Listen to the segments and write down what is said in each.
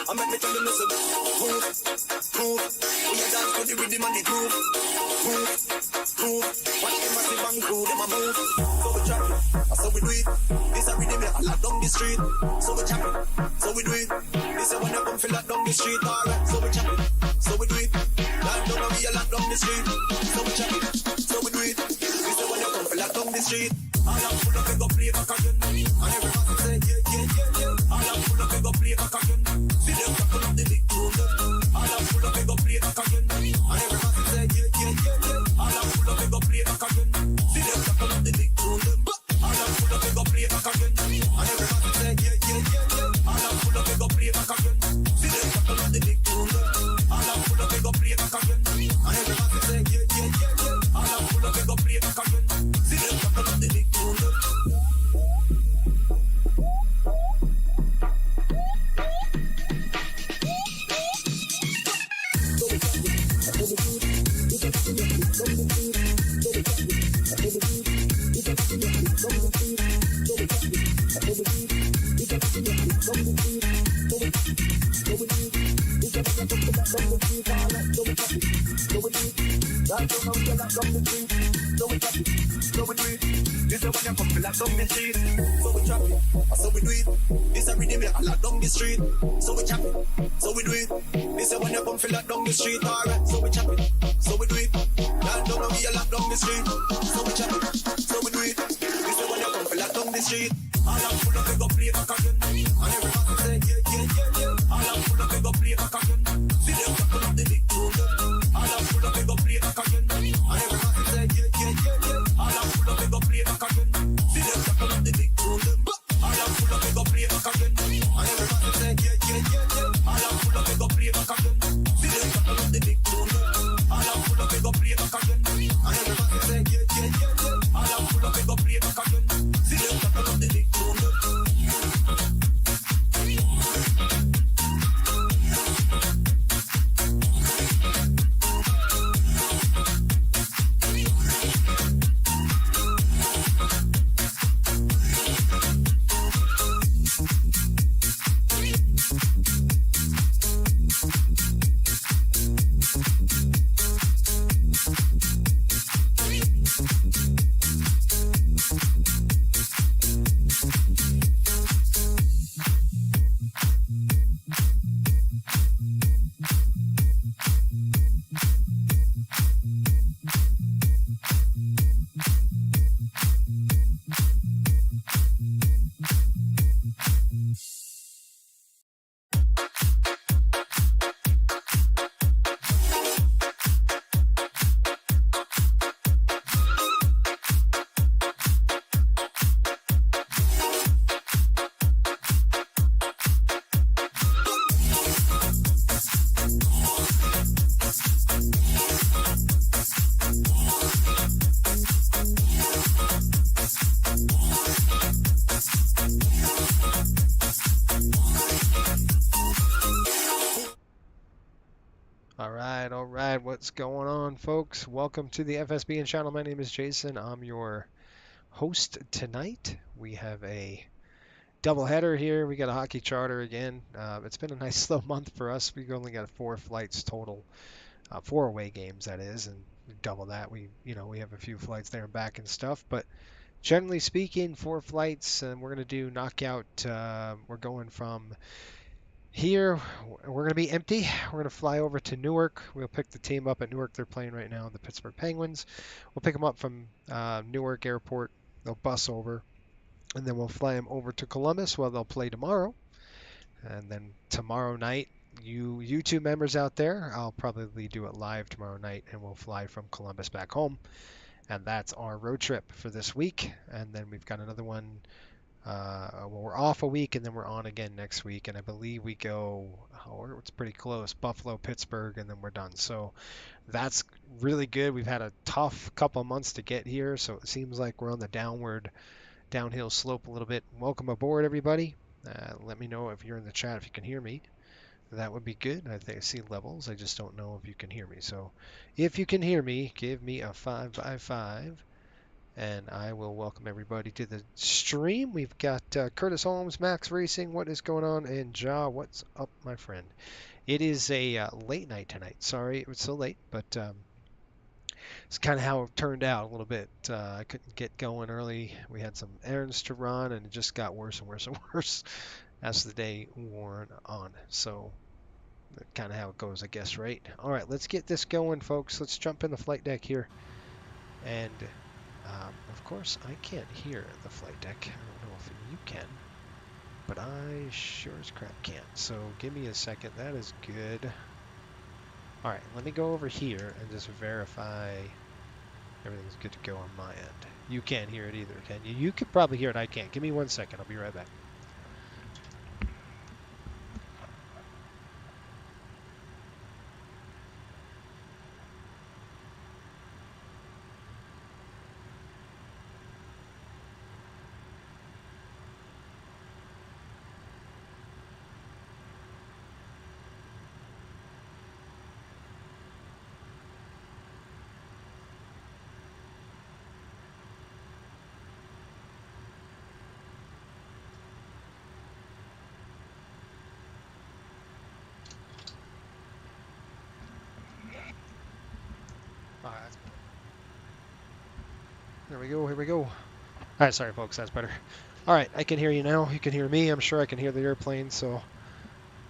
I make me tell you listen. Move, move. We a dance to the rhythm and the groove. Move, move. Watch them massive and crew, them a move. So we chop it, so we do it. This a rhythm I lock down the street. So we chop it, so we do it. This a when I come feel lock down the street. Alright, so we chop it, so we do it. Lock down and we a lock down the street. So we chop it, so we do it. This a when I come feel lock down the street. All I'm full of go play back again. And everybody say yeah, yeah, yeah, yeah. All I'm full of go play back again. See them couple of the big tune. All I'm full of go play back again. And everybody say yeah, yeah, yeah, yeah. All I'm full of go play back again. See them couple of the big tune. All I'm full of go play back again. And everybody say yeah, yeah, yeah, yeah. All I'm full of go play back again. See them couple of the big tune. All I'm full of go play back again. And everybody say yeah, yeah, yeah, yeah. All I'm full of go play back again. See them couple of the big tune. So we do it. This a rhythm I lock down the street. So we chop it, so we do it. This a when you come feel lock down the street. Alright, so we chop it, so we do it. Lock down and we a lock down the street. So we chop it, so we do it. This a when you come feel lock down the street. All I'm full of go play back again. And everybody say yeah, yeah, yeah, yeah. All I'm full of go play back again. See them couple of the big tune. All I'm full of go play back again. And everybody say yeah, yeah, yeah, yeah. All I'm full of go play back again. See them couple of the big tune. All I'm full of go play back again. And everybody say yeah, yeah, yeah, yeah. All I'm full of go play back again. See them couple of the big tune. All I'm full of go play back again. And everybody say yeah, yeah, yeah, yeah. All I'm full of go play back again. See them couple of the big tune. All right, what's going on, folks? Welcome to the FSBN channel. My name is Jason. I'm your host tonight. We have a doubleheader here. We got a hockey charter again. It's been a nice slow month for us. We only got 4 flights total, 4 away games that is, and double that. We have a few flights there and back and stuff, but generally speaking, 4 flights, and we're gonna do knockout. We're going from here, we're going to be empty. We're going to fly over to Newark. We'll pick the team up at Newark. They're playing right now, the Pittsburgh Penguins. We'll pick them up from Newark Airport. They'll bus over, and then we'll fly them over to Columbus where they'll play tomorrow. And then tomorrow night, you YouTube members out there, I'll probably do it live tomorrow night, and we'll fly from Columbus back home. And that's our road trip for this week. And then we've got another one. We're off a week, and then we're on again next week. And I believe we go, it's pretty close, Buffalo, Pittsburgh, and then we're done. So that's really good. We've had a tough couple of months to get here, so it seems like we're on the downhill slope a little bit. Welcome aboard, everybody. Let me know if you're in the chat, if you can hear me. That would be good. I think I see levels. I just don't know if you can hear me. So if you can hear me, give me a 5 by 5. and I will welcome everybody to the stream. We've got Curtis Holmes, Max Racing, what is going on, and Ja, what's up, my friend? It is a late night tonight. Sorry it was so late, but it's kind of how it turned out a little bit. I couldn't get going early. We had some errands to run, and it just got worse and worse and worse as the day wore on. So kind of how it goes, I guess, right? All right, let's get this going, folks. Let's jump in the flight deck here. And, of course, I can't hear the flight deck. I don't know if you can, but I sure as crap can't. So give me a second. That is good. All right, let me go over here and just verify everything's good to go on my end. You can't hear it either, can you? You could probably hear it. I can't. Give me 1 second. I'll be right back. All right, there we go. Here we go. All right, sorry, folks. That's better. All right, I can hear you now. You can hear me. I'm sure I can hear the airplane, so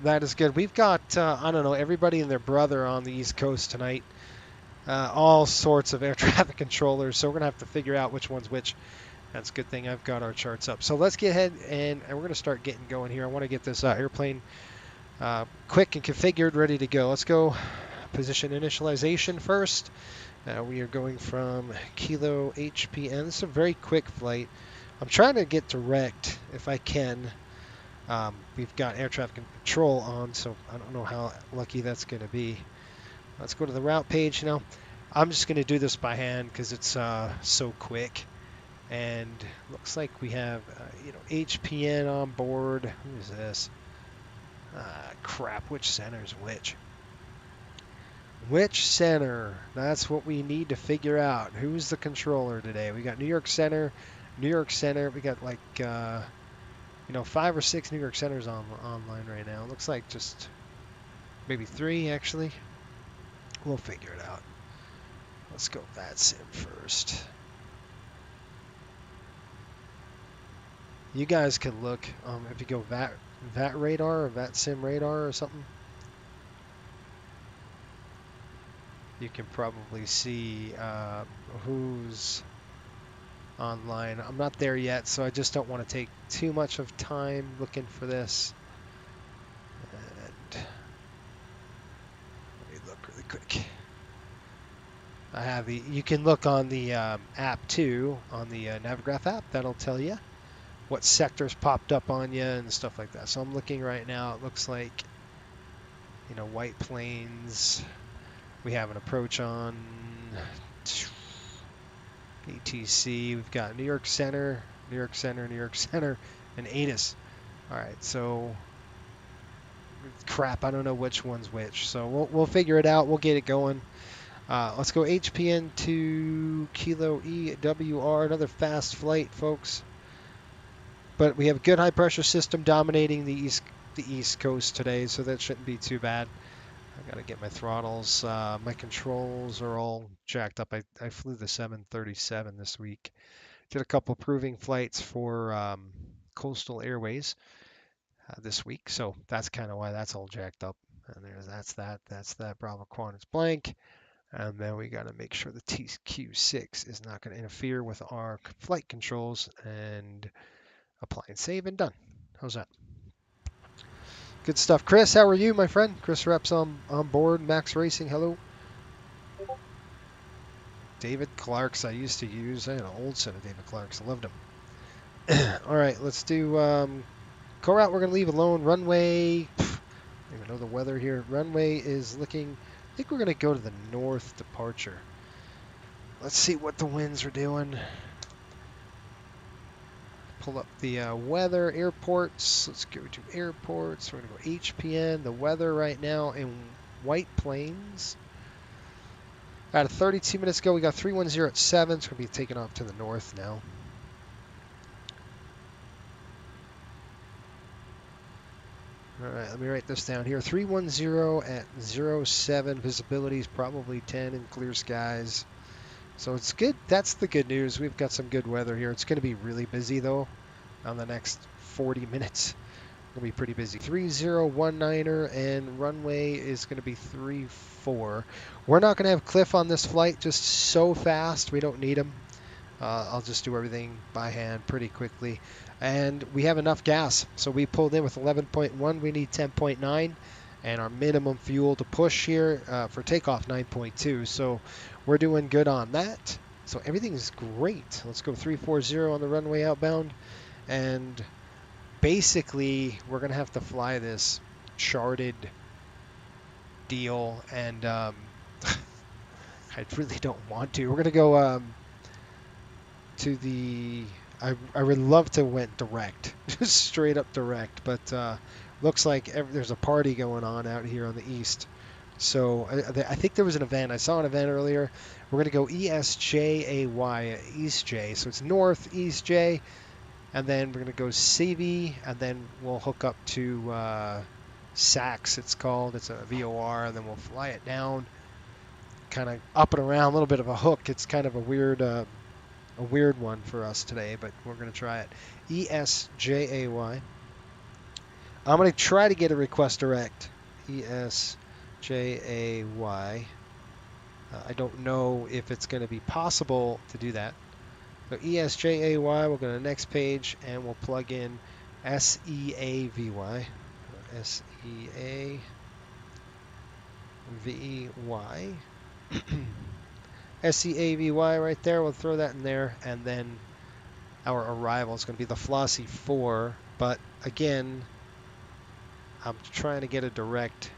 that is good. We've got, I don't know, everybody and their brother on the East Coast tonight. All sorts of air traffic controllers, so we're going to have to figure out which one's which. That's a good thing I've got our charts up. So let's get ahead, and we're going to start getting going here. I want to get this airplane quick and configured, ready to go. Let's go position initialization first. We are going from Kilo HPN. This is a very quick flight. I'm trying to get direct if I can. We've got air traffic control on, so I don't know how lucky that's going to be. Let's go to the route page now. I'm just going to do this by hand because it's so quick. And looks like we have, HPN on board. Who is this? Crap, which center is which? Which center? That's what we need to figure out. Who's the controller today? We got New York Center, New York Center. We got like, 5 or 6 New York Centers online right now. Looks like just maybe 3 actually. We'll figure it out. Let's go VATSIM first. You guys can look if you go VAT radar or VATSIM radar or something. You can probably see who's online. I'm not there yet, so I just don't want to take too much of time looking for this. And let me look really quick. I have you can look on the app too, on the Navigraph app. That'll tell you what sectors popped up on you and stuff like that. So I'm looking right now. It looks like, White Plains. We have an approach on ATC. We've got New York Center, New York Center, New York Center, and ATIS. All right, so crap, I don't know which one's which. So we'll figure it out. We'll get it going. Let's go HPN to Kilo EWR. Another fast flight, folks. But we have a good high pressure system dominating the East Coast today, so that shouldn't be too bad. I gotta get my throttles. My controls are all jacked up. I flew the 737 this week. Did a couple proving flights for Coastal Airways this week, so that's kind of why that's all jacked up. And that's that. Bravo Quantit's blank. And then we got to make sure the TQ6 is not going to interfere with our flight controls, and apply and save and done. How's that? Good stuff. Chris, how are you, my friend? Chris Reps on board. Max Racing, hello. David Clark's I used to use. I had an old set of David Clark's. I loved them. All right, let's do co-route. We're going to leave alone. Runway, I don't even know the weather here. Runway is looking, I think we're going to go to the north departure. Let's see what the winds are doing. Pull up the weather, airports. Let's go to airports. We're going to go HPN. The weather right now in White Plains Out of 32 minutes ago, we got 310 at 7. It's going to be taking off to the north now. All right, let me write this down here. 310 at 07. Visibility is probably 10 in clear skies. So it's good. That's the good news. We've got some good weather here. It's going to be really busy, though, on the next 40 minutes. It'll be pretty busy. 3019er, and runway is going to be 34. We're not going to have Cliff on this flight just so fast. We don't need him. I'll just do everything by hand pretty quickly. And we have enough gas. So we pulled in with 11.1. We need 10.9. And our minimum fuel to push here for takeoff, 9.2. So we're doing good on that. So everything's great. Let's go 340 on the runway outbound. And basically, we're going to have to fly this charted deal. And I really don't want to. We're going to go to the... I would love to went direct, just straight up direct, but looks like there's a party going on out here on the east. So I think there was an event. I saw an event earlier. We're going to go ESJAY, East J. So it's north, East J, and then we're going to go CV, and then we'll hook up to SAX, it's called. It's a VOR, and then we'll fly it down, kind of up and around, a little bit of a hook. It's kind of a weird one for us today, but we're going to try it. ESJAY. I'm going to try to get a request direct. ESJAY. I don't know if it's going to be possible to do that. So ESJAY, we'll go to the next page and we'll plug in SEAVY. SEAVY. SEAVY right there. We'll throw that in there, and then our arrival is going to be the Flossie 4. But again, I'm trying to get a direct,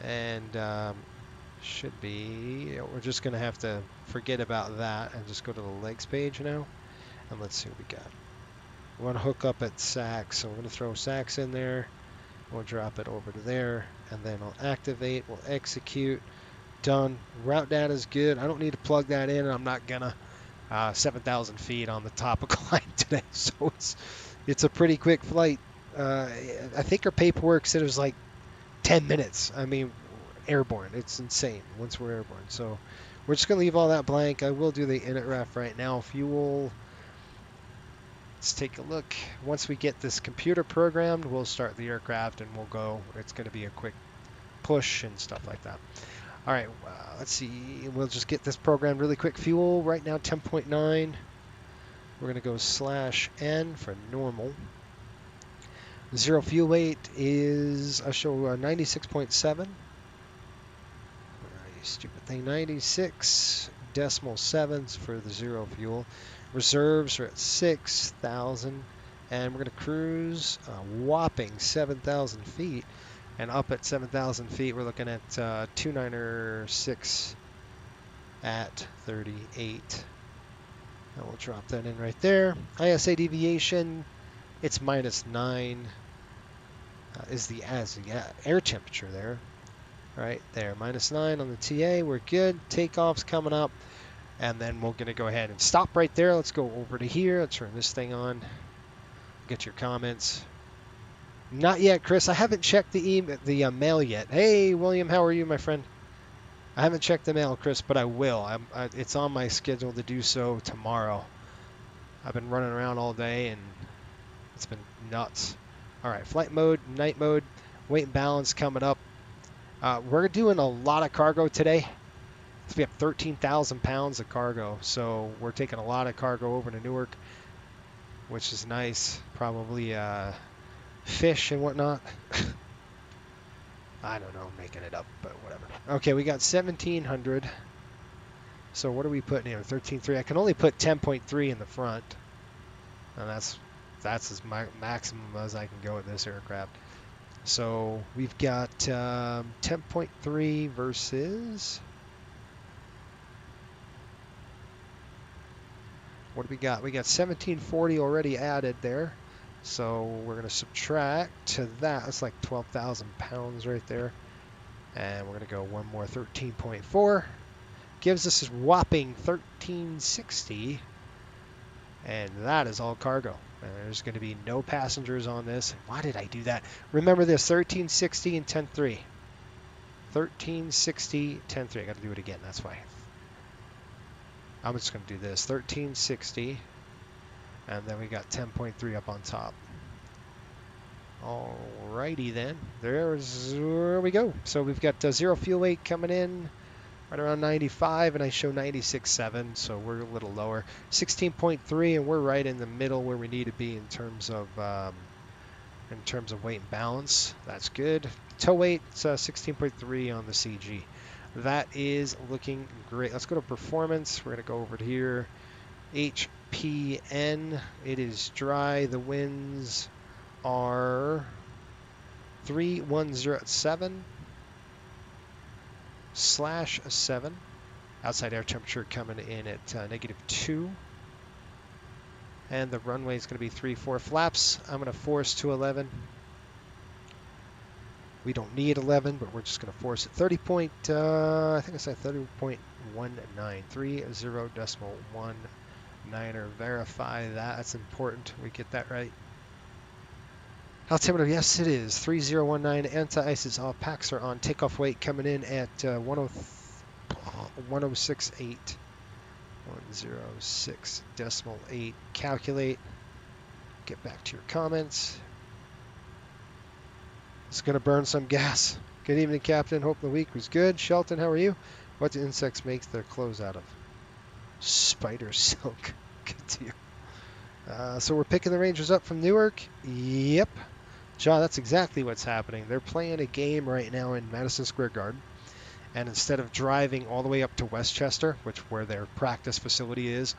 and should be. We're just going to have to forget about that and just go to the legs page now, and let's see what we got. We want to hook up at SAX, so we're going to throw SAX in there. We'll drop it over to there, and then I'll activate. We'll execute. Done. Route data is good. I don't need to plug that in. I'm not gonna 7,000 feet on the top of climb today, so it's a pretty quick flight. I think our paperwork said it was like 10 minutes. I mean, airborne. It's insane once we're airborne. So we're just gonna leave all that blank. I will do the init ref right now. Fuel. Let's take a look. Once we get this computer programmed, we'll start the aircraft and we'll go. It's gonna be a quick push and stuff like that. All right, let's see. We'll just get this programmed really quick. Fuel right now, 10.9. We're going to go /N for normal. Zero fuel weight is, I'll show 96.7. You stupid thing. 96.7 for the zero fuel. Reserves are at 6,000. And we're going to cruise a whopping 7,000 feet. And up at 7,000 feet, we're looking at 296 at 38. And we'll drop that in right there. ISA deviation, it's -9 is the air temperature there. Right there, -9 on the TA. We're good. Takeoff's coming up. And then we're going to go ahead and stop right there. Let's go over to here. Let's turn this thing on. Get your comments. Not yet, Chris. I haven't checked the mail yet. Hey, William, how are you, my friend? I haven't checked the mail, Chris, but I will. It's on my schedule to do so tomorrow. I've been running around all day, and it's been nuts. All right, flight mode, night mode, weight and balance coming up. We're doing a lot of cargo today. So we have 13,000 pounds of cargo, so we're taking a lot of cargo over to Newark, which is nice. Probably fish and whatnot. I don't know, making it up, but whatever. Okay, we got 1,700. So what are we putting here? 13.3. I can only put 10.3 in the front, and that's as maximum as I can go with this aircraft. So we've got 10.3 versus. What do we got? We got 1,740 already added there. So we're going to subtract to that. That's like 12,000 pounds right there. And we're going to go one more 13.4. gives us a whopping 1360, and that is all cargo. There's going to be no passengers on this. Why did I do that? Remember this, 1360 and 10.3. 1360, 10.3. I got to do it again, that's why. I'm just going to do this, 1360, and then we got 10.3 up on top. Alrighty then, there's where we go. So we've got zero fuel weight coming in right around 95, and I show 96.7, so we're a little lower. 16.3, and we're right in the middle where we need to be in terms of weight and balance. That's good. Tow weight, 16.3 on the CG. That is looking great. Let's go to performance. We're going to go over to here. HPN. It is dry. The winds are 3107/7. Outside air temperature coming in at -2. And the runway is going to be 34 flaps. I'm going to force to 11. We don't need 11, but we're just going to force it. 30 point, I think I said 30.19. 30.19. Verify that. That's important. We get that right. Altimeter, yes it is. 3019. Anti-ice is off. Packs are on. Takeoff weight coming in at 1068. 106.8. Calculate. Get back to your comments. It's going to burn some gas. Good evening, Captain. Hope the week was good. Shelton, how are you? What do insects make their clothes out of? Spider silk. Good to you. So we're picking the Rangers up from Newark. Yep. John, that's exactly what's happening. They're playing a game right now in Madison Square Garden. And instead of driving all the way up to Westchester, where their practice facility is,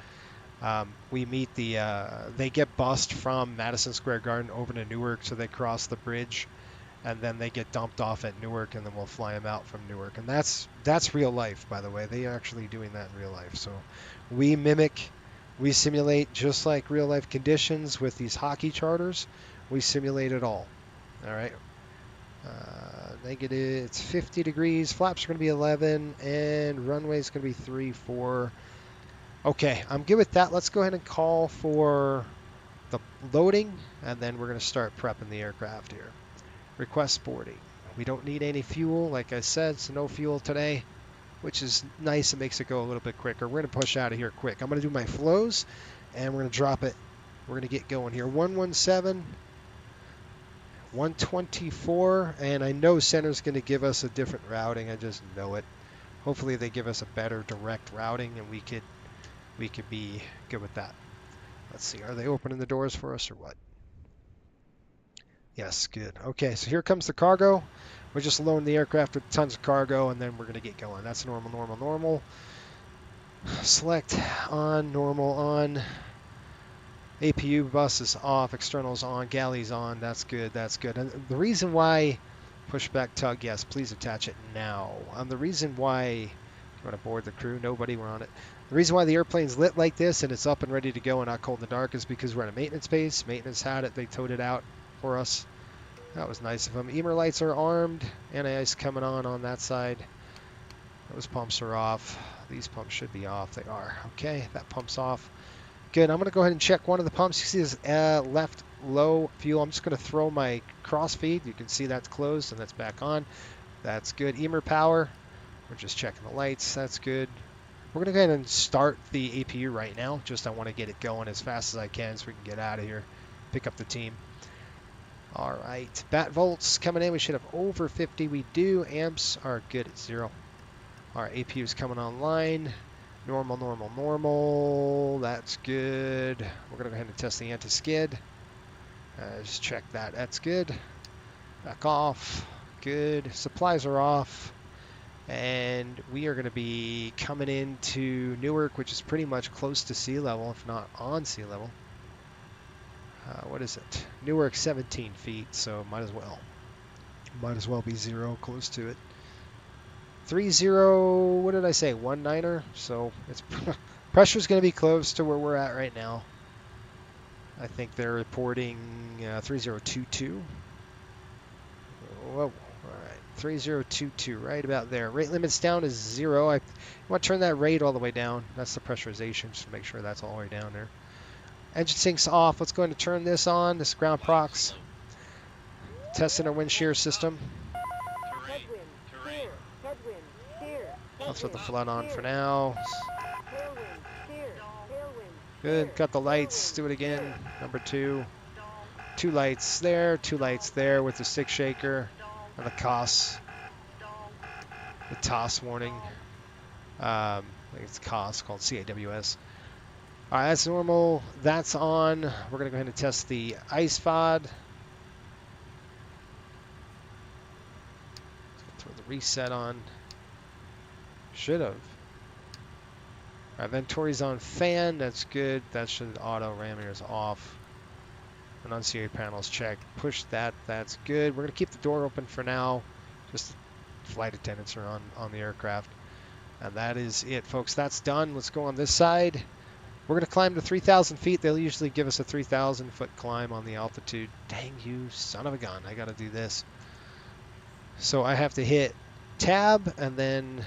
we meet they get bused from Madison Square Garden over to Newark, so they cross the bridge, and then they get dumped off at Newark, and then we'll fly them out from Newark. And that's real life, by the way. They are actually doing that in real life. So we simulate just like real life conditions with these hockey charters. We simulate it all. All right. Negative, it's 50 degrees. Flaps are going to be 11, and runway is going to be 3-4. Okay, I'm good with that. Let's go ahead and call for the loading, and then we're going to start prepping the aircraft here. Request boarding. We don't need any fuel, like I said, so no fuel today, which is nice. It makes it go a little bit quicker. We're going to push out of here quick. I'm going to do my flows, and we're going to drop it. We're going to get going here. 117. 124, and I know center's going to give us a different routing. I just know it. Hopefully they give us a better direct routing, and we could be good with that. Let's see, are they opening the doors for us or what? Yes, good. Okay, so here comes the cargo. We're just loading the aircraft with tons of cargo, and then we're going to get going. That's normal. Select on, normal on. APU bus is off, externals on, galleys on. That's good. And the reason why, pushback tug, yes, please attach it now. The reason why, you want to board the crew? Nobody, we're on it. The reason why the airplane's lit like this and it's up and ready to go and not cold in the dark is because we're in a maintenance base. Maintenance had it. They towed it out for us. That was nice of them. Emer lights are armed. Anti-ice coming on that side. Those pumps are off. These pumps should be off. They are. Okay, that pump's off. Good. I'm going to go ahead and check one of the pumps. You see this left low fuel. I'm just going to throw my cross feed. You can see that's closed and that's back on. That's good. Emer power. We're just checking the lights. That's good. We're going to go ahead and start the APU right now. Just I want to get it going as fast as I can so we can get out of here. Pick up the team. All right. Bat volts coming in. We should have over 50. We do. Amps are good at 0. All right. APU is coming online. Normal. That's good. We're going to go ahead and test the anti-skid. Just check that. That's good. Back off. Good. Supplies are off. And we are going to be coming into Newark, which is pretty much close to sea level, if not on sea level. What is it? Newark 17 feet, so might as well be 0, close to it. 30, what did I say? 19er. So it's pressure's going to be close to where we're at right now. I think they're reporting 3022. Whoa. All right. 3022, right about there. Rate limits down to 0. I want to turn that rate all the way down. That's the pressurization, just to make sure that's all the way down there. Engine sync's off. Let's go ahead and turn this on. This is ground prox. Testing our wind shear system. Let's put the flood on for now. Good. Got the lights. Do it again. Number 2. 2 lights there. 2 lights there with the stick shaker and the COS. The TOS warning. I think it's COS, called CAWS. All right, that's normal. That's on. We're going to go ahead and test the ice FOD. Throw the reset on. Should have. All right, Venturi's on fan. That's good. That should auto. Ram mirrors off. Enunciate panels checked. Push that. That's good. We're going to keep the door open for now. Just flight attendants are on the aircraft. And that is it, folks. That's done. Let's go on this side. We're going to climb to 3,000 feet. They'll usually give us a 3,000-foot climb on the altitude. Dang you, son of a gun. I got to do this. So I have to hit tab and then...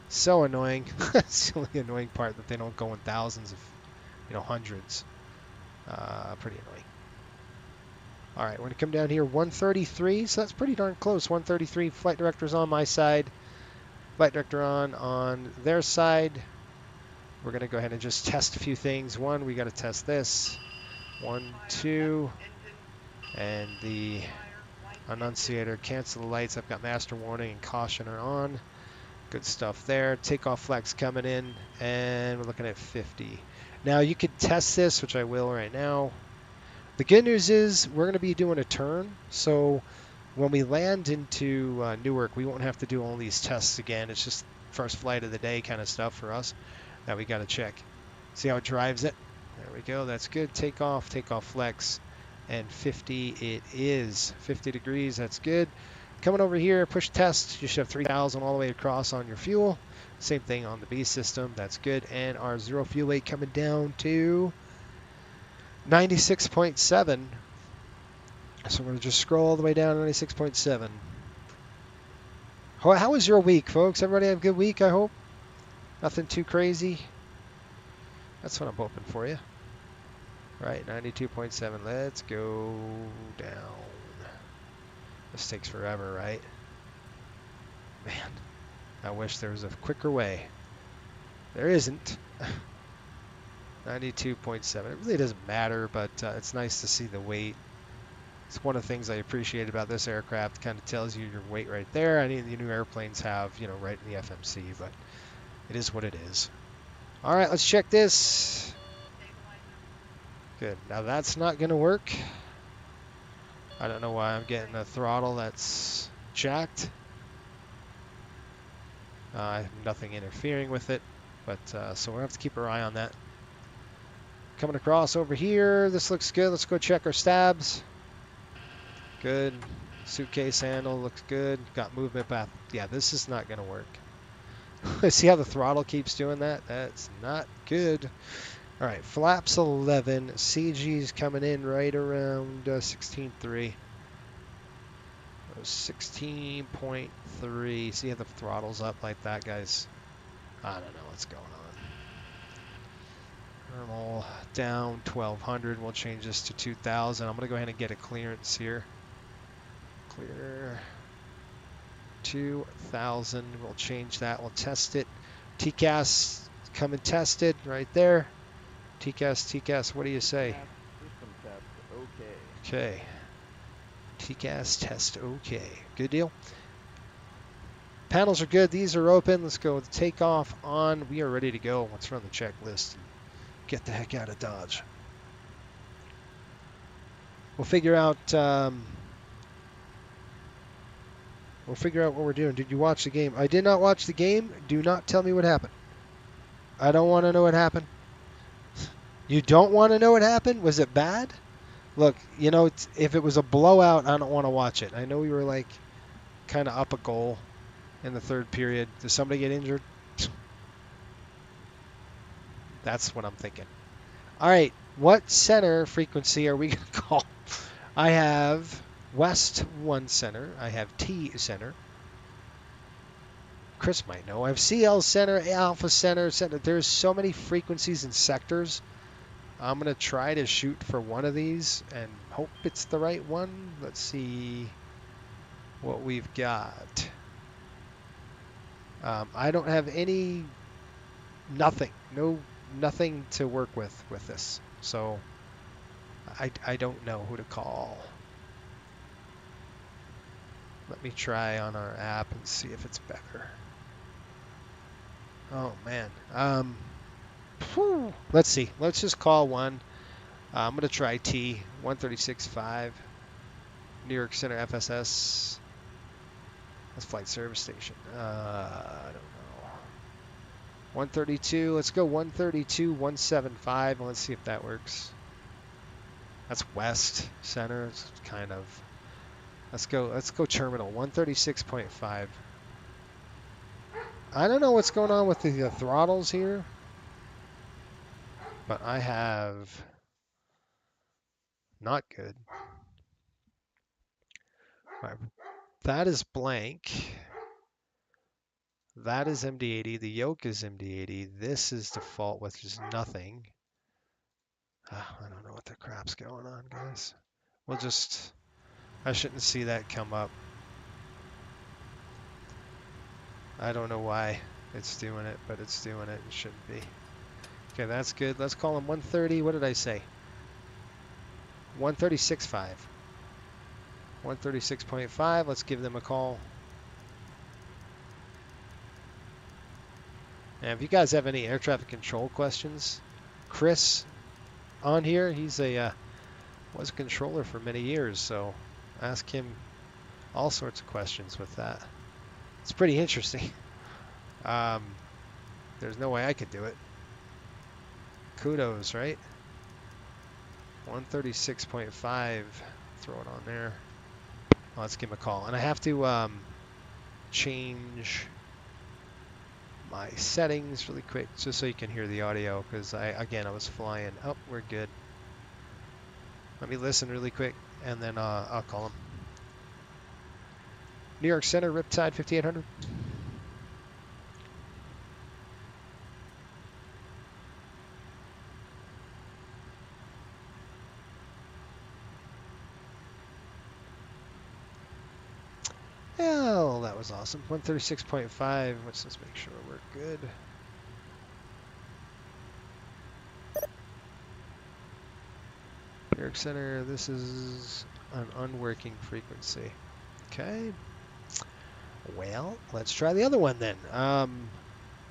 So annoying. It's the only annoying part that they don't go in thousands of, hundreds. Pretty annoying. All right, we're going to come down here 133. So that's pretty darn close. 133. Flight director's on my side. Flight director on their side. We're going to go ahead and just test a few things. One, we got to test this. 1, 2. And the annunciator, cancel the lights. I've got master warning and caution are on. Good stuff there. Takeoff flex coming in. And we're looking at 50. Now, you could test this, which I will right now. The good news is we're going to be doing a turn. So when we land into Newark, we won't have to do all these tests again. It's just first flight of the day kind of stuff for us that we got to check. See how it drives it? There we go. That's good. Takeoff flex, and 50 it is. 50 degrees. That's good. Coming over here, push test. You should have 3,000 all the way across on your fuel. Same thing on the B system. That's good. And our zero fuel weight coming down to 96.7. So we're going to just scroll all the way down to 96.7. How was your week, folks? Everybody have a good week, I hope? Nothing too crazy. That's what I'm hoping for you. Right, 92.7. Let's go down. This takes forever, right? Man, I wish there was a quicker way. There isn't. 92.7. It really doesn't matter, but it's nice to see the weight. It's one of the things I appreciate about this aircraft. Kind of tells you your weight right there. I mean, the new airplanes have, right in the FMC, but it is what it is. All right, let's check this. Good. Now that's not going to work. I don't know why I'm getting a throttle that's jacked. I have nothing interfering with it, but so we'll have to keep our eye on that. Coming across over here. This looks good. Let's go check our stabs. Good. Suitcase handle looks good. Got movement path. Yeah, this is not going to work. See how the throttle keeps doing that? That's not good. All right, flaps 11. CG's coming in right around 16.3. 16.3. See how the throttle's up like that, guys? I don't know what's going on. Thermal down 1200. We'll change this to 2000. I'm going to go ahead and get a clearance here. Clear 2000. We'll change that. We'll test it. TCAS come and test it right there. TCAS, what do you say? System test, okay. Okay. TCAS test, okay. Good deal. Panels are good. These are open. Let's go with takeoff on. We are ready to go. Let's run the checklist and get the heck out of Dodge. We'll figure out. We'll figure out what we're doing. Did you watch the game? I did not watch the game. Do not tell me what happened. I don't want to know what happened. You don't want to know what happened? Was it bad? Look, if it was a blowout, I don't want to watch it. I know we were like kind of up a goal in the third period. Did somebody get injured? That's what I'm thinking. All right, what center frequency are we going to call? I have West 1 center. I have T center. Chris might know. I have CL center, Alpha center, center. There's so many frequencies and sectors. I'm going to try to shoot for one of these and hope it's the right one. Let's see what we've got. I don't have nothing to work with this. So I don't know who to call. Let me try on our app and see if it's better. Oh man. Let's see. Let's just call one. I'm going to try T 136.5 New York Center FSS. That's Flight Service Station. I don't know. 132. Let's go 132.175. Let's see if that works. That's West Center. It's kind of. Let's go terminal 136.5. I don't know what's going on with the throttles here, but I have not good. Right. That is blank. That is MD80. The yoke is MD80. This is default, which is nothing. I don't know what the crap's going on, guys. We'll just. I shouldn't see that come up. I don't know why it's doing it, but it's doing it. It shouldn't be. Okay, that's good. Let's call him 130. What did I say? 136.5. 136.5. Let's give them a call. And if you guys have any air traffic control questions, Chris on here, he's was a controller for many years, so ask him all sorts of questions with that. It's pretty interesting. There's no way I could do it. Kudos, right? 136.5. Throw it on there. Let's give him a call. And I have to change my settings really quick just so you can hear the audio, because I was flying. Oh, we're good. Let me listen really quick and then I'll call him. New York Center, Riptide 5800. Oh, that was awesome. 136.5. Let's just make sure we're good. New York Center, this is an unworking frequency. Okay. Well, let's try the other one then.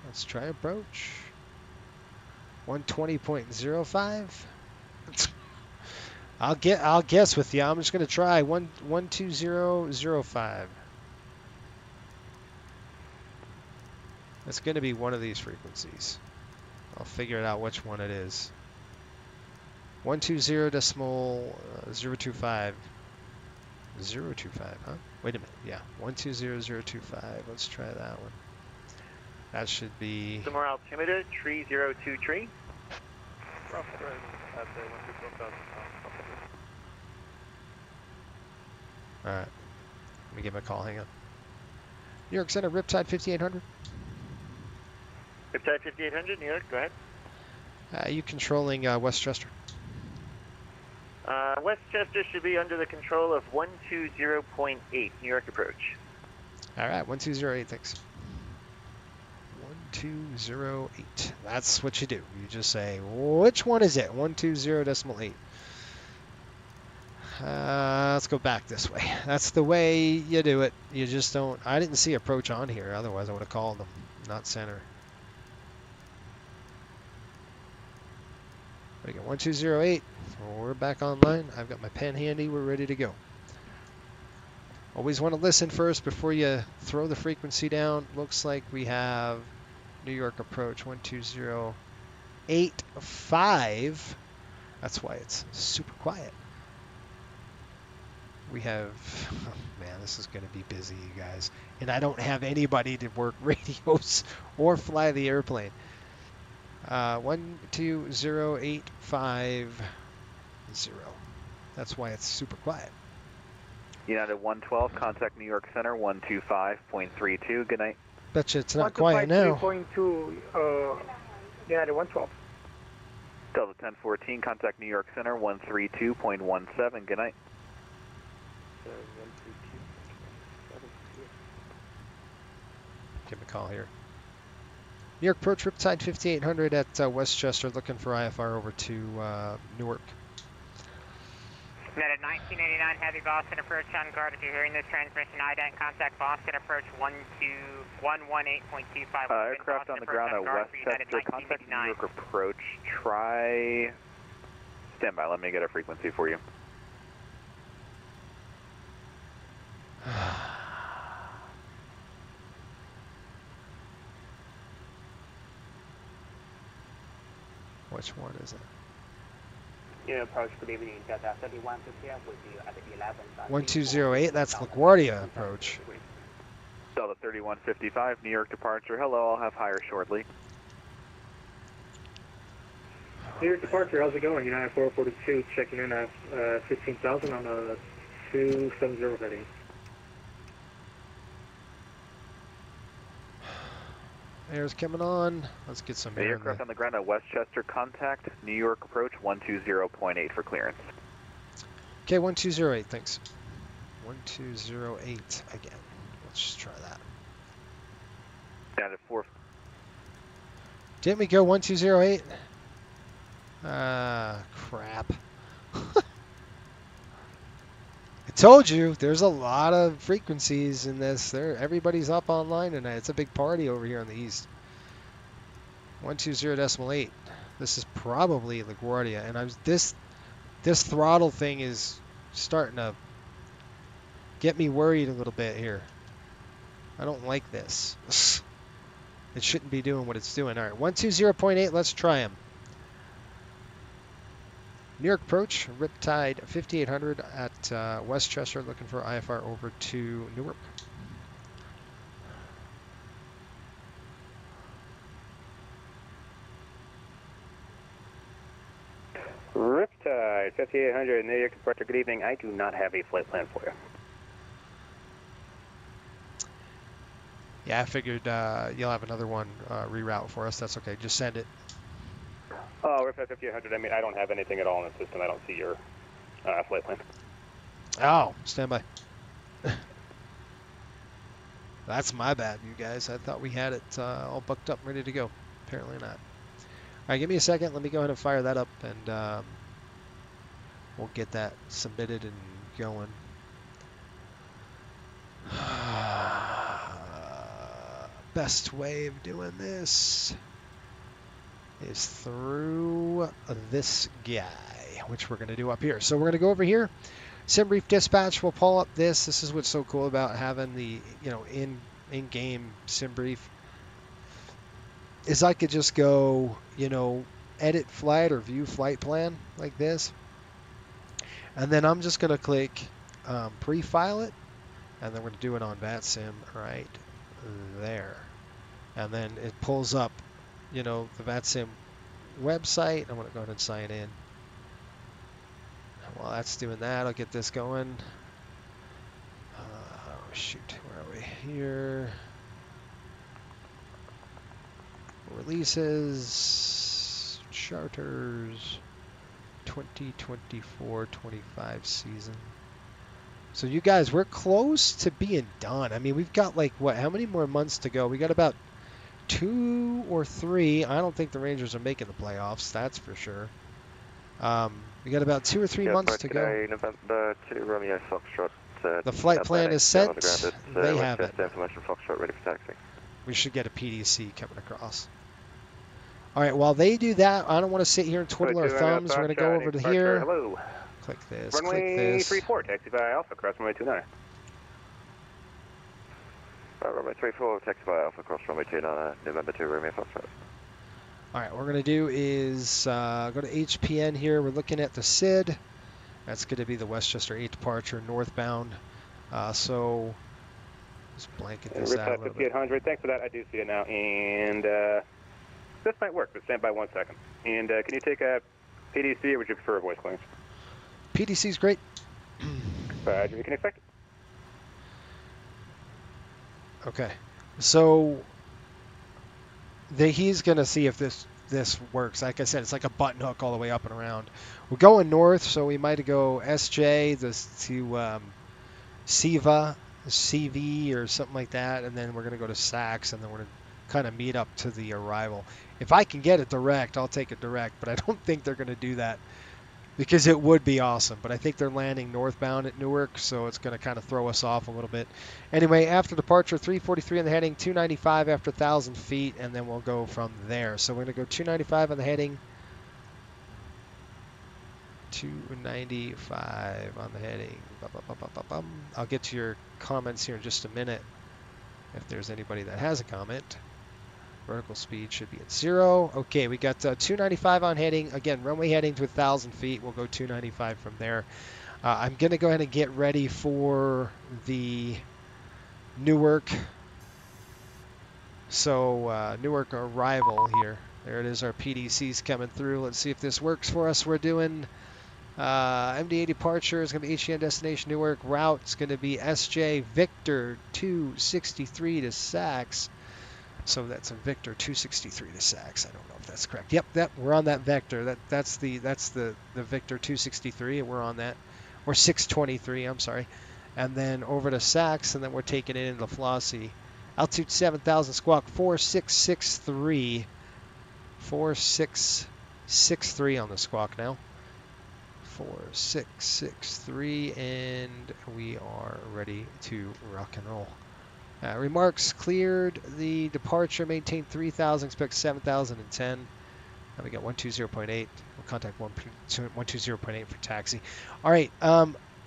Let's try approach. 120.05. I'll guess with you. I'm just gonna try 120.05. It's gonna be one of these frequencies. I'll figure it out which one it is. 120.025. 025, huh? Wait a minute. Yeah, 120.025. Let's try that one. That should be. Somewhere altimeter 302 Rough trend at the 124,000. All right. Let me give him a call. Hang on. New York Center, Riptide 5800. Riptide 5800, New York, go ahead. You controlling Westchester? Westchester should be under the control of 120.8, New York approach. All right, 1208, thanks. 120.8. That's what you do. You just say, which one is it? 120.8. Let's go back this way. That's the way you do it. You just don't. I didn't see approach on here. Otherwise, I would have called them. Not center. We got 1208. We're back online. I've got my pen handy. We're ready to go. Always want to listen first before you throw the frequency down. Looks like we have New York approach 120.85. That's why it's super quiet. We have, oh man, this is going to be busy, you guys. And I don't have anybody to work radios or fly the airplane. 120.850. That's why it's super quiet. United 112, contact New York Center 125.32. Good night. Bet you it's not quiet now. 125.2, United 112. Delta 1014, contact New York Center 132.17. Good night. Give me a call here. New York approach Riptide 5800 at Westchester, looking for IFR over to Newark. United 1989, heavy Boston approach on guard. If you're hearing this transmission, IDENT, contact Boston approach 12118.25. Aircraft on the ground at Westchester, contact New York approach. Try standby. Let me get a frequency for you. Which one is it? Your approach, good evening, Delta 3150 with you at the 11. 1208, that's LaGuardia approach. Delta 3155, New York departure. Hello, I'll have higher shortly. New York departure, how's it going? United 442, checking in at 15,000 on a 270 heading. Air's coming on. Let's get some air. Aircraft on the ground at Westchester, contact New York approach 120.8 for clearance. Okay, 1208, thanks. 1208 again. Let's just try that. United 4. Didn't we go 1208? Crap. I told you, there's a lot of frequencies in this. Everybody's up online tonight. It's a big party over here on the east. 120.8. This is probably LaGuardia, and this throttle thing is starting to get me worried a little bit here. I don't like this. It shouldn't be doing what it's doing. All right, 120.8. Let's try him. New York approach, Riptide 5800 at Westchester, looking for IFR over to Newark. Riptide 5800, New York departure, good evening. I do not have a flight plan for you. Yeah, I figured you'll have another one reroute for us. That's okay. Just send it. Oh, Riptide 5800, I mean, I don't have anything at all in the system. I don't see your flight plan. Oh, stand by. That's my bad, you guys. I thought we had it all booked up, ready to go. Apparently not. All right, give me a second. Let me go ahead and fire that up, and we'll get that submitted and going. Best way of doing this is through this guy, which we're going to do up here. So we're going to go over here. SimBrief dispatch will pull up this. This is what's so cool about having the in-game SimBrief is I could just go edit flight or view flight plan like this, and then I'm just going to click pre-file it, and then we're going to do it on VATSIM right there, and then it pulls up the VATSIM website. I'm going to go ahead and sign in. While that's doing that, I'll get this going. Oh shoot, where are we? Here. Releases, charters, 2024-25 season. So you guys, we're close to being done. I mean, we've got like how many more months to go? We got about 2 or 3. I don't think the Rangers are making the playoffs, that's for sure. We got about 2 or 3 months to go. November 2 Romeo Foxtrot. The flight plan is sent. They have it. Information Foxtrot ready for taxi. We should get a PDC coming across. All right, while they do that, I don't want to sit here and twiddle our thumbs. We're going to go over to here. Hello. Click this. Runway Click this. 34, taxi by Alpha, cross runway 29. Runway 34, taxi by Alpha, cross runway 29, November 2 Romeo Foxtrot. All right, what we're going to do is go to HPN here. We're looking at the SID. That's going to be the Westchester 8 departure, northbound. So just blanket this out a little bit. 5800, thanks for that. I do see it now. And this might work, but stand by 1 second. And can you take a PDC or would you prefer a voice clearance? PDC's great. Roger, you can expect it. Okay. So he's going to see if this works. Like I said, it's like a button hook all the way up and around. We're going north, so we might go SJ to Siva, CV or something like that, and then we're going to go to Sax, and then we're going to kind of meet up to the arrival. If I can get it direct, I'll take it direct, but I don't think they're going to do that because it would be awesome. But I think they're landing northbound at Newark, so it's going to kind of throw us off a little bit. Anyway, after departure, 343 on the heading, 295 after 1,000 feet, and then we'll go from there. So we're going to go 295 on the heading, 295 on the heading. I'll get to your comments here in just a minute if there's anybody that has a comment. Vertical speed should be at 0. Okay, we got 295 on heading. Again, runway heading to 1,000 feet. We'll go 295 from there. I'm going to go ahead and get ready for the Newark. So Newark arrival here. There it is, our PDC's coming through. Let's see if this works for us. We're doing MDA departure is going to be HPN destination Newark. Route is going to be SJ Victor 263 to Sax. So that's a Victor 263 to Sax. I don't know if that's correct. Yep, we're on that vector. That's the Victor 263, and we're on that. Or 623, I'm sorry. And then over to Sax, and then we're taking it into Flossie. Altitude 7,000, squawk 4663. 4663 on the squawk now. 4663, and we are ready to rock and roll. Remarks cleared the departure, maintain 3,000, expect 7,010. And we got 120.8. We'll contact 120.8 for taxi. All right,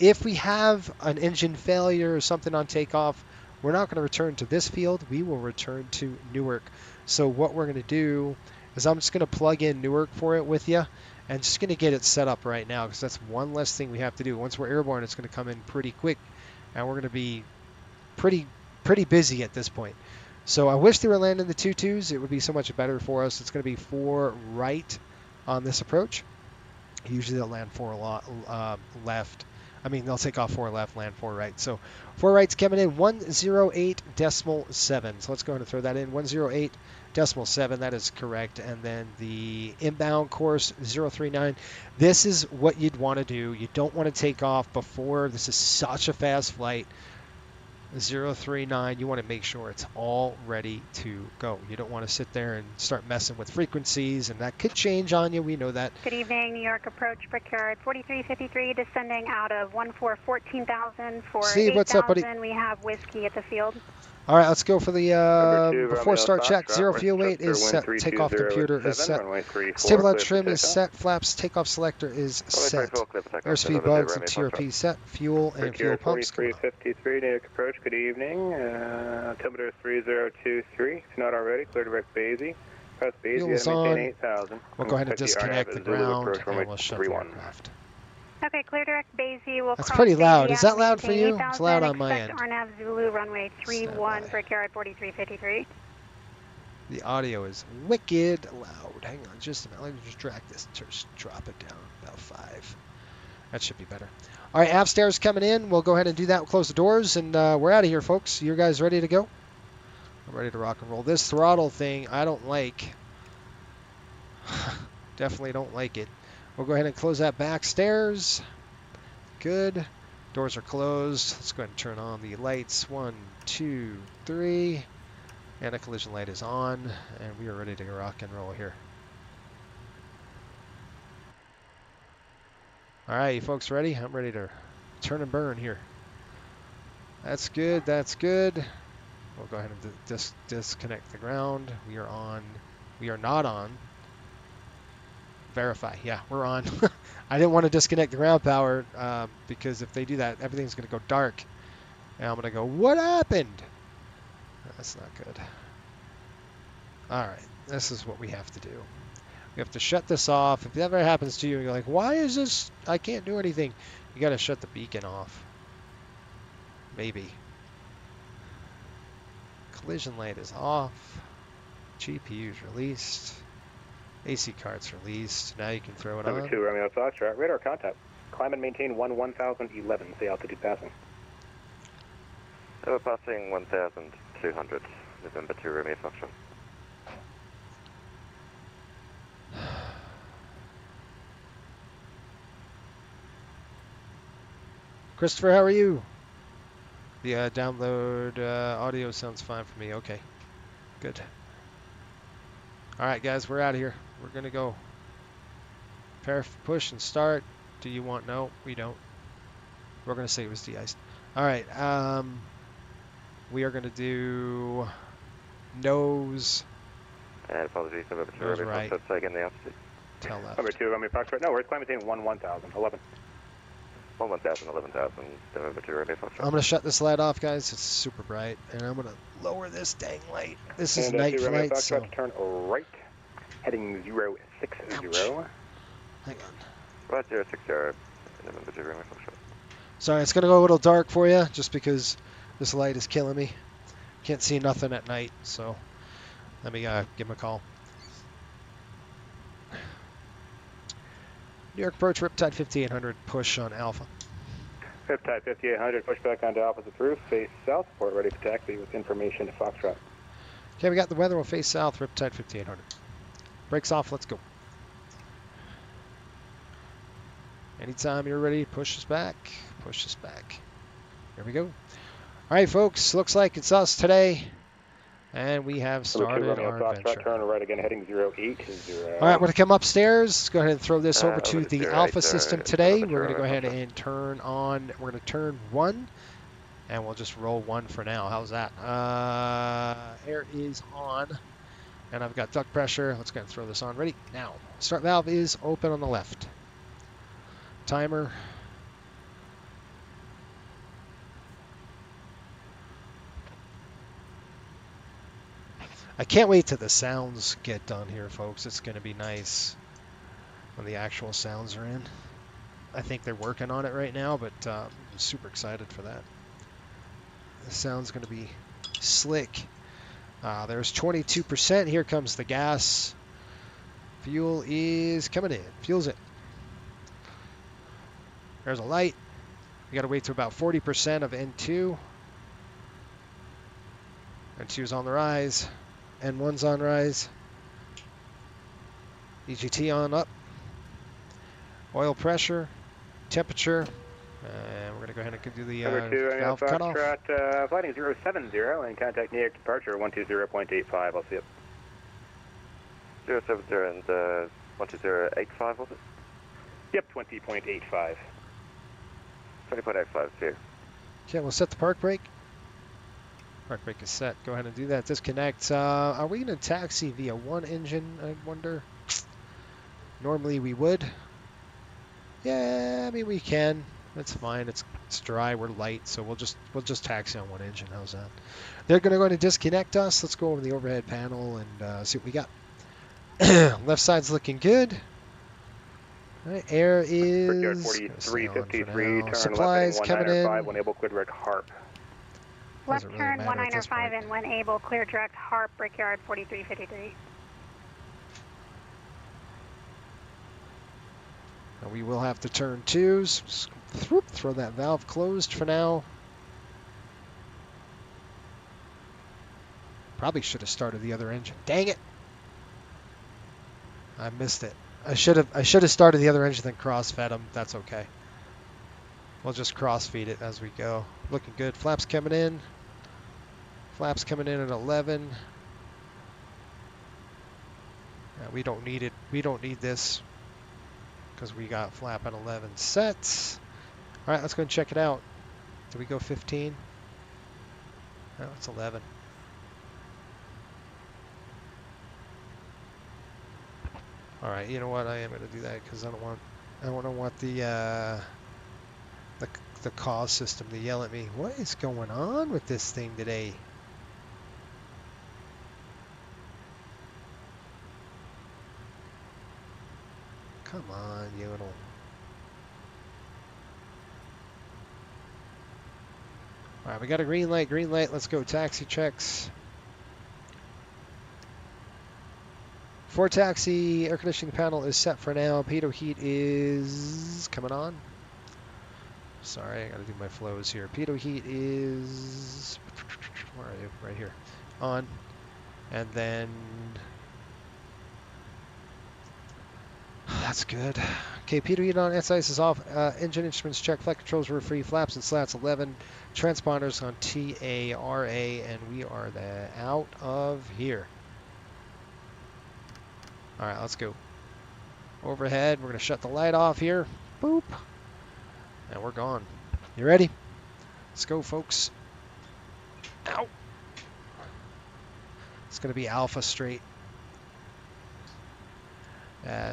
if we have an engine failure or something on takeoff, we're not going to return to this field. We will return to Newark. So what we're going to do is I'm just going to plug in Newark for it with you, and just going to get it set up right now because that's one less thing we have to do. Once we're airborne, it's going to come in pretty quick, and we're going to be pretty busy at this point. So I wish they were landing the 2-2s. It would be so much better for us. It's going to be 4 right on this approach. Usually they'll land 4 left. I mean, they'll take off 4 left, land 4 right. So 4 right's coming in 108.7. So let's go ahead and throw that in. 108.7. That is correct. And then the inbound course 039. This is what you'd want to do. You don't want to take off before. This is such a fast flight. 039, you want to make sure it's all ready to go. You don't want to sit there and start messing with frequencies, and that could change on you. We know that. Good evening, New York approach, Brickyard 4353, descending out of 14,000 for Steve, what's up, buddy? 8,000. We have whiskey at the field. All right, let's go for the before start check. 0 fuel weight is set. Takeoff computer is set. Stabilizer trim is set. Flaps takeoff selector is set. Airspeed bugs and TRP set. Fuel and fuel pumps. 4353, New York approach. Good evening. Altimeter 3023. If not already, clear direct Basie. Press Basie. Fuel's maintain on. 8,000. We'll go ahead and disconnect the ground, and we'll shut the aircraft. Okay, clear direct Basie. We'll That's cross pretty loud. Basie Is that at loud for you? 8,000. It's loud on my Expect end. RNAV Zulu, runway 31, Brickyard 4353. The audio is wicked loud. Hang on just a minute. Let me just drag this, just drop it down about 5. That should be better. All right, aft stairs coming in. We'll go ahead and do that. We'll close the doors, and we're out of here, folks. You guys ready to go? I'm ready to rock and roll. This throttle thing, I don't like. Definitely don't like it. We'll go ahead and close that back stairs. Good. Doors are closed. Let's go ahead and turn on the lights. 1, 2, 3. And the collision light is on. And we are ready to rock and roll here. All right, you folks ready? I'm ready to turn and burn here. That's good. That's good. We'll go ahead and disconnect the ground. We are on. We are not on. Verify. Yeah, we're on. I didn't want to disconnect the ground power because if they do that, everything's going to go dark. And I'm going to go, what happened? That's not good. All right, this is what we have to do. We have to shut this off. If that ever happens to you, and you're like, why is this? I can't do anything. You got to shut the beacon off. Maybe. Collision light is off. GPU's released. AC cards released. Now you can throw it on. Number 2, Romeo Foxtrot. Radar contact. Climb and maintain 1011. Say altitude passing. We're passing 1,010 200, November 2 Romeo Foxtrot. Christopher, how are you? The download audio sounds fine for me. Okay, good. All right, guys, we're out of here. We're going to go. Push and start. Do you want? No, we don't. We're going to say it was de-iced. All right. We are going to do nose. Apologies, November 2 Nose Romeo right. Foxtrot, taking the altitude. Tail left. Number 2, Romeo Foxtrot. No, we're climbing 1,000, 11. 1,000, 11,000, November 2 Romeo Foxtrot. I'm going to shut this light off, guys. It's super bright. And I'm going to lower this dang light. This is And night 2 Romeo flight, Foxtrot, so... turn right, heading 060. Hang on. Right 060, November 2 Romeo Foxtrot. Sorry, it's going to go a little dark for you, just because this light is killing me. Can't see nothing at night, so let me give him a call. New York approach, Riptide 5800, push on Alpha. Riptide 5800, push back onto opposite roof, face south, port ready for taxi with information to Foxtrot. Okay, we got the weather, we'll face south, Riptide 5800. Brakes off, let's go. Anytime you're ready, push us back, push us back. Here we go. All right, folks, looks like it's us today, and we have started our adventure. Turn right again, heading 080. All right, we're going to come upstairs. Let's go ahead and throw this over to over the 080, Alpha system today. We're going to go ahead Alpha. and turn on, we're going to turn 1, and we'll just roll 1 for now. How's that? Air is on, and I've got duct pressure. Let's go ahead and throw this on. Ready? Now. Start valve is open on the left. Timer. I can't wait till the sounds get done here, folks. It's going to be nice when the actual sounds are in. I think they're working on it right now, but I'm super excited for that. The sound's going to be slick. There's 22%. Here comes the gas. Fuel is coming in. Fuel's it. There's a light. We got to wait to about 40% of N2. N2's on the rise. N1's on rise. EGT on up. Oil pressure, temperature, and we're going to go ahead and do the valve cutoff. Flighting 070 and contact New York departure 120.85. I'll see it. 070 and 12085, was it? Yep, 20.85. 20.85, see you. Okay, we'll set the park brake. Park brake is set. Go ahead and do that. Disconnect. Are we going to taxi via one engine, I wonder? Normally we would. Yeah, I mean we can. That's fine. It's dry. We're light, so we'll just taxi on one engine. How's that? They're going to go to disconnect us. Let's go over the overhead panel and see what we got. Left side's looking good. All right, air is 4353. Supplies coming in. Enable clear direct harp. Left Doesn't turn really matter at this 195 point. and when able, clear direct harp, Brickyard 4353. Now we will have to turn 2s. Just throw that valve closed for now. Probably should have started the other engine. Dang it! I missed it. I should have started the other engine then cross-fed them. That's okay. We'll just cross-feed it as we go. Looking good. Flaps coming in. Flaps coming in at 11. We don't need it. We don't need this because we got flap at 11 sets. All right, let's go and check it out. Did we go 15? No, it's 11. All right, you know what? I am going to do that because I don't want the cause system to yell at me. What is going on with this thing today? Come on, you little. All right, we got a green light. Green light. Let's go. Taxi checks. For taxi, air conditioning panel is set for now. Pitot heat is coming on. Sorry, I gotta do my flows here. Pitot heat is, where are you? Right here. On. And then, that's good. Okay, pitot heat on, SIS is off. Engine instruments check, flight controls were free, flaps and slats 11, transponders on TARA, and we are out of here. All right, let's go. Overhead, we're gonna shut the light off here. Boop. And we're gone. You ready? Let's go, folks. Ow. It's going to be Alpha straight.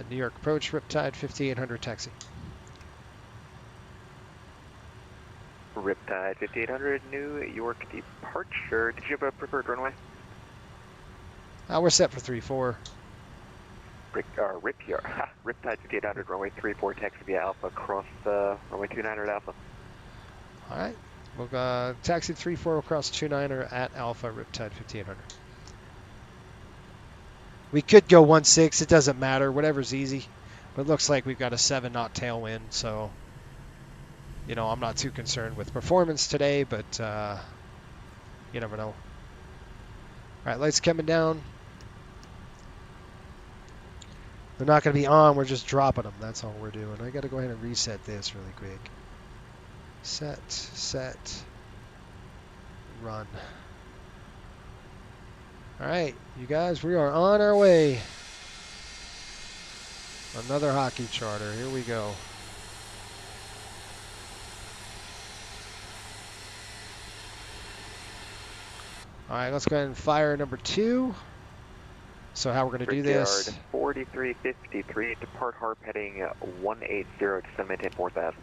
New York approach, Riptide 5800 taxi. Riptide 5800, New York departure. Did you have a preferred runway? We're set for 3-4. Riptide 5800, runway 34, taxi via Alpha, across runway 29er at Alpha. All right. We'll taxi 3-4 across 29er at Alpha, Riptide 5800. We could go 1-6. It doesn't matter. Whatever's easy. But it looks like we've got a 7-knot tailwind, so you know, I'm not too concerned with performance today, but you never know. All right, lights coming down. They're not going to be on. We're just dropping them. That's all we're doing. I got to go ahead and reset this really quick. Set, run. All right, you guys, we are on our way. Another hockey charter. Here we go. All right, let's go ahead and fire number 2. So how we're going to do this? 4353, depart HARP heading 180, descend maintain 4000.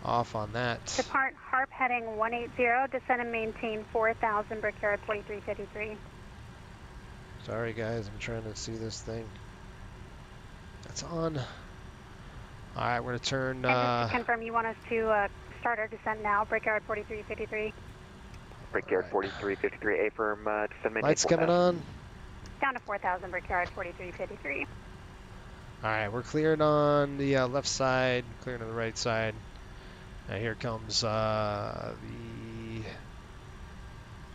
Off on that. Depart HARP heading 180, descend and maintain 4000, Brickyard 4353. Sorry guys, I'm trying to see this thing. That's on. All right, we're going to turn... And just to confirm, you want us to start our descent now, Brickyard 4353. Brickyard 4353, affirm, descend maintain lights 4000. coming on. Down to 4000, Brickyard 4353. All right, we're cleared on the left side, cleared on the right side. Here comes the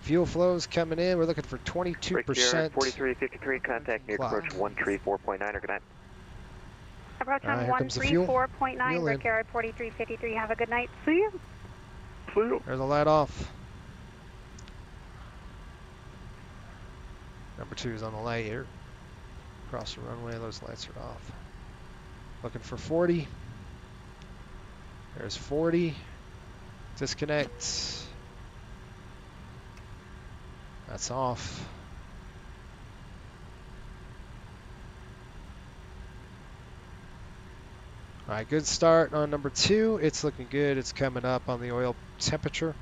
fuel flows coming in. We're looking for 22%. Brickyard 4353, contact New York approach 134.9, or good night. Approach on 134.9, Brickyard 4353. Have a good night. See you. See you. There's the light off. Number 2 is on the light here. Across the runway, those lights are off. Looking for 40. There's 40. Disconnect. That's off. All right, good start on number 2. It's looking good. It's coming up on the oil temperature.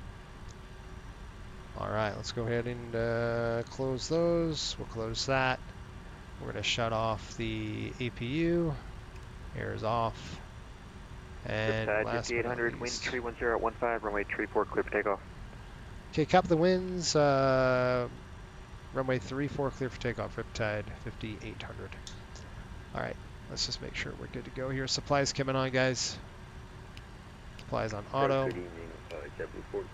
All right, let's go ahead and close those. We'll close that. We're going to shut off the APU. Air is off. And last 5800, wind 31015, runway 34, clear for takeoff. Okay, copy the winds. Runway 34, clear for takeoff. Riptide 5800. All right, let's just make sure we're good to go here. Supplies coming on, guys. Supplies on auto. Good evening, JetBlue 14,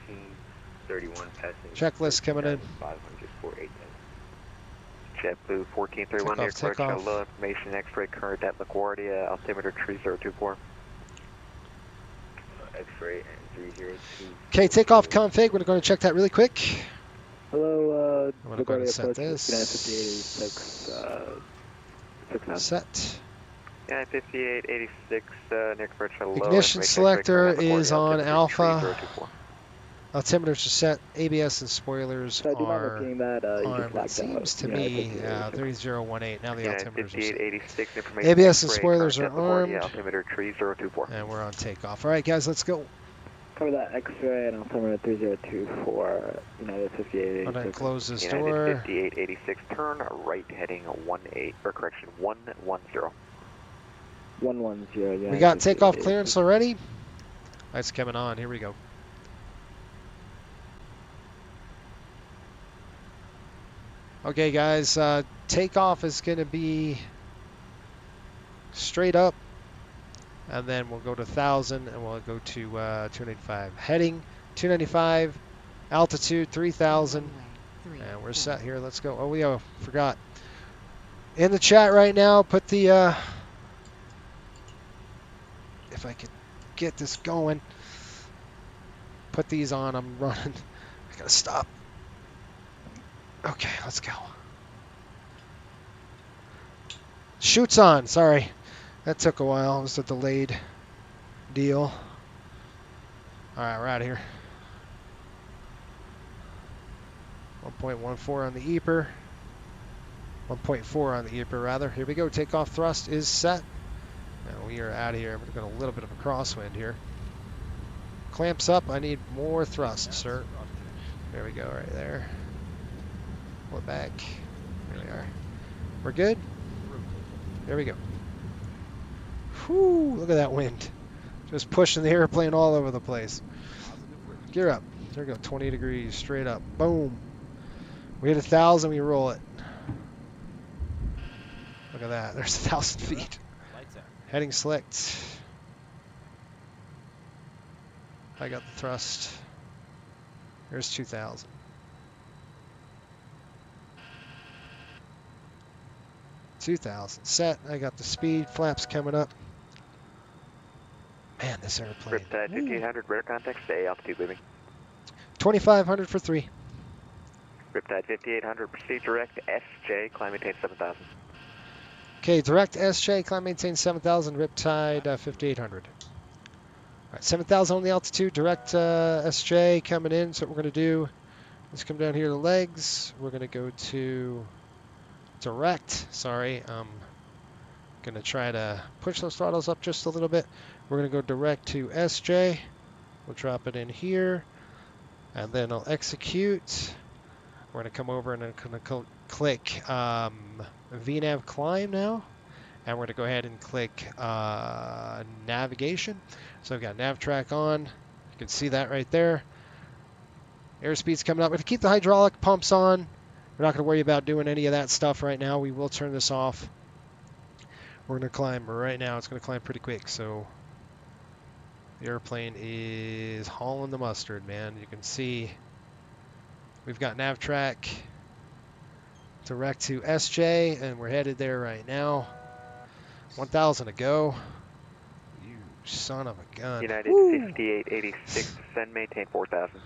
31 passengers. Checklist coming in. 500, JetBlue 1431, New York approach, takeoff. low information, X-ray current at LaGuardia, altimeter 3024. X-ray and 302. Okay, takeoff config. We're going to check that really quick. Hello, I'm going to go ahead and set this. Set. Yeah, 5886, New York approach, low Ignition selector is on Alpha. Altimeters are set. ABS and spoilers are armed. It seems to me 3018. Now the altimeters are set. ABS and spoilers are armed. Altimeter 3024. And we're on takeoff. All right, guys, let's go. Cover that X-ray and altimeter 3024, United 5886. I'm going to close this United door. 5886, turn right heading 110. 110, yeah. We got takeoff clearance already. Lights coming on. Here we go. Okay, guys, takeoff is going to be straight up and then we'll go to 1,000, and we'll go to 295. Heading 295, altitude 3,000, and we're set here. Let's go. Oh, we forgot. In the chat right now, put the, if I could get this going, put these on. I'm running. I gotta stop. Okay, let's go. Shoots on. Sorry. That took a while. It was a delayed deal. Alright, we're out of here. 1.14 on the EPR. 1.4 on the EPR, rather. Here we go. Takeoff thrust is set. Now we are out of here. We've got a little bit of a crosswind here. Clamps up. I need more thrust, sir. There we go, right there. Pull it back. There we are. We're good? There we go. Whew, look at that wind. Just pushing the airplane all over the place. Gear up. There we go, 20 degrees, straight up. Boom. We hit 1,000, we roll it. Look at that, there's 1,000 feet. Heading slicked. I got the thrust. There's 2,000. Set. I got the speed. Flaps coming up. Man, this airplane. Riptide 5800, radar contact, stay altitude leaving. 2,500 for 3. Riptide 5800, proceed direct SJ, climb maintain 7000. Okay, direct SJ, climb maintain 7,000, Riptide 5800. All right, 7,000 on the altitude, direct SJ coming in. So what we're going to do is come down here to legs. We're going to go to direct. Sorry, I'm going to try to push those throttles up just a little bit. We're going to go direct to SJ. We'll drop it in here, and then I'll execute. We're going to come over and I'm going to click VNAV climb now, and we're going to go ahead and click navigation. So I've got nav track on. You can see that right there. Airspeed's coming up. We're going to keep the hydraulic pumps on. We're not going to worry about doing any of that stuff right now. We will turn this off. We're going to climb right now. It's going to climb pretty quick. So the airplane is hauling the mustard, man. You can see we've got nav track direct to SJ, and we're headed there right now. 1,000 to go. You son of a gun. United 5886, descend, maintain 4000.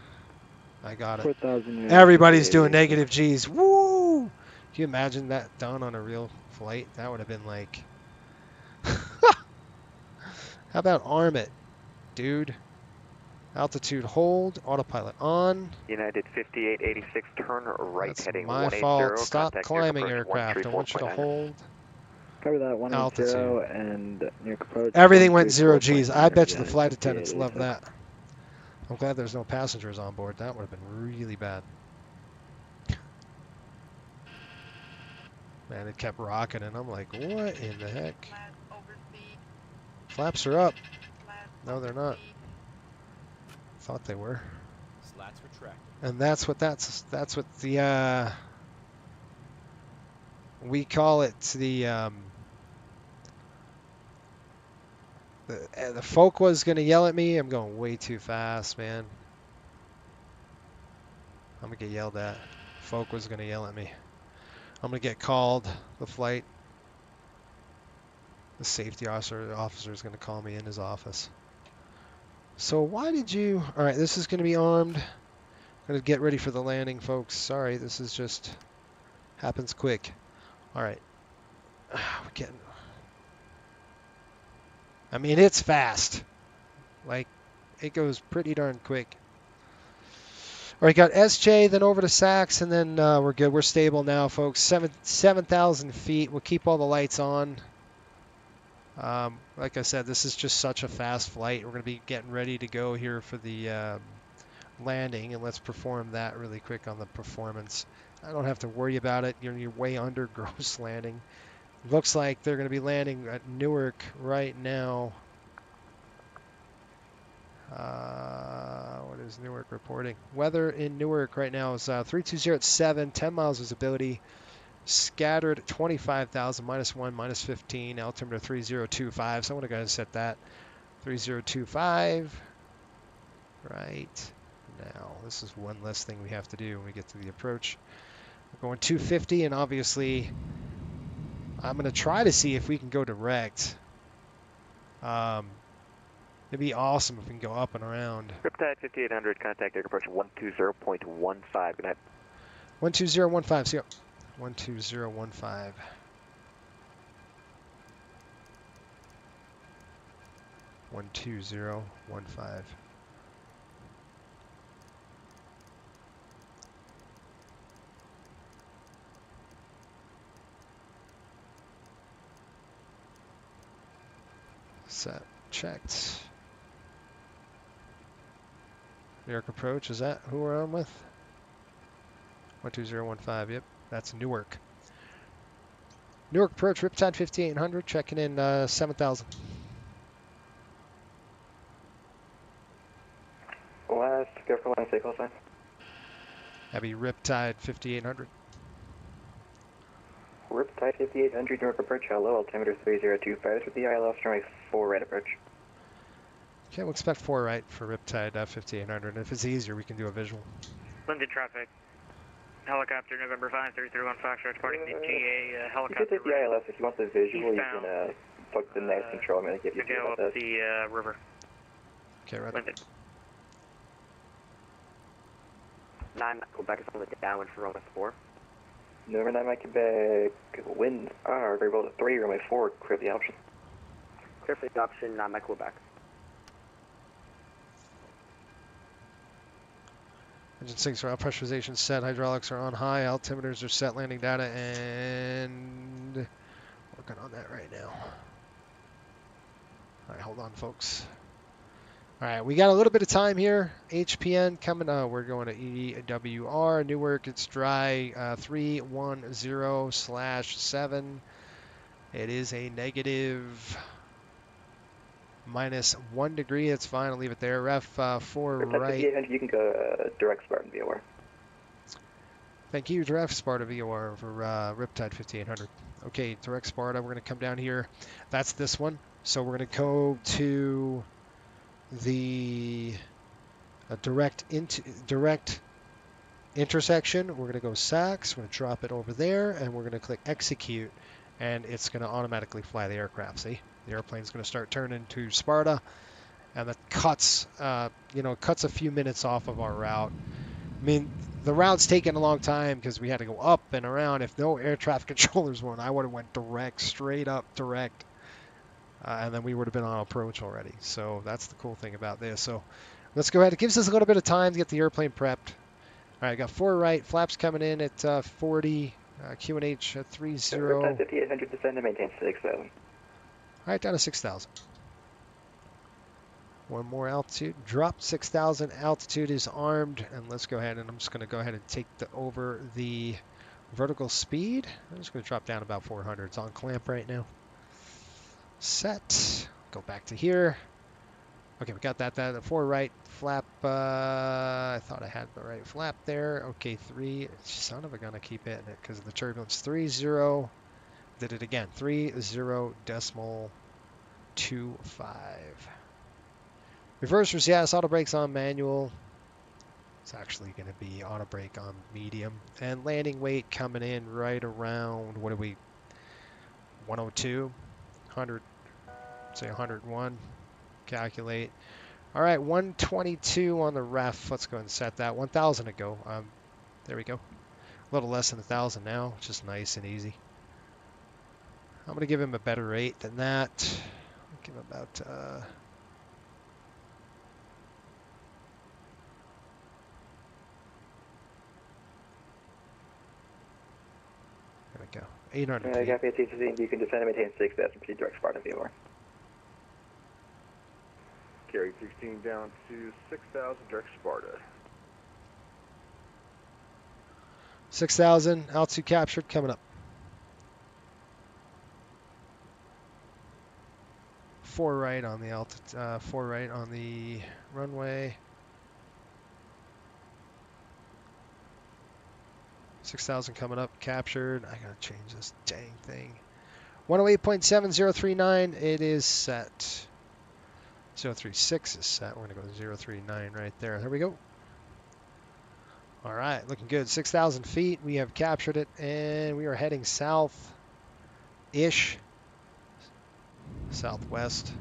I got it. 4,000. Everybody's doing negative G's. Woo! Can you imagine that done on a real flight? That would have been like... How about arm it, dude? Altitude hold, autopilot on. United 5886, turn right, That's heading my 180. fault. Stop Contact climbing near approach aircraft. I want you to 134.9. hold. Cover that 180 Altitude. and near approach. Everything went 0 G's. I bet you the United flight attendants 5886. love that. I'm glad there's no passengers on board. That would have been really bad. Man, it kept rocking, and I'm like, what in the heck? Flaps are up. No, they're not. Thought they were. Slats retract. And that's what the we call it the folk was gonna yell at me. I'm going way too fast, man. I'm gonna get yelled at. Folk was gonna yell at me. I'm gonna get called. The safety officer is gonna call me in his office. So why did you... All right, this is gonna be armed. I'm gonna get ready for the landing, folks. Sorry, this is just happens quick. All right, we're getting... I mean, it's fast. Like, it goes pretty darn quick. All right, got SJ, then over to Sax, and then we're good. We're stable now, folks. 7,000 feet. We'll keep all the lights on. Like I said, this is just such a fast flight. We're going to be getting ready to go here for the landing, and let's perform that really quick on the performance. I don't have to worry about it. You're way under gross landing. Looks like they're going to be landing at Newark right now. What is Newark reporting? Weather in Newark right now is 320 at 7, 10 miles visibility. Scattered 25,000, -1, -15, altimeter 3025. So I'm going to go ahead and set that. 3025. Right now. This is one less thing we have to do when we get to the approach. We're going 250, and obviously I'm going to try to see if we can go direct. It'd be awesome if we can go up and around. Riptide 5800, contact air approach 120.15. Good night. 12015, see you. 12015. One 2015. Set, checked. New York approach, is that who we're on with? 12015, yep, that's Newark. Newark approach, Riptide 5800, checking in 7,000. Last, go for line, stay close line. That'd be Riptide 5800. Riptide 5800, Newark approach, hello, altimeter 3025 with the ILS, runway 4 right approach. Okay, we'll expect 4 right for Riptide 5800. If it's easier, we can do a visual. Limited traffic. Helicopter November 5331 Foxtrot reporting the GA helicopter. You can take the ILS if you want the visual. Eastbound, you can plug the nice control. I'm going to give you to go up the river. Okay, right. Limited. 9 Quebec is on the downwind for runway 4. November 9 Mike Quebec, winds are variable to 3, runway 4, clear the option. Clear for the option, 9 Mike Quebec. Engine 6 are out, pressurization set, hydraulics are on high, altimeters are set, landing data, and working on that right now. All right, hold on, folks. All right, we got a little bit of time here. HPN coming up. We're going to EWR, Newark. It's dry 310/7. It is a negative -1 degree. It's fine. I'll leave it there. Ref 4 right. You can go direct Spartan VOR. Thank you, direct Sparta VOR for Riptide 5800. Okay, direct Sparta. We're going to come down here. That's this one. So we're going to go to the direct intersection. We're going to go SAX. We're going to drop it over there, and we're going to click execute, and it's going to automatically fly the aircraft. See, the airplane's going to start turning to Sparta, and that cuts, cuts a few minutes off of our route. I mean, the route's taken a long time because we had to go up and around. If no air traffic controllers weren't, I would have went direct, straight up direct. And then we would have been on approach already. So that's the cool thing about this. So let's go ahead. It gives us a little bit of time to get the airplane prepped. All right, got 4 right. Flaps coming in at 40. QNH at 30. 5800 descend and maintain 6,000. All right, down to 6,000. One more altitude. Drop 6,000. Altitude is armed. And let's go ahead. And I'm just going to go ahead and take over the vertical speed. I'm just going to drop down about 400. It's on clamp right now. Set. Go back to here. Okay, we got that 4 right flap. I thought I had the right flap there. Okay, 3. Son of a gun, I keep hitting it because of the turbulence. 30. Did it again. 30.25. Reversers, yes. Auto brakes on manual. It's actually going to be auto brake on medium. And landing weight coming in right around, what are we? 102. 100, say 101, calculate. All right, 122 on the ref. Let's go ahead and set that. 1,000 to go. There we go. A little less than 1,000 now, which is nice and easy. I'm going to give him a better rate than that. I'll give him about... there we go. 800 feet. You can descend and maintain 6,000. Proceed direct Spartan VOR. Carry 16 down to 6,000, direct Sparta. 6,000, altitude captured, coming up. 4 right on the altitude, 4 right on the runway. 6,000 coming up, captured. I gotta change this dang thing. 108.7039, it is set. 036 is set. We're gonna go 039 right there. There we go. All right, looking good. 6,000 feet. We have captured it, and we are heading south-ish, southwest.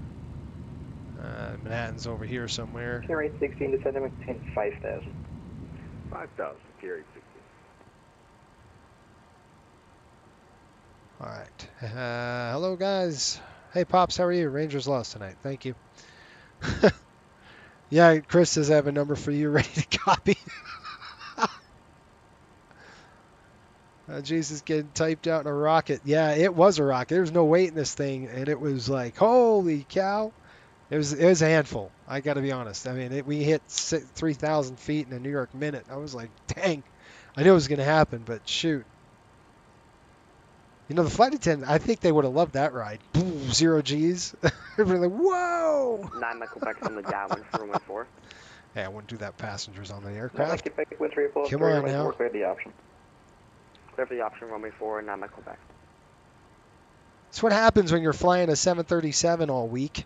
Manhattan's over here somewhere. Carry 16, descend and maintain 5,000. 5,000, carry 16. All right. Hello, guys. Hey, Pops, how are you? Rangers lost tonight. Thank you. Yeah, Chris does have a number for you ready to copy. Jesus getting typed out in a rocket. Yeah, it was a rocket. There was no weight in this thing, and it was like, holy cow. It was a handful. I got to be honest. I mean, we hit 3,000 feet in a New York minute. I was like, dang. I knew it was going to happen, but shoot. You know, the flight attendant, I think they would have loved that ride. Boom, 0 G's. Everybody like, whoa. 9 Michael back on the Darwin for runway 4. Hey, I wouldn't do that passengers on the aircraft. Come Come on now. Clear the option. Clear for the option, runway 4, 9 Michael back. That's what happens when you're flying a 737 all week.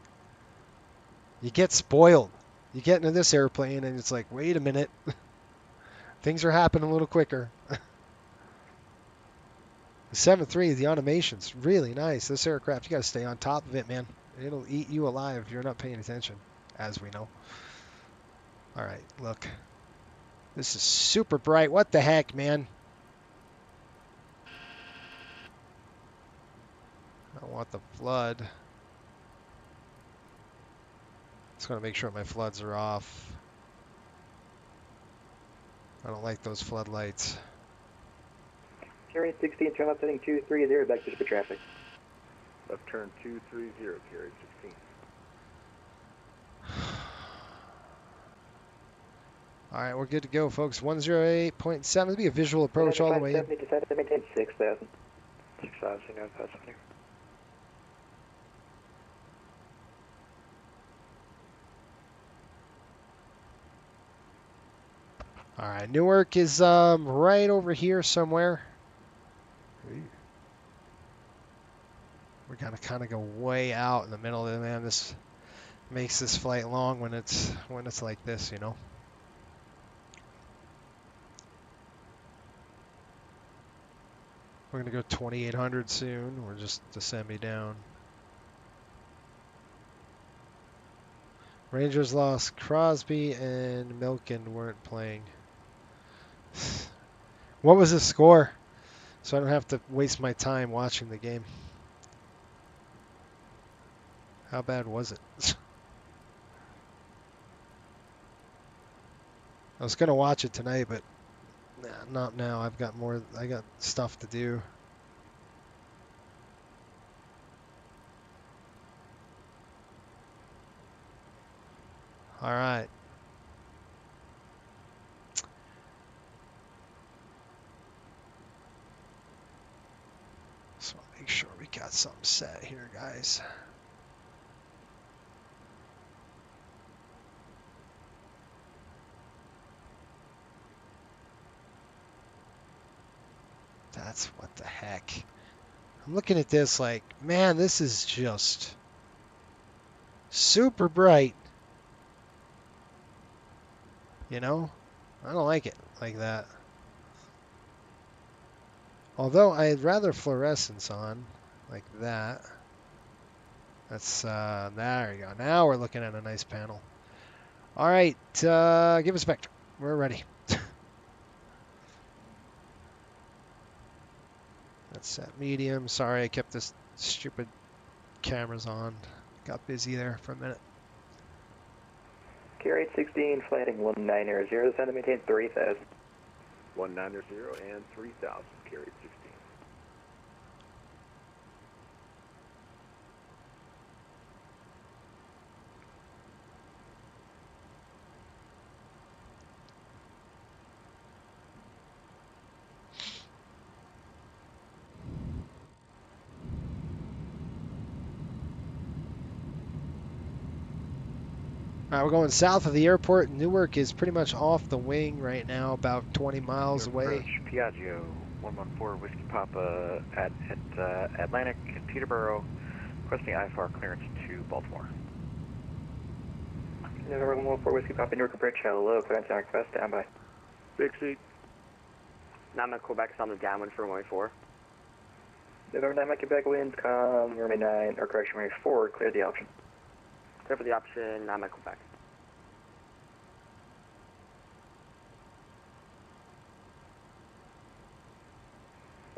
You get spoiled. You get into this airplane and it's like, wait a minute. Things are happening a little quicker. The 7.3, the automation's really nice. This aircraft, you got to stay on top of it, man. It'll eat you alive if you're not paying attention, as we know. All right, look. This is super bright. What the heck, man? I don't want the flood. Just going to make sure my floods are off. I don't like those floodlights. Carry 16, turn left heading 230, back to super traffic. Left turn 230, carry 16. All right, we're good to go, folks. 108.7. It'll be a visual approach all the way in. Descend to maintain 6,000. 6,000, no passenger. All right, Newark is right over here somewhere. We're gonna kind of go way out in the middle of it, man. This makes this flight long when it's like this, you know. We're gonna go 2,800 soon. We're just descending down. Rangers lost. Crosby and Milken weren't playing. What was the score? So I don't have to waste my time watching the game. How bad was it? I was gonna watch it tonight, but nah, not now. I got stuff to do. All right. So make sure we got something set here, guys. That's what the heck. I'm looking at this like, man, this is just super bright. You know? I don't like it like that. Although I'd rather fluorescence on like that. That's, there you go. Now we're looking at a nice panel. All right, give us a vector. We're ready. That's set medium. Sorry, I kept this stupid cameras on. Got busy there for a minute. Carry 16, flighting 1900, descend to maintain 3,000. 190 and 3,000, carry 16. All right, we're going south of the airport. Newark is pretty much off the wing right now, about 20 miles away. Approach Piaggio 114 Whiskey Papa at Atlantic at Peterborough, requesting IFR clearance to Baltimore. November 114 Whiskey Papa, Newark approach, hello, clearance on request, standby. Big seat. 9 Mike Quebec is on the downwind for runway 4. November 9 Mike Quebec winds, runway 9, or correction, runway 4, clear the option. Clear for the option, 9 Mike Quebec.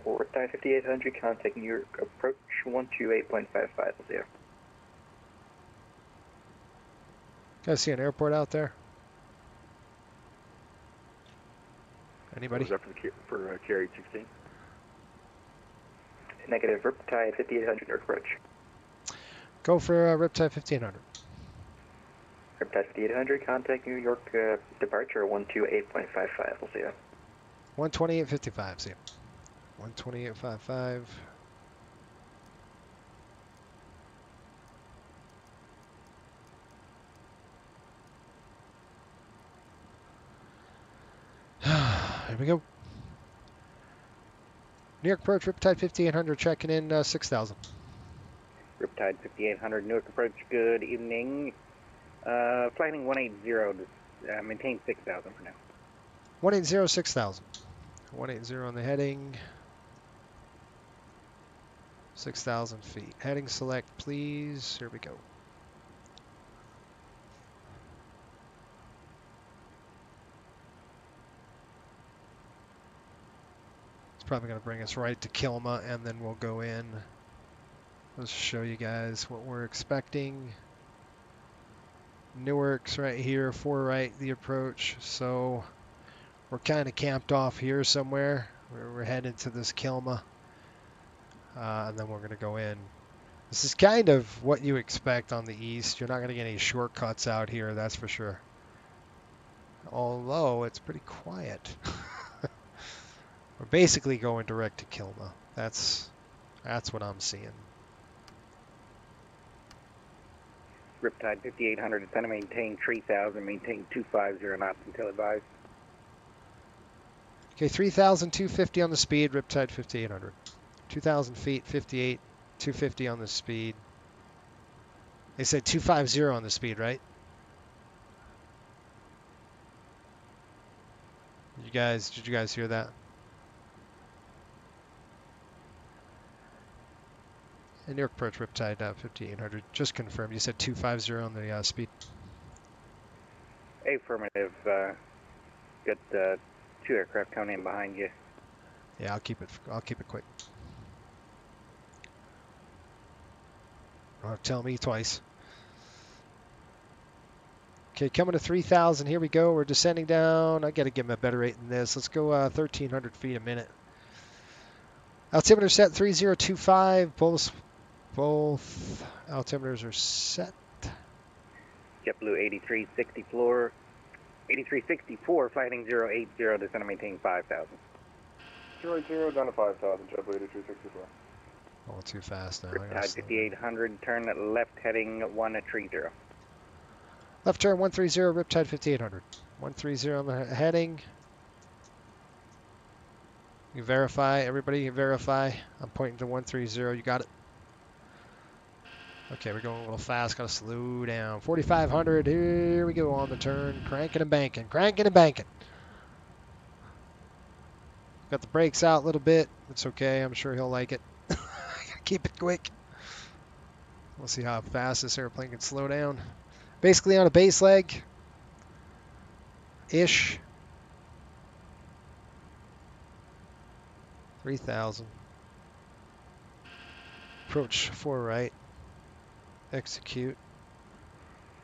Riptide 5800, contact New York approach 128.55, zero. Guys see an airport out there? Anybody? Was that for carry 16? Negative, Riptide 5800, Newark approach. Go for Riptide 1500. Riptide 5800, contact New York departure 128.55, zero. 128.55, see. 128.55. Here we go. New York approach, Riptide 5800, checking in 6,000. Riptide 5800, Newark approach, good evening. Flighting 180, maintain 6,000 for now. 180, 6,000. 180 on the heading. 6,000 feet. Heading select, please. Here we go. It's probably going to bring us right to Kilma, and then we'll go in. Let's show you guys what we're expecting. Newark's right here, 4 right, the approach. So we're kind of camped off here somewhere. We're heading to this Kilma. And then we're going to go in. This is kind of what you expect on the east. You're not going to get any shortcuts out here, that's for sure. Although it's pretty quiet. We're basically going direct to Kilma. That's what I'm seeing. Riptide 5800, it's going to maintain 3,000, maintain 250 knots until advised. Okay, 3,250 on the speed, Riptide 5800. 2,000 feet, 58, 250 on the speed. They said 250 on the speed, right? Did you guys hear that? And New York approach, Riptide 5800. Just confirmed. You said 250 on the speed. Affirmative. Got 2 aircraft coming in behind you. Yeah, I'll keep it quick. Oh, tell me twice. Okay, coming to 3,000. Here we go. We're descending down. I got to give him a better rate than this. Let's go 1,300 feet a minute. Altimeter set 3025. Both altimeters are set. JetBlue 8364. 8364, flighting 080, descend and maintain 5,000. 080 down to 5,000, JetBlue 8364. Oh, too fast now. Riptide 5800, turn left heading 130. Left turn 130, Riptide 5800. 130 on the heading. You verify, everybody verify. I'm pointing to 130, you got it. Okay, we're going a little fast, gotta slow down. 4,500, here we go on the turn. Cranking and banking, cranking and banking. Got the brakes out a little bit. It's okay, I'm sure he'll like it. Keep it quick. We'll see how fast this airplane can slow down. Basically on a base leg. Ish. 3,000. Approach 4 right. Execute.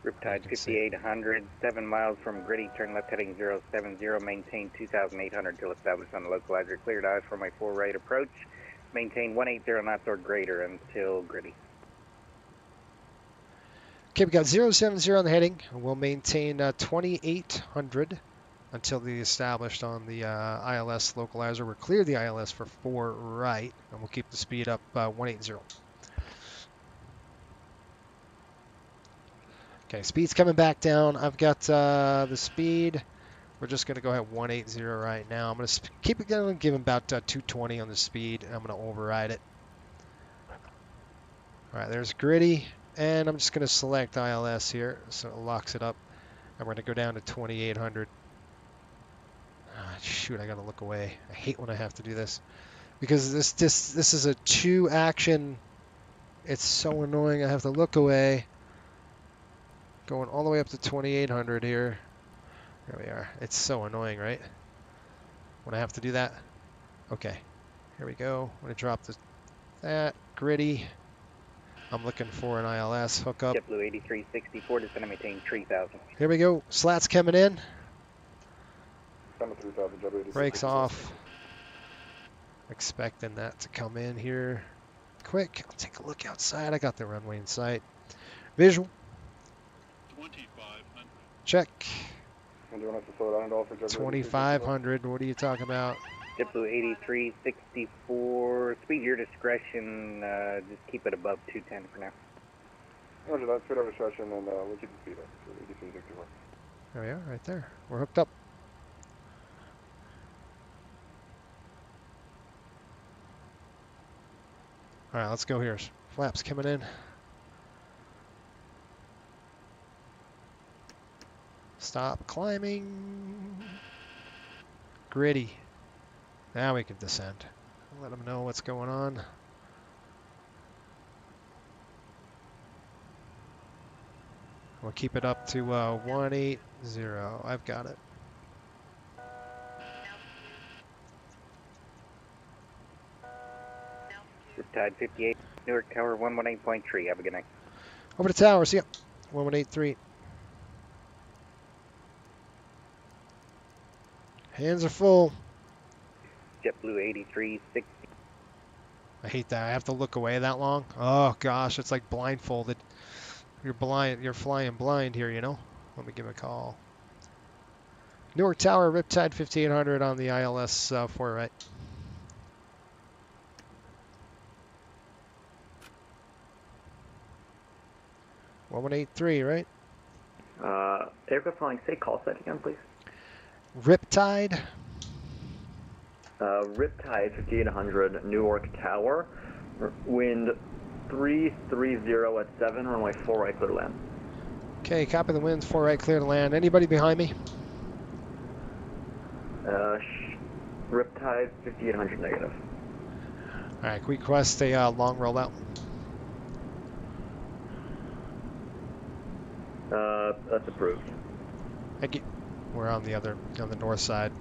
Riptide 5800, 7 miles from Gritty, turn left heading 070, maintain 2,800 till established on the localizer. Cleared eyes for my 4 right approach. Maintain 180 knots or greater until Gritty. Okay, we got 070 on the heading. We'll maintain 2,800 until the established on the ILS localizer. We're clear the ILS for 4 right, and we'll keep the speed up 180. Okay, speed's coming back down. I've got the speed. We're just going to go ahead 180 right now. I'm going to keep it going, give him about 220 on the speed, and I'm going to override it. All right, there's gritty, and I'm just going to select ILS here, so it locks it up. And we're going to go down to 2800. Shoot, I got to look away. I hate when I have to do this because this is a 2 action. It's so annoying. I have to look away. Going all the way up to 2800 here. There we are. It's so annoying, right? When I have to do that. Okay, here we go. I'm going to drop that gritty. I'm looking for an ILS hookup. JetBlue 8364, descend and maintain 3000. Here we go. Slats coming in. 3000, JetBlue Brakes off. Expecting that to come in here quick. I'll take a look outside. I got the runway in sight. Visual. 2500. Check. And do you want us to slow down at all for JetBlue? 2500. What are you talking about? JetBlue 8364, speed your discretion, just keep it above 210 for now. Roger that, speed over discretion, and we'll keep the speed up. So 8364. There we are, right there. We're hooked up. All right, let's go here. Flaps coming in. Stop climbing. Gritty. Now we can descend. Let them know what's going on. We'll keep it up to 180. I've got it. Riptide 58, Newark Tower 118.3. Have a good night. Over the tower. See ya. 1183. Hands are full. JetBlue 8360. I hate that. I have to look away that long. Oh gosh, it's like blindfolded. You're blind. You're flying blind here, you know. Let me give a call. Newark Tower, Riptide 5800 on the ILS 4 right. One 183, right? Aircraft flying, say call sign again, please. Riptide. Riptide 5800, Newark Tower. Wind 330 at 7, runway 4 right, clear to land. Okay, copy the winds, 4 right, clear to land. Anybody behind me? Riptide 5800 negative. All right, can we request a long rollout? That's approved. Thank you. We're on the north side.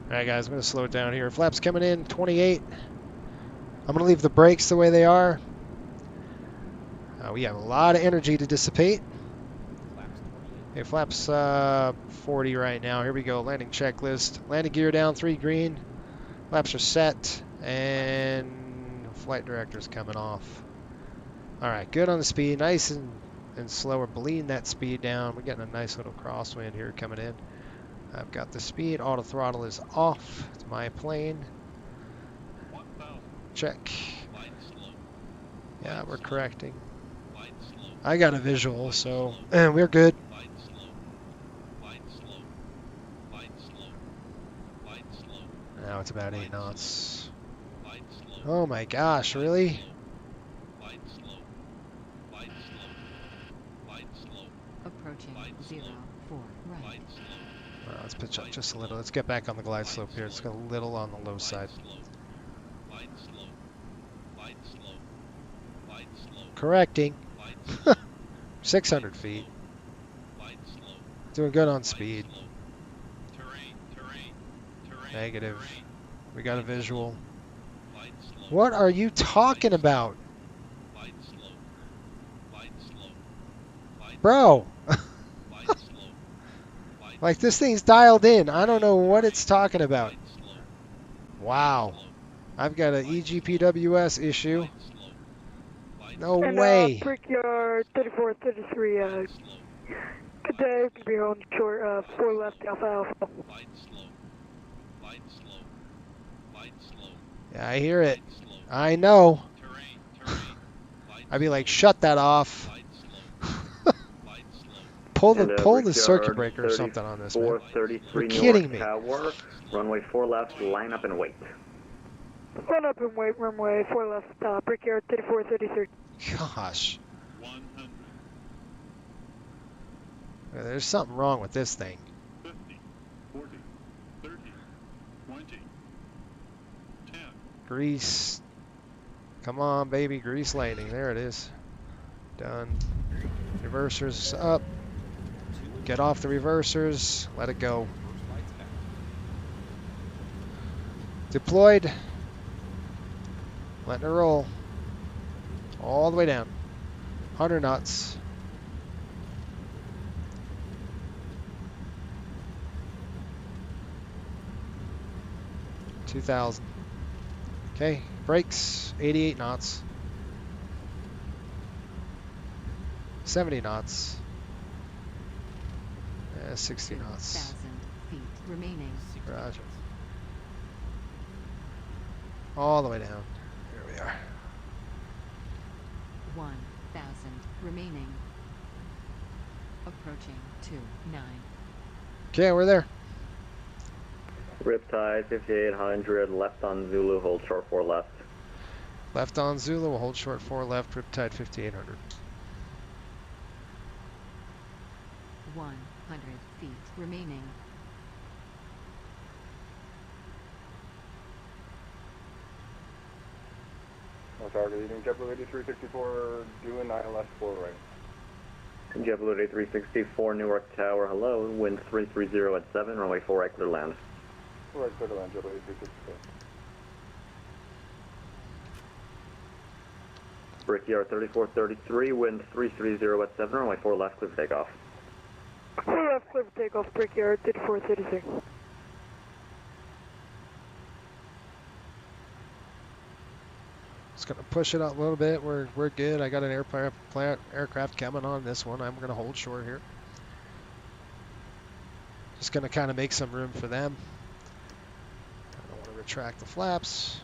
All right, guys, I'm going to slow it down here. Flaps coming in, 28. I'm going to leave the brakes the way they are. We have a lot of energy to dissipate. Okay, flaps 40 right now. Here we go, landing checklist. Landing gear down, 3 green. Flaps are set, and flight director's coming off. All right, good on the speed, nice and slow. We're bleeding that speed down. We're getting a nice little crosswind here coming in. I've got the speed, auto throttle is off. It's my plane. Check. Yeah, we're correcting. I got a visual, so we're good. Now it's about 8 knots. Oh my gosh, really? Approaching 04 right. Let's pitch up just a little. Let's get back on the glide slope here. It's a little on the low side. Correcting. 600 feet. Doing good on speed. Negative. We got a visual. What are you talking about? Bro. Like, this thing's dialed in. I don't know what it's talking about. Wow. I've got an EGPWS issue. No way. Brickyard 3433, good day, could be on short, 4 left, Alpha Alpha. Yeah, I hear it. I know. I'd be like, shut that off. pull the circuit breaker or something on this, man. 433 You're New kidding York me. Tower, runway 4 left, line up and wait. Line up and wait, runway 4 left, Brickyard 3433. Gosh. There's something wrong with this thing. 50, 40, 30, 20, 10. Grease. Come on, baby. Grease lightning. There it is. Done. Reversers up. Get off the reversers. Let it go. Deployed. Letting it roll. All the way down. 100 knots. $2,000. Okay, brakes, 88 knots. 70 knots. 60 knots. 2,000 feet remaining. Roger. All the way down. Here we are. 1,000 remaining. Approaching 29. Okay, we're there. Riptide 5800, left on Zulu, hold short 4 left. Left on Zulu, we'll hold short 4 left, Riptide 5800. 100 feet remaining. No target, eating JetBlue 8364, doing 9 left 4 right. JetBlue 8364, Newark Tower, hello, wind 330 at 7, runway 4 right, clear land. Right, clear to land, JetBlue 8364. Brickyard 3433, wind 330 at 7, runway 4 left, clear for takeoff. 4 left, clear for takeoff, Brickyard 3433. Just gonna push it out a little bit. We're good. I got an aircraft coming on this one. I'm gonna hold short here. Just gonna kind of make some room for them. I don't want to retract the flaps.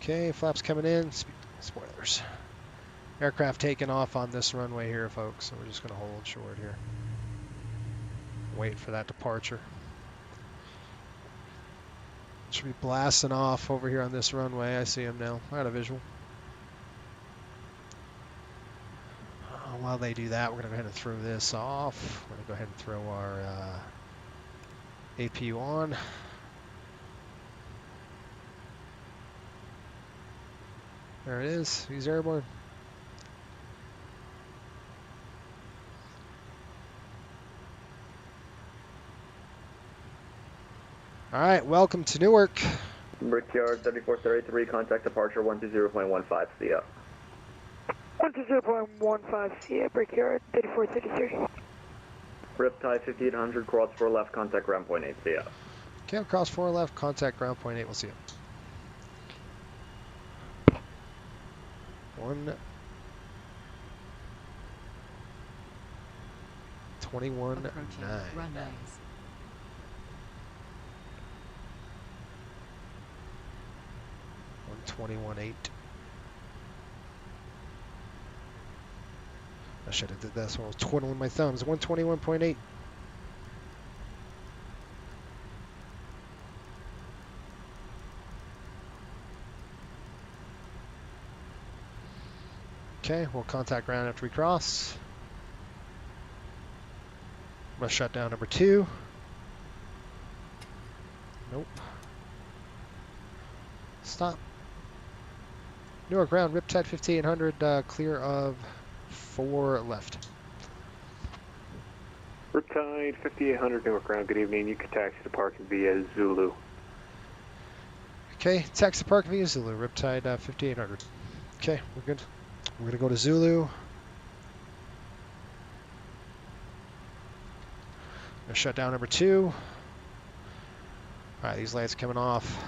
Okay, flaps coming in. Spoilers. Aircraft taking off on this runway here, folks. So we're just gonna hold short here. Wait for that departure. Should be blasting off over here on this runway. I see him now. I got a visual. While they do that, we're going to go ahead and throw this off. We're going to go ahead and throw our APU on. There it is. He's airborne. All right, welcome to Newark. Brickyard 3433, contact departure 120.15, see ya. 120.15, see ya, Brickyard 3433. Riptide 5800, cross 4 left, contact ground point 8, see ya. Okay, cross 4 left, contact ground point 8, we'll see you. 121.9. 121.8. I should have did that so I was twiddling my thumbs. 121.8. Okay, we'll contact ground after we cross. I'm gonna shut down number 2. Nope. Stop. Newark ground, Riptide 5800, clear of 4 left. Riptide 5800, Newark ground, good evening. You can taxi to parking via Zulu. Okay, taxi park via Zulu, Riptide 5800. Okay, we're good. We're gonna go to Zulu. Gonna shut down number 2. All right, these lights coming off.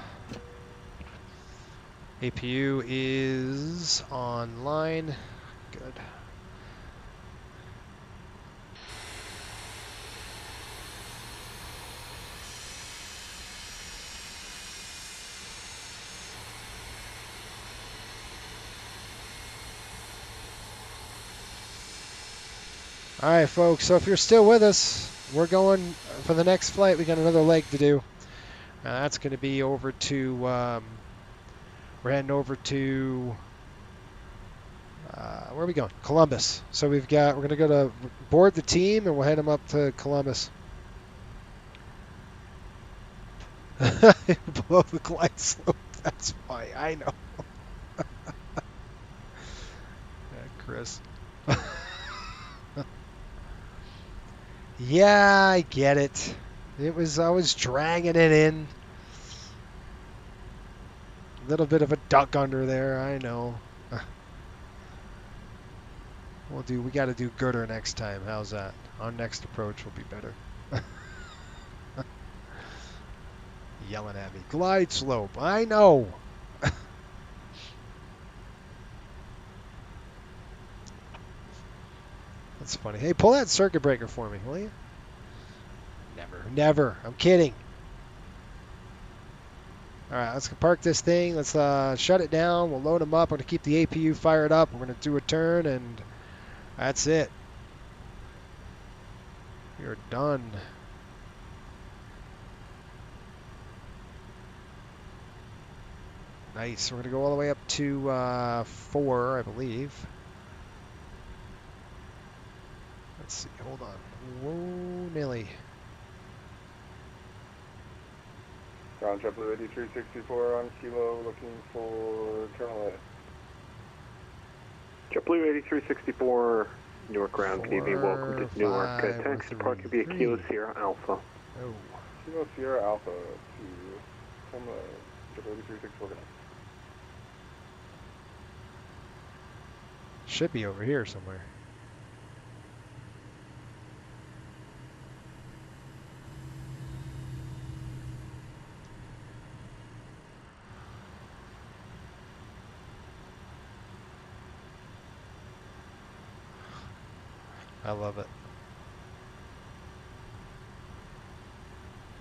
APU is online. Good. All right, folks. So if you're still with us, we're going for the next flight. We got another leg to do. That's going to be over to. We're heading over to. Where are we going? Columbus. So we're going to go to board the team, and we'll head them up to Columbus. Below the glide slope. That's why I know. Chris. Yeah, I get it. I was dragging it in. A little bit of a duck under there, I know. We got to do gooder next time. How's that? Our next approach will be better. Yelling at me. Glide slope. I know. That's funny. Hey, pull that circuit breaker for me, will you? Never. I'm kidding. All right, let's park this thing. Let's shut it down. We'll load them up. We're going to keep the APU fired up. We're going to do a turn, and that's it. You're done. Nice. We're going to go all the way up to 4, I believe. Let's see. Hold on. Whoa, Nelly. Ground JetBlue 8364 on Kilo, looking for terminal A. JetBlue 8364, Newark ground, good evening, welcome to Newark. Taxi departure via Kilo Sierra Alpha. Oh. Kilo Sierra Alpha to terminal A, JetBlue 8364. Should be over here somewhere. I love it.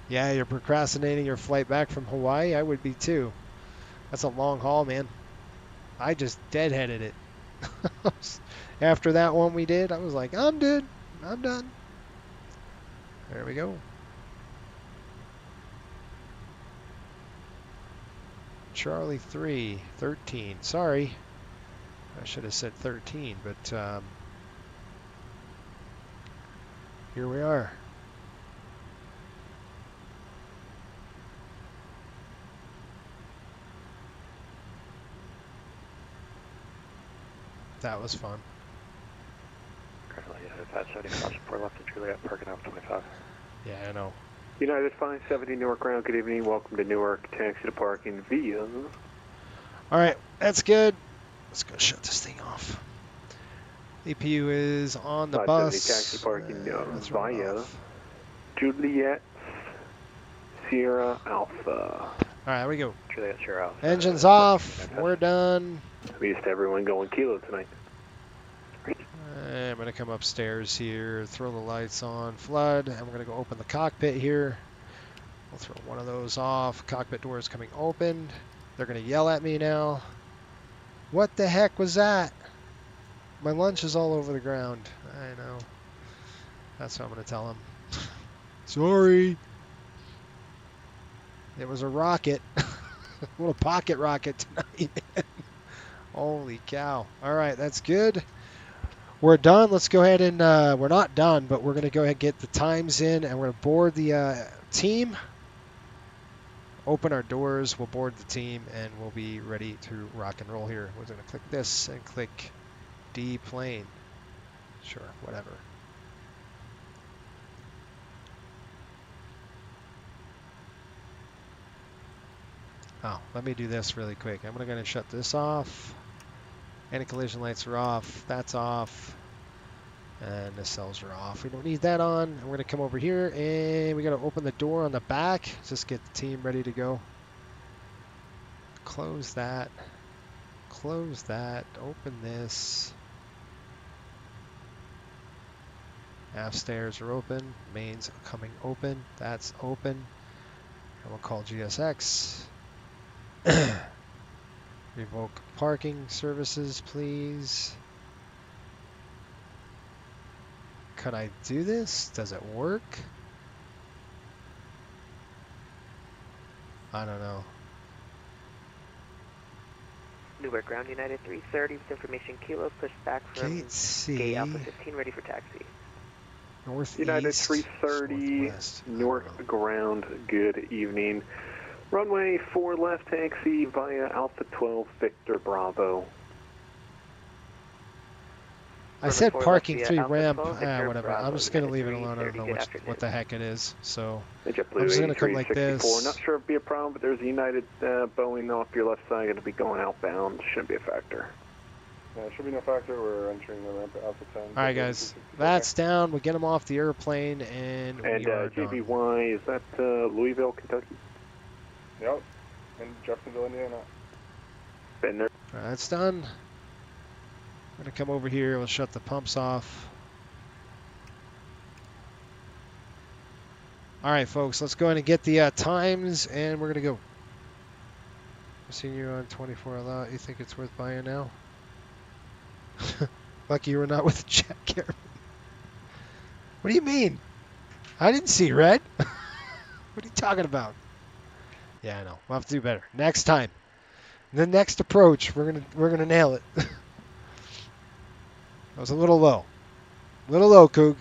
Yeah, you're procrastinating your flight back from Hawaii? I would be too. That's a long haul, man. I just deadheaded it. After that one we did, I was like, I'm good. I'm done. There we go. Charlie 3, 13. Sorry. I should have said 13, but here we are. That was fun. Currently, 575, support left to Juliet, parking out 25. Yeah, I know. United 570 Newark ground, good evening, welcome to Newark, taxi to parking via. Alright, that's good. Let's go shut this thing off. APU is on the bus. Taxi parking via Juliet Sierra Alpha. Alright, here we go. Juliet Sierra Alpha. Engine's off. We're done. We used to everyone going Kilo tonight. I'm going to come upstairs here, throw the lights on, flood, and we're going to go open the cockpit here. We'll throw one of those off. Cockpit door is coming open. They're going to yell at me now. What the heck was that? My lunch is all over the ground. I know. That's what I'm going to tell them. Sorry. It was a rocket. A little pocket rocket tonight. Holy cow. All right, that's good. We're done. Let's go ahead and, we're not done, but we're going to go ahead and get the times in, and we're going to board the team. Open our doors, we'll board the team, and we'll be ready to rock and roll here. We're going to click this and click D plane. Sure, whatever. Oh, let me do this really quick. I'm going to shut this off. Anti-collision lights are off. That's off. And the cells are off. We don't need that on. We're going to come over here, and we got to open the door on the back. Just get the team ready to go. Close that. Close that. Open this. Aft stairs are open. Mains coming open. That's open. And we'll call GSX. Revoke parking services, please. Could I do this? Does it work? I don't know. Newark ground United 330 with information Kilo pushed back from Gate C. Gate Alpha 15 ready for taxi. Northeast. United 330, Newark ground, good evening. Runway 4 left taxi via Alpha 12 Victor Bravo. I said parking 3 ramp, Victor whatever. Bravo, I'm just going to leave it United alone. I don't know 330, what the heck it is. So I'm JetBlue just going to come like 8364. this. Not sure if it'd be a problem, but there's a United Boeing off your left side going to be going outbound. Shouldn't be a factor. Yeah, should be no factor. We're entering the ramp at Alpha 10. All right, guys. That's down. We get them off the airplane, and we are done. JBY, is that Louisville, Kentucky? Yep. In Jeffersonville, Indiana. Been there. All right, that's done. I'm going to come over here. We'll shut the pumps off. All right, folks. Let's go ahead and get the times, and we're going to go. I've seen you on 24 a lot. You think it's worth buying now? Lucky you were not with the jet carrier. What do you mean? I didn't see red. What are you talking about? Yeah, I know. We'll have to do better next time. The next approach, we're gonna nail it. That was a little low. Coog.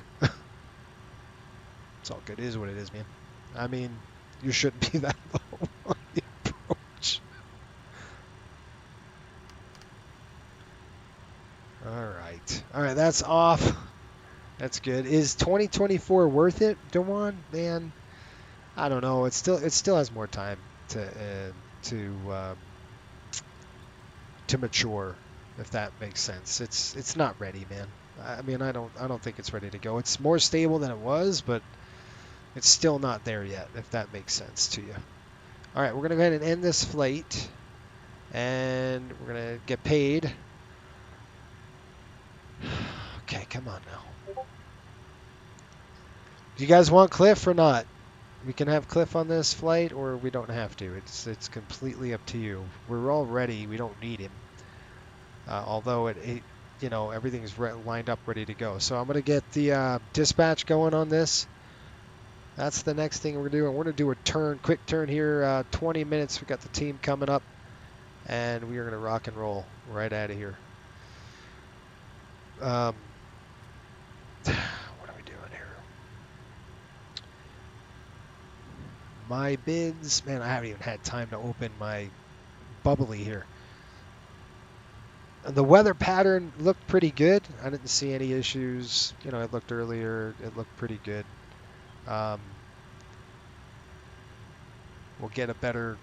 It's all good. It is what it is, man. I mean, you shouldn't be that low on the approach. All right, that's off. That's good. Is 2024 worth it, Dewan? Man, I don't know. It still has more time to mature, if that makes sense. It's not ready, man. I mean, I don't think it's ready to go. It's more stable than it was, but it's still not there yet, if that makes sense to you. All right, we're gonna go ahead and end this flight, and we're gonna get paid. Okay, come on now. Do you guys want Cliff or not? We can have Cliff on this flight, or we don't have to. It's completely up to you. We're all ready. We don't need him. Although you know, everything's lined up, ready to go. So I'm gonna get the dispatch going on this. That's the next thing we're doing. We're gonna do a quick turn here. 20 minutes. We got the team coming up, and we are gonna rock and roll right out of here. What are we doing here? My bids. Man, I haven't even had time to open my bubbly here. And the weather pattern looked pretty good. I didn't see any issues. You know, I looked earlier. It looked pretty good. We'll get a better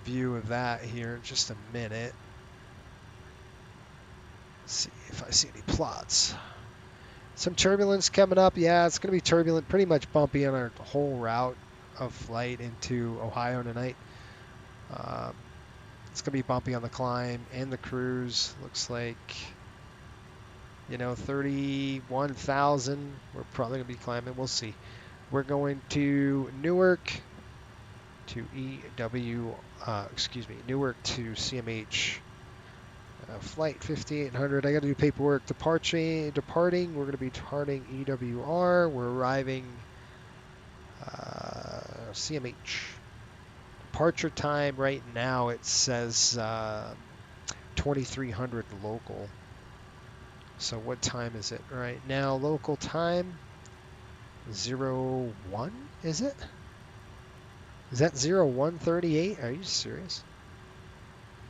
view of that here in just a minute. See if I see any plots. Some turbulence coming up. Yeah, it's going to be turbulent, pretty much bumpy on our whole route of flight into Ohio tonight. It's going to be bumpy on the climb and the cruise. Looks like, you know, 31,000. We're probably going to be climbing. We'll see. We're going to Newark to Newark to CMH. Flight 5800. I got to do paperwork. Departing. We're going to be departing EWR. We're arriving CMH. Departure time right now, it says 2300 local. So what time is it right now? Local time 01, is it? Is that 0138? Are you serious?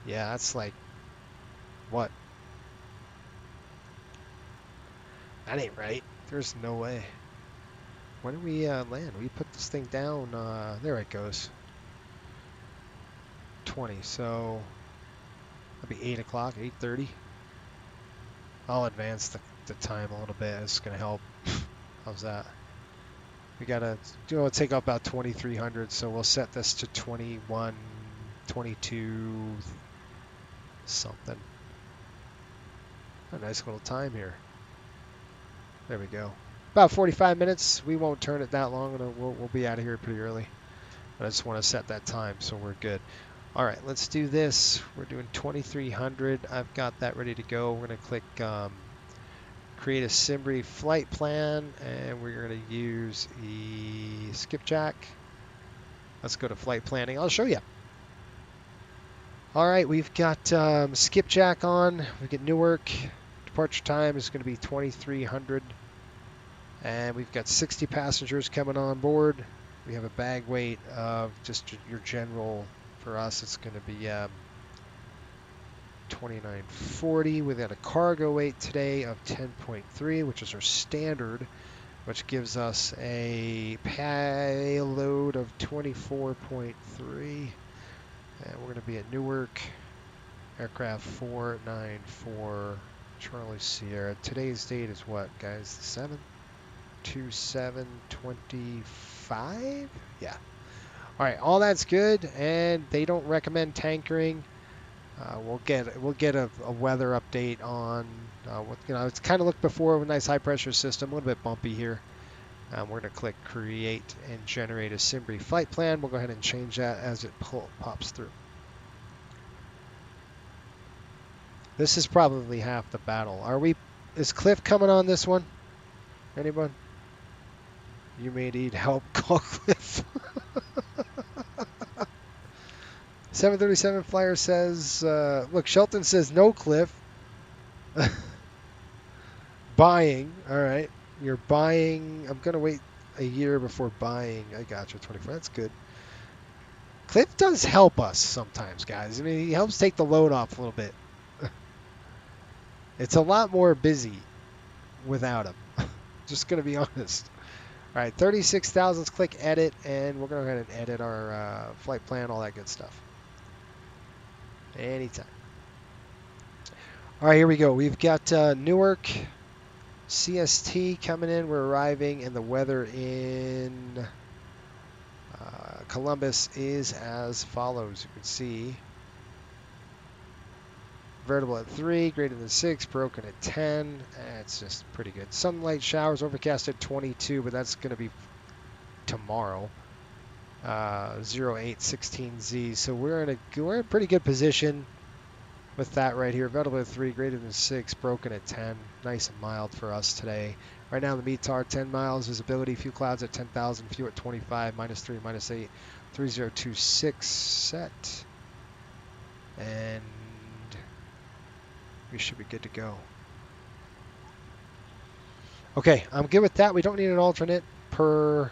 Yeah, that's like, what? That ain't right. There's no way. When do we land? We put this thing down. There it goes. 20. So that'll be 8 o'clock, 8:30. I'll advance the time a little bit. It's gonna help. How's that? We gotta take off about 2300. So we'll set this to 21, 22 something. A nice little time here. There we go. About 45 minutes. We won't turn it that long. We'll be out of here pretty early. But I just want to set that time so we're good. All right, let's do this. We're doing 2300. I've got that ready to go. We're going to click create a Embry flight plan, and we're going to use the skipjack. Let's go to flight planning. I'll show you. All right, we've got skipjack on. We get Newark. Departure time is going to be 2300. And we've got 60 passengers coming on board. We have a bag weight of just your general, for us, it's going to be 2940. We got a cargo weight today of 10.3, which is our standard, which gives us a payload of 24.3. And we're going to be at Newark, aircraft 494, Charlie Sierra. Today's date is what, guys? The 7th? 2725? Yeah. All right, all that's good, and they don't recommend tankering. We'll get a weather update on what, it's kind of looked before with a nice high pressure system, a little bit bumpy here. We're going to click create and generate a Embry flight plan. We'll go ahead and change that as it pops through. This is probably half the battle. Is Cliff coming on this one? Anyone? You may need help. Call Cliff. 737 flyer says, look, Shelton says no, Cliff. Buying. All right. You're buying. I'm going to wait a year before buying. I got you. 24. That's good. Cliff does help us sometimes, guys. I mean, he helps take the load off a little bit. It's a lot more busy without him. Just going to be honest. All right, 36,000. Let's click edit, and we're going to go ahead and edit our flight plan, all that good stuff. Anytime. All right, here we go. We've got Newark CST coming in. We're arriving, and the weather in Columbus is as follows. You can see vertical at 3, greater than 6, broken at 10. It's just pretty good. Sunlight showers, overcast at 22, but that's going to be tomorrow. 0816Z. So we're in a pretty good position with that right here. Vertical at 3, greater than 6, broken at 10. Nice and mild for us today. Right now the METAR 10 miles, visibility, few clouds at 10,000, few at 25, -3, -8, 3026 set. And we should be good to go. Okay, I'm good with that. We don't need an alternate per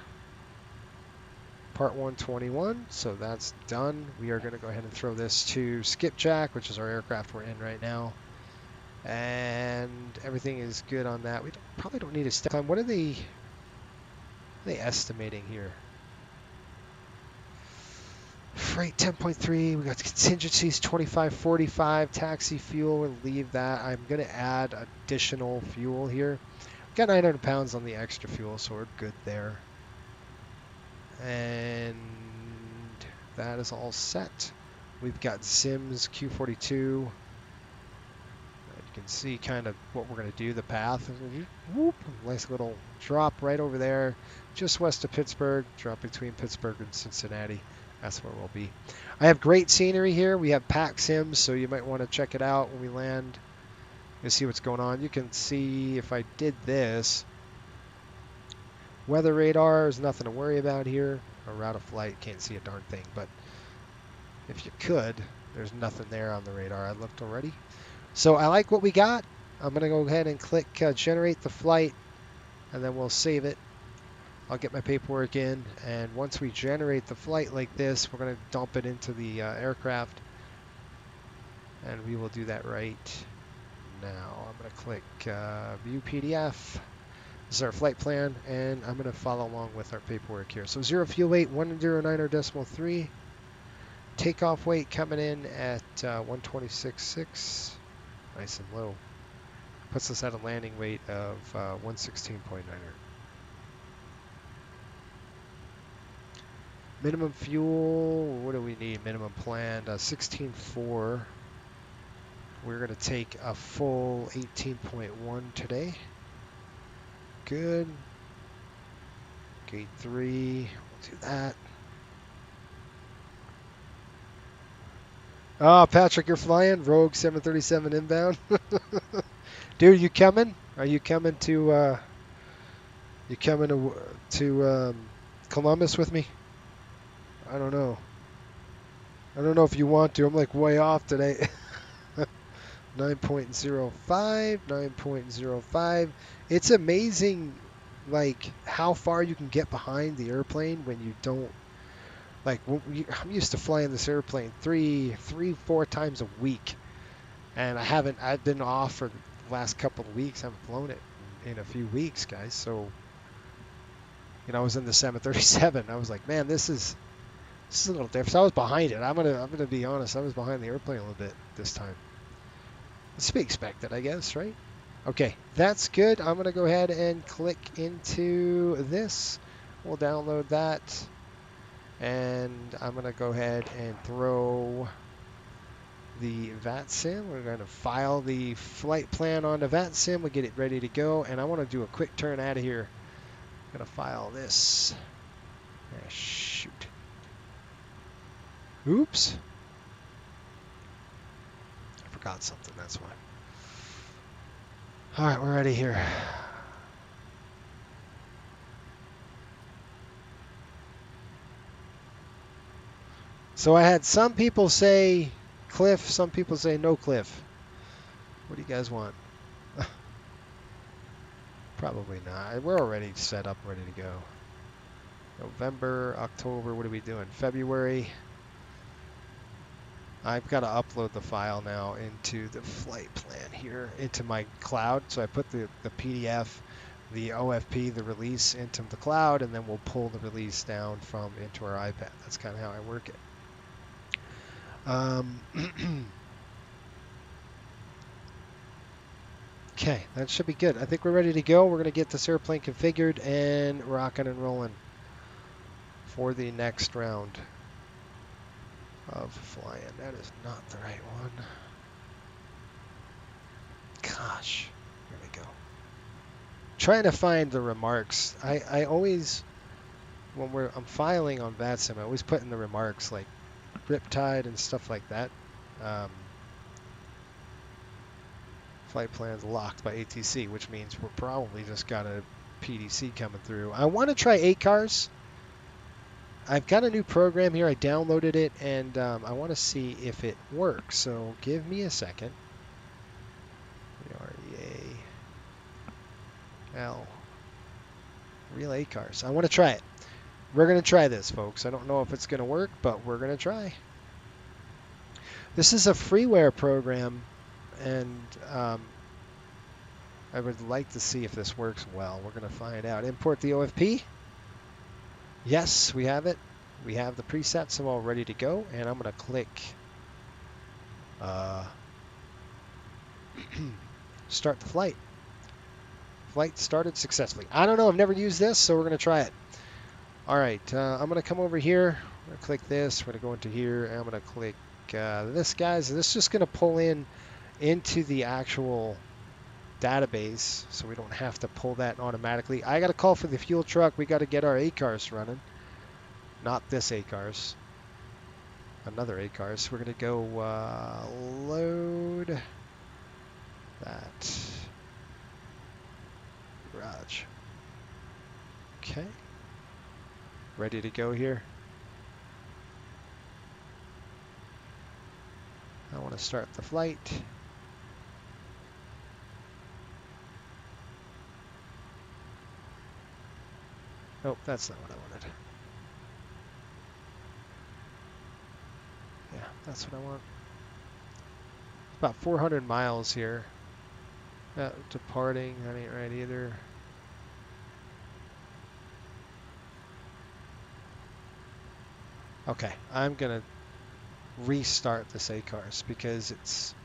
part 121, so that's done. We are going to go ahead and throw this to skipjack, which is our aircraft we're in right now. And everything is good on that. We probably don't need a step time. What are they estimating here? Freight 10.3, we got contingencies 2545, taxi fuel, we'll leave that. I'm going to add additional fuel here. We've got 900 pounds on the extra fuel, so we're good there. And that is all set. We've got Sims Q42. You can see kind of what we're going to do, the path. Whoop, nice little drop right over there, just west of Pittsburgh, drop between Pittsburgh and Cincinnati. That's where we'll be. I have great scenery here. We have pack sims, so you might want to check it out when we land. You'll see what's going on. You can see if I did this. Weather radar is nothing to worry about here. A route of flight, can't see a darn thing. But if you could, there's nothing there on the radar. I looked already. So I like what we got. I'm going to go ahead and click generate the flight, and then we'll save it. I'll get my paperwork in, and once we generate the flight like this, we're going to dump it into the aircraft, and we will do that right now. I'm going to click view PDF. This is our flight plan, and I'm going to follow along with our paperwork here. So 0 fuel weight 109.3. Takeoff weight coming in at 126.6. Nice and low. Puts us at a landing weight of 116.9. Minimum fuel, what do we need? Minimum planned, 16.4. We're going to take a full 18.1 today. Good. Gate 3, we'll do that. Oh, Patrick, you're flying? Rogue 737 inbound. Dude, you coming? Are you coming to Columbus with me? I don't know. I don't know if you want to. I'm like way off today. 9.05, 9.05. It's amazing, like how far you can get behind the airplane when you don't. Like I'm used to flying this airplane three, 4 times a week, and I've been off for the last couple of weeks. I haven't flown it in a few weeks, guys. So, I was in the 737. I was like, man, this is a little different. So I was behind it. I'm gonna be honest. I was behind the airplane a little bit this time. It's to be expected, I guess, right? Okay, that's good. I'm gonna go ahead and click into this. We'll download that, and I'm gonna go ahead and throw the VATSIM. We're going to file the flight plan onto VATSIM. We get it ready to go, and I want to do a quick turn out of here. I'm going to file this. Ah, shoot. Oops. I forgot something, that's why. All right, we're ready here. So I had some people say cliff, some people say no cliff. What do you guys want? Probably not. We're already set up, ready to go. November, October, what are we doing? February. I've got to upload the file now into the flight plan here, into my cloud. So I put the PDF, the OFP, the release into the cloud, and then we'll pull the release down into our iPad. That's kind of how I work it. Okay, that should be good. I think we're ready to go. We're going to get this airplane configured and rocking and rolling for the next round of flying. That is not the right one. Gosh, here we go. Trying to find the remarks. I always, when I'm filing on VATSIM, I always put in the remarks like Riptide and stuff like that. Flight plans locked by ATC, which means we're probably just got a PDC coming through. I want to try 8 cars. I've got a new program here. I downloaded it, and I want to see if it works. So give me a second. REAL. Real 8 cars. I want to try it. We're going to try this, folks. I don't know if it's going to work, but we're going to try. This is a freeware program, and I would like to see if this works well. We're going to find out. Import the OFP. Yes, we have it. We have the presets all ready to go, and I'm going to click start the flight. Flight started successfully. I don't know. I've never used this, so we're going to try it. All right. I'm going to come over here. I'm going to click this. We're going to go into here, and I'm going to click this, guys. This is just going to pull into the actual database, so we don't have to pull that automatically. I got to call for the fuel truck. We got to get our ACARS running. Not this ACARS. Another ACARS. We're going to go load that. Garage. Okay. Ready to go here. I want to start the flight. Nope, that's not what I wanted. Yeah, that's what I want. About 400 miles here. Departing, that ain't right either. Okay, I'm gonna restart this ACARS because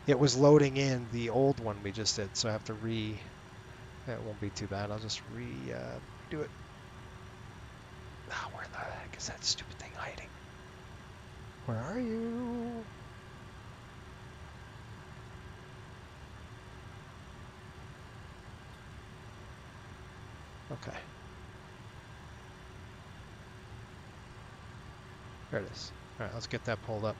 it was loading in the old one we just did, so I have to that won't be too bad. I'll just do it. Ah, where the heck is that stupid thing hiding? Where are you? Okay. There it is. All right, let's get that pulled up.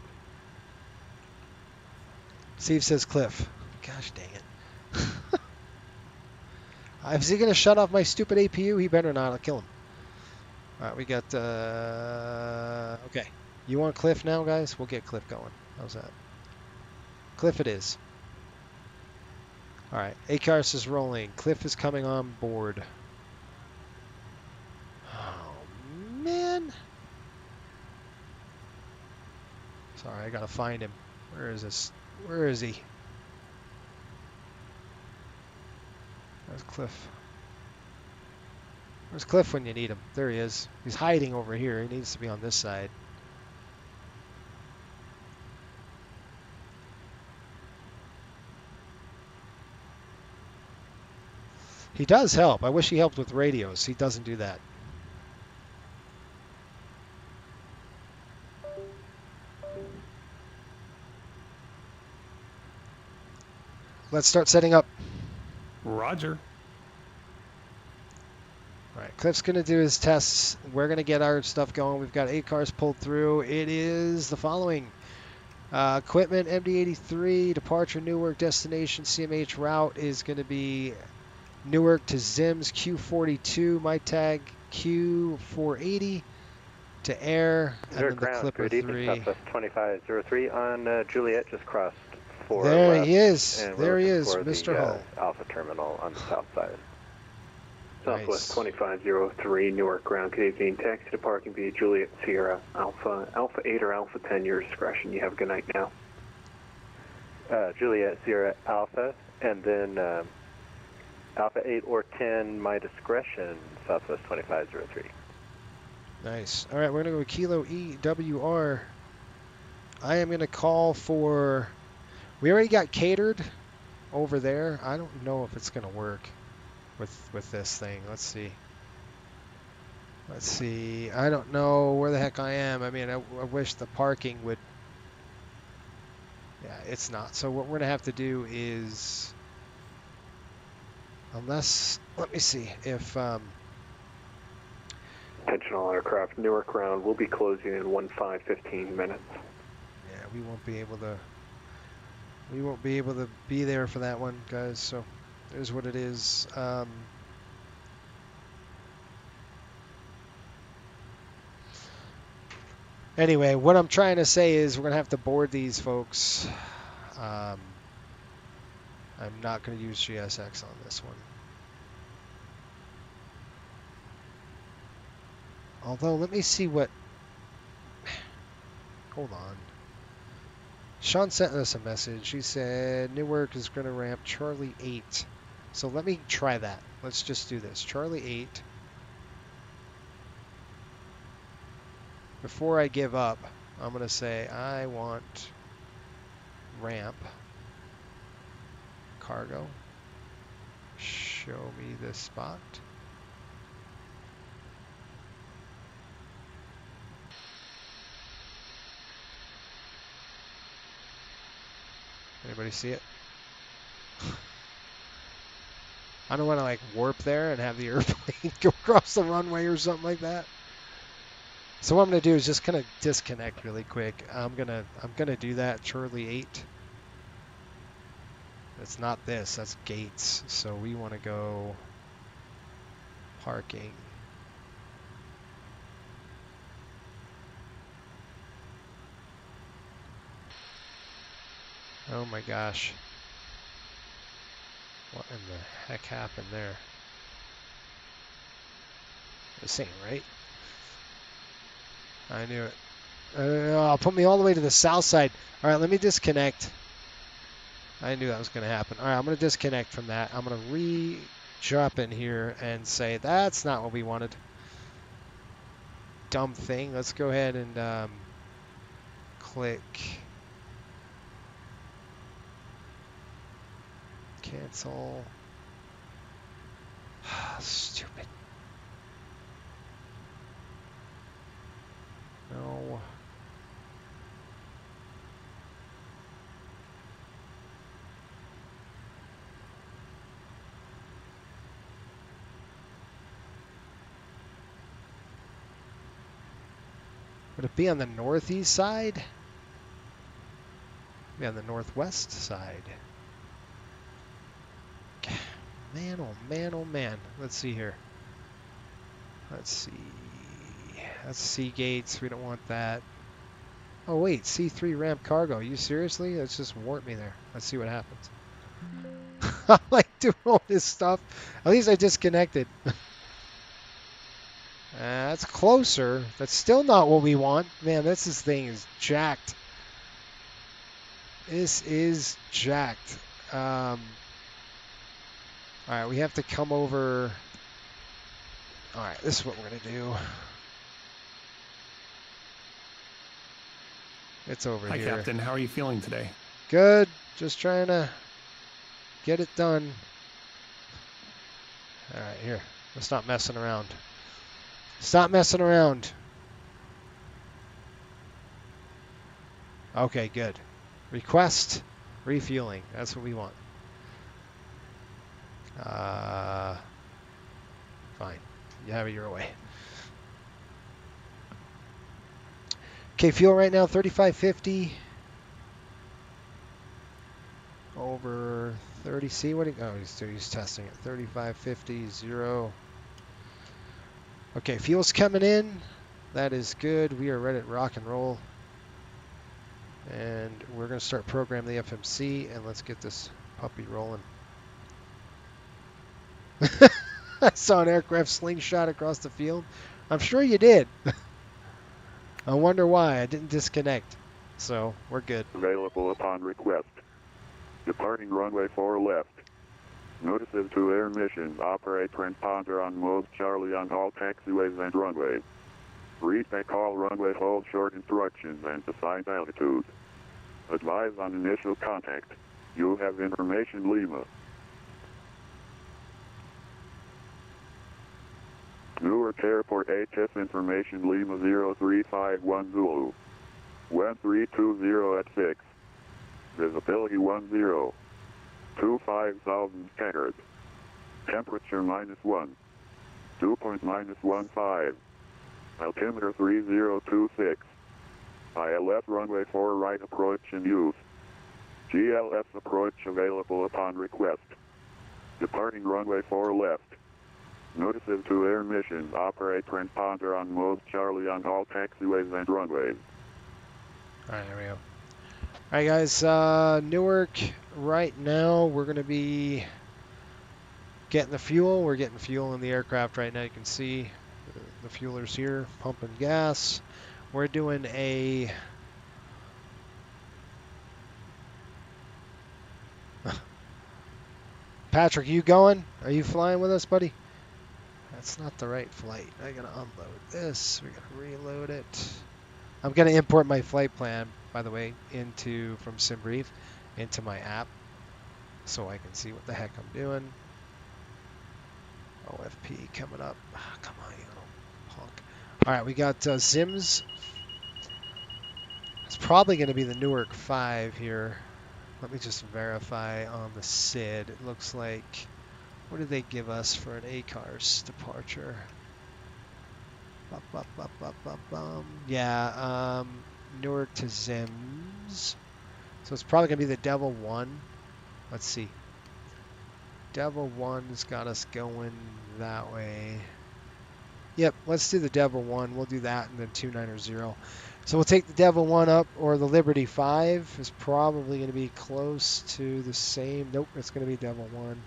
Steve says Cliff. Gosh dang it. Is he going to shut off my stupid APU? He better not. I'll kill him. All right, we got... okay. You want Cliff now, guys? We'll get Cliff going. How's that? Cliff it is. All right. ACARS is rolling. Cliff is coming on board. Oh, man. Sorry, I got to find him. Where is this? Where is he? Where's Cliff? Where's Cliff when you need him? There he is. He's hiding over here. He needs to be on this side. He does help. I wish he helped with radios. He doesn't do that. Let's start setting up. Roger. All right, Cliff's going to do his tests. We're going to get our stuff going. We've got 8 cars pulled through. It is the following. Equipment, MD-83, departure, Newark, destination, CMH route is going to be Newark to Zims, Q42, my tag, Q480 to air, and then the Clipper 3. Southwest 2503 on Juliet, just crossed 4 There left, he is. and There he we're is, looking for Mr. the, Hull. Alpha Terminal on the south side. Southwest 2503, Newark ground, good evening. Taxi to parking via Juliet Sierra, Alpha 8 or Alpha 10, your discretion. You have a good night now. Juliet Sierra Alpha, and then Alpha 8 or 10, my discretion, Southwest 2503. Nice. All right, we're going to go with Kilo EWR. I am going to call for... We already got catered over there. I don't know if it's going to work with this thing. Let's see. Let's see. I don't know where the heck I am. I mean, I wish the parking would... Yeah, it's not. So what we're going to have to do is... Unless... Let me see if... Intentional aircraft, Newark ground, will be closing in 15 minutes. Yeah, we won't be able to... We won't be able to be there for that one, guys. So there's what it is. Anyway, what I'm trying to say is we're going to have to board these folks. I'm not going to use GSX on this one. Although, let me see what... Hold on. Sean sent us a message. He said Newark is going to ramp Charlie 8. So let me try that. Let's just do this. Charlie 8. Before I give up, I'm going to say I want ramp cargo. Show me the spot. Anybody see it? I don't want to like warp there and have the airplane go across the runway or something like that. So what I'm gonna do is just kind of disconnect really quick. I'm gonna do that. Charlie 8. That's not this. That's gates. So we want to go parking. Oh my gosh. What in the heck happened there? This ain't right. I knew it. Put me all the way to the south side. All right, let me disconnect. I knew that was going to happen. All right, I'm going to disconnect from that. I'm going to re-jump in here and say that's not what we wanted. Dumb thing. Let's go ahead and click cancel. Stupid. No. Would it be on the northeast side? Be on the northwest side. man, oh man, oh man. Let's see here. Let's see. That's C gates. We don't want that. Oh wait, C3 ramp cargo. Are you seriously? That's just warped me there. Let's see what happens. I like doing all this stuff. At least I disconnected. That's closer. That's still not what we want. Man, this thing is jacked. This is jacked. All right, we have to come over. All right, this is what we're going to do. It's over Hi, here. Hi, Captain. How are you feeling today? Good. Just trying to get it done. All right, here. Let's stop messing around. Stop messing around. Okay, good. Request refueling. That's what we want. Fine. You have it your way. Okay, fuel right now 3550 over 30C. What? Oh, he's testing it. 3550 0. Okay, fuel's coming in. That is good. We are ready to rock and roll. And we're going to start programming the FMC, and let's get this puppy rolling. I saw an aircraft slingshot across the field. I'm sure you did. I wonder why I didn't disconnect. So we're good. Available upon request. Departing runway 4 left. Notices to air missions. Operate transponder on mode Charlie on all taxiways and runways. Read back all runway hold short instructions and assigned altitude. Advise on initial contact. You have information Lima. Newark Airport HS information Lima 0351 Zulu. 1320 at 6. Visibility 10. 25,000 scattered. Temperature -1. Dew point -15. Altimeter 3026. ILS runway 4 right approach in use. GLS approach available upon request. Departing runway 4 left. Notices to air missions. Operate transponder on mode Charlie on all taxiways and runways. Alright, there we go. Alright guys, Newark, right now we're going to be getting the fuel. We're getting fuel in the aircraft right now. You can see the fuelers here pumping gas. We're doing a Patrick, you going? Are you flying with us, buddy? That's not the right flight. I gotta unload this. We gotta reload it. I'm gonna import my flight plan, by the way, from SimBrief into my app, so I can see what the heck I'm doing. OFP coming up. Ah, come on, you little punk. All right, we got Zims. It's probably gonna be the Newark 5 here. Let me just verify on the SID. It looks like. What did they give us for an ACARS departure? Yeah, Newark to Zims. So it's probably going to be the Devil 1. Let's see. Devil 1's got us going that way. Yep, let's do the Devil 1. We'll do that and then 290. So we'll take the Devil 1 up, or the Liberty 5 is probably going to be close to the same. Nope, it's going to be Devil 1.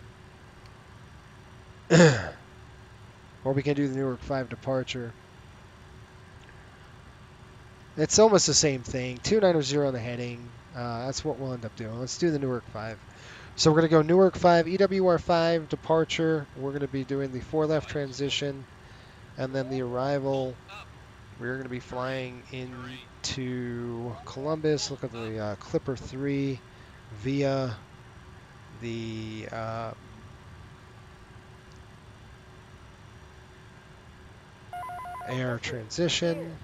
Or we can do the Newark 5 departure. It's almost the same thing. 290 on the heading. That's what we'll end up doing. Let's do the Newark 5. So we're going to go Newark 5, EWR-5 departure. We're going to be doing the 4 left transition. And then the arrival, we're going to be flying into Columbus. Look at the Clipper 3 via the air transition.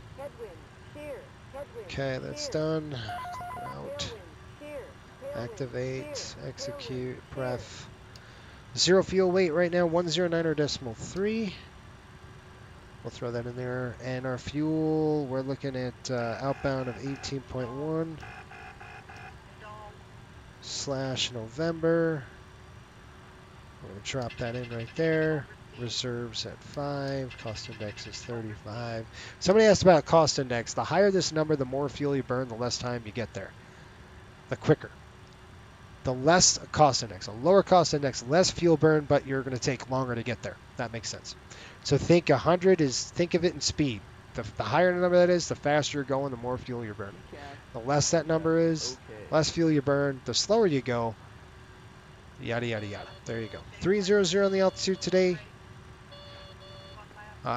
Okay, that's done. Click out. Activate, execute, pref. Zero fuel weight right now, 109.3. We'll throw that in there. And our fuel, we're looking at outbound of 18.1 /November. we're going to drop that in right there. Reserves at 5. Cost index is 35. Somebody asked about cost index. The higher this number, the more fuel you burn, the less time you get there. The quicker. The less cost index. A lower cost index, less fuel burn, but you're going to take longer to get there. That makes sense. So think 100 is, think of it in speed. The higher the number that is, the faster you're going, the more fuel you're burning. The less that number is, less fuel you burn, the slower you go, yada, yada, yada. There you go. 300 on the altitude today.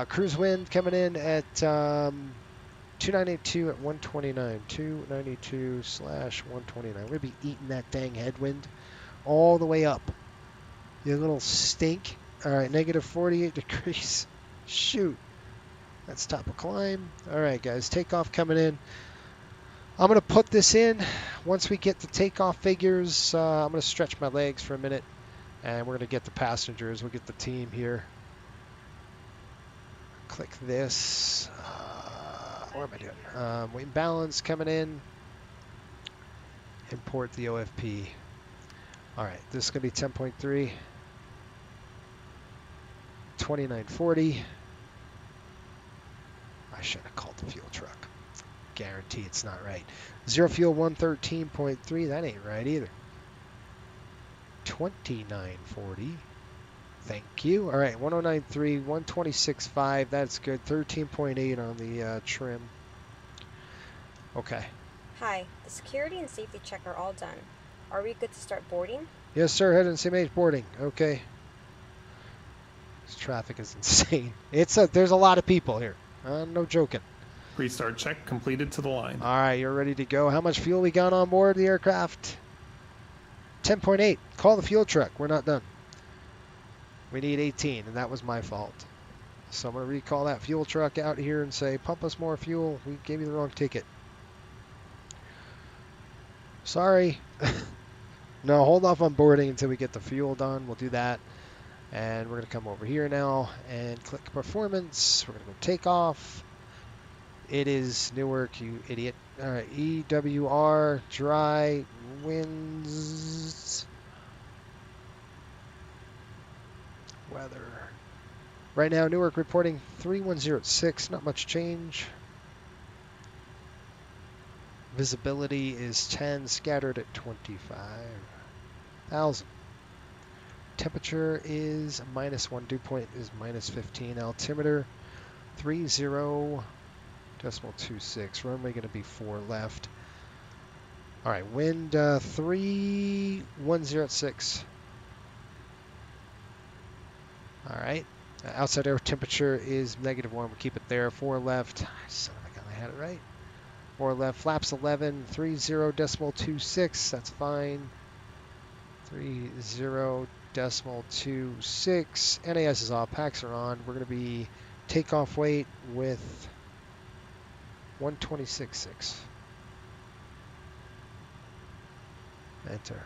Cruise wind coming in at 2982 at 129. 292/129. We're going to be eating that dang headwind all the way up. You little stink. All right, negative 48 degrees. Shoot. That's top of climb. All right, guys, takeoff coming in. I'm going to put this in. Once we get the takeoff figures, I'm going to stretch my legs for a minute, and we're going to get the passengers. We'll get the team here. Click this. What am I doing? Weight balance coming in. Import the OFP. All right, this is going to be 10.3. 2940. I should have called the fuel truck. Guarantee it's not right. Zero fuel 113.3. That ain't right either. 2940. Thank you. All right, 1093, 126.5. That's good. 13.8 on the trim. Okay. Hi, the security and safety check are all done. Are we good to start boarding? Yes, sir. Head in CMH boarding. Okay. This traffic is insane. There's a lot of people here. No joking. Restart check completed to the line. All right, you're ready to go. How much fuel we got on board the aircraft? 10.8. Call the fuel truck. We're not done. We need 18, and that was my fault. So I'm going to recall that fuel truck out here and say, pump us more fuel. We gave you the wrong ticket. Sorry. No, hold off on boarding until we get the fuel done. We'll do that. And we're going to come over here now and click performance. We're going to go take off. It is Newark, you idiot. All right, EWR, dry, winds, weather. Right now, Newark reporting 3106, not much change. Visibility is 10, scattered at 25,000. Temperature is -1, dew point is -15. Altimeter 30.26. Runway going to be 4 left. All right, wind 3106. All right, outside air temperature is -1. We'll keep it there. 4 left. Son of a gun, I had it right. 4 left. Flaps 11. 30.26. That's fine. 30.26. NAS is off. Packs are on. We're going to be takeoff weight with 126.6. Enter.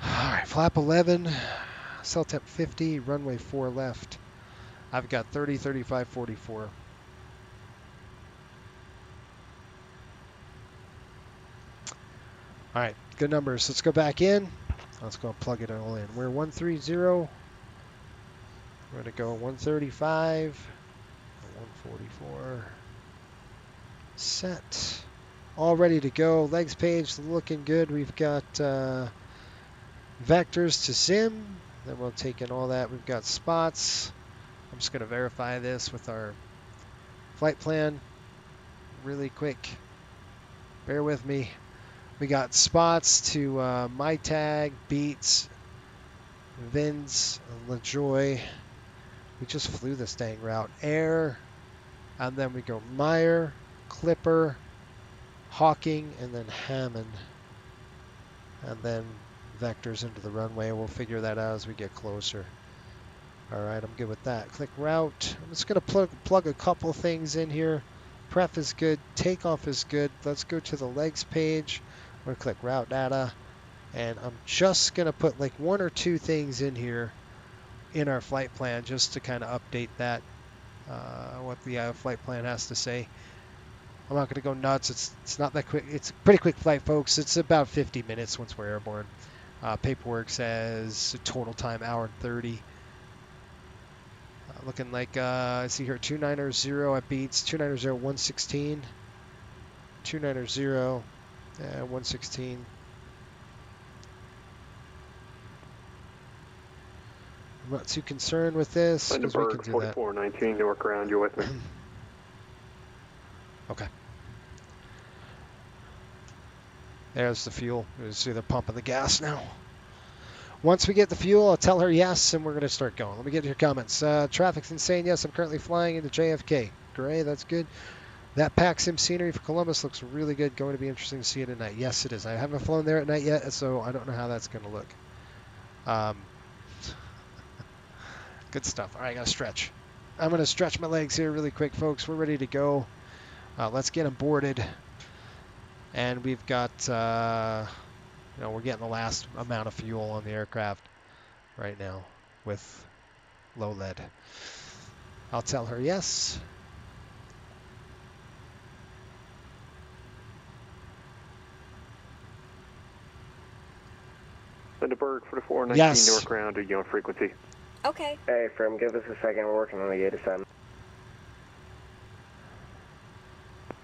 All right, flap 11. Cell temp 50. Runway 4 left. I've got 30, 35, 44. All right, good numbers. Let's go back in. Let's go plug it all in. We're 130. We're going to go 135, 144. Set. All ready to go. Legs page looking good. We've got vectors to sim. Then we'll take in all that. We've got spots. I'm just going to verify this with our flight plan really quick. Bear with me. We got spots to MyTag, Beats, Vins, LaJoy. We just flew this dang route. Air, and then we go Meyer, Clipper, Hawking, and then Hammond. And then vectors into the runway. We'll figure that out as we get closer. All right, I'm good with that. Click route. I'm just going to plug a couple things in here. Pref is good. Takeoff is good. Let's go to the legs page. I'm going to click route data. And I'm just going to put like 1 or 2 things in here in our flight plan just to kind of update that, what the flight plan has to say. I'm not going to go nuts. It's not that quick. It's a pretty quick flight, folks. It's about 50 minutes once we're airborne. Paperwork says total time hour and 30. Looking like, I see here 290 at beats, 290 116, 290 116. I'm not too concerned with this because we can do that. 4419 Newark ground, you're with me. Okay. There's the fuel. You see they're pumping the gas now. Once we get the fuel, I'll tell her yes, and we're going to start going. Let me get your comments. Traffic's insane. Yes, I'm currently flying into JFK. Gray, that's good. That PAC-SIM scenery for Columbus looks really good. Going to be interesting to see it at night. Yes, it is. I haven't flown there at night yet, so I don't know how that's going to look. Good stuff. All right, I got to stretch. I'm going to stretch my legs here really quick, folks. We're ready to go. Let's get them boarded. And we've got, we're getting the last amount of fuel on the aircraft right now with low lead. I'll tell her yes. Lindenberg 4419 Yes. Newark ground, are you on frequency? Okay. Hey, Firm, give us a second. We're working on the gate assignment.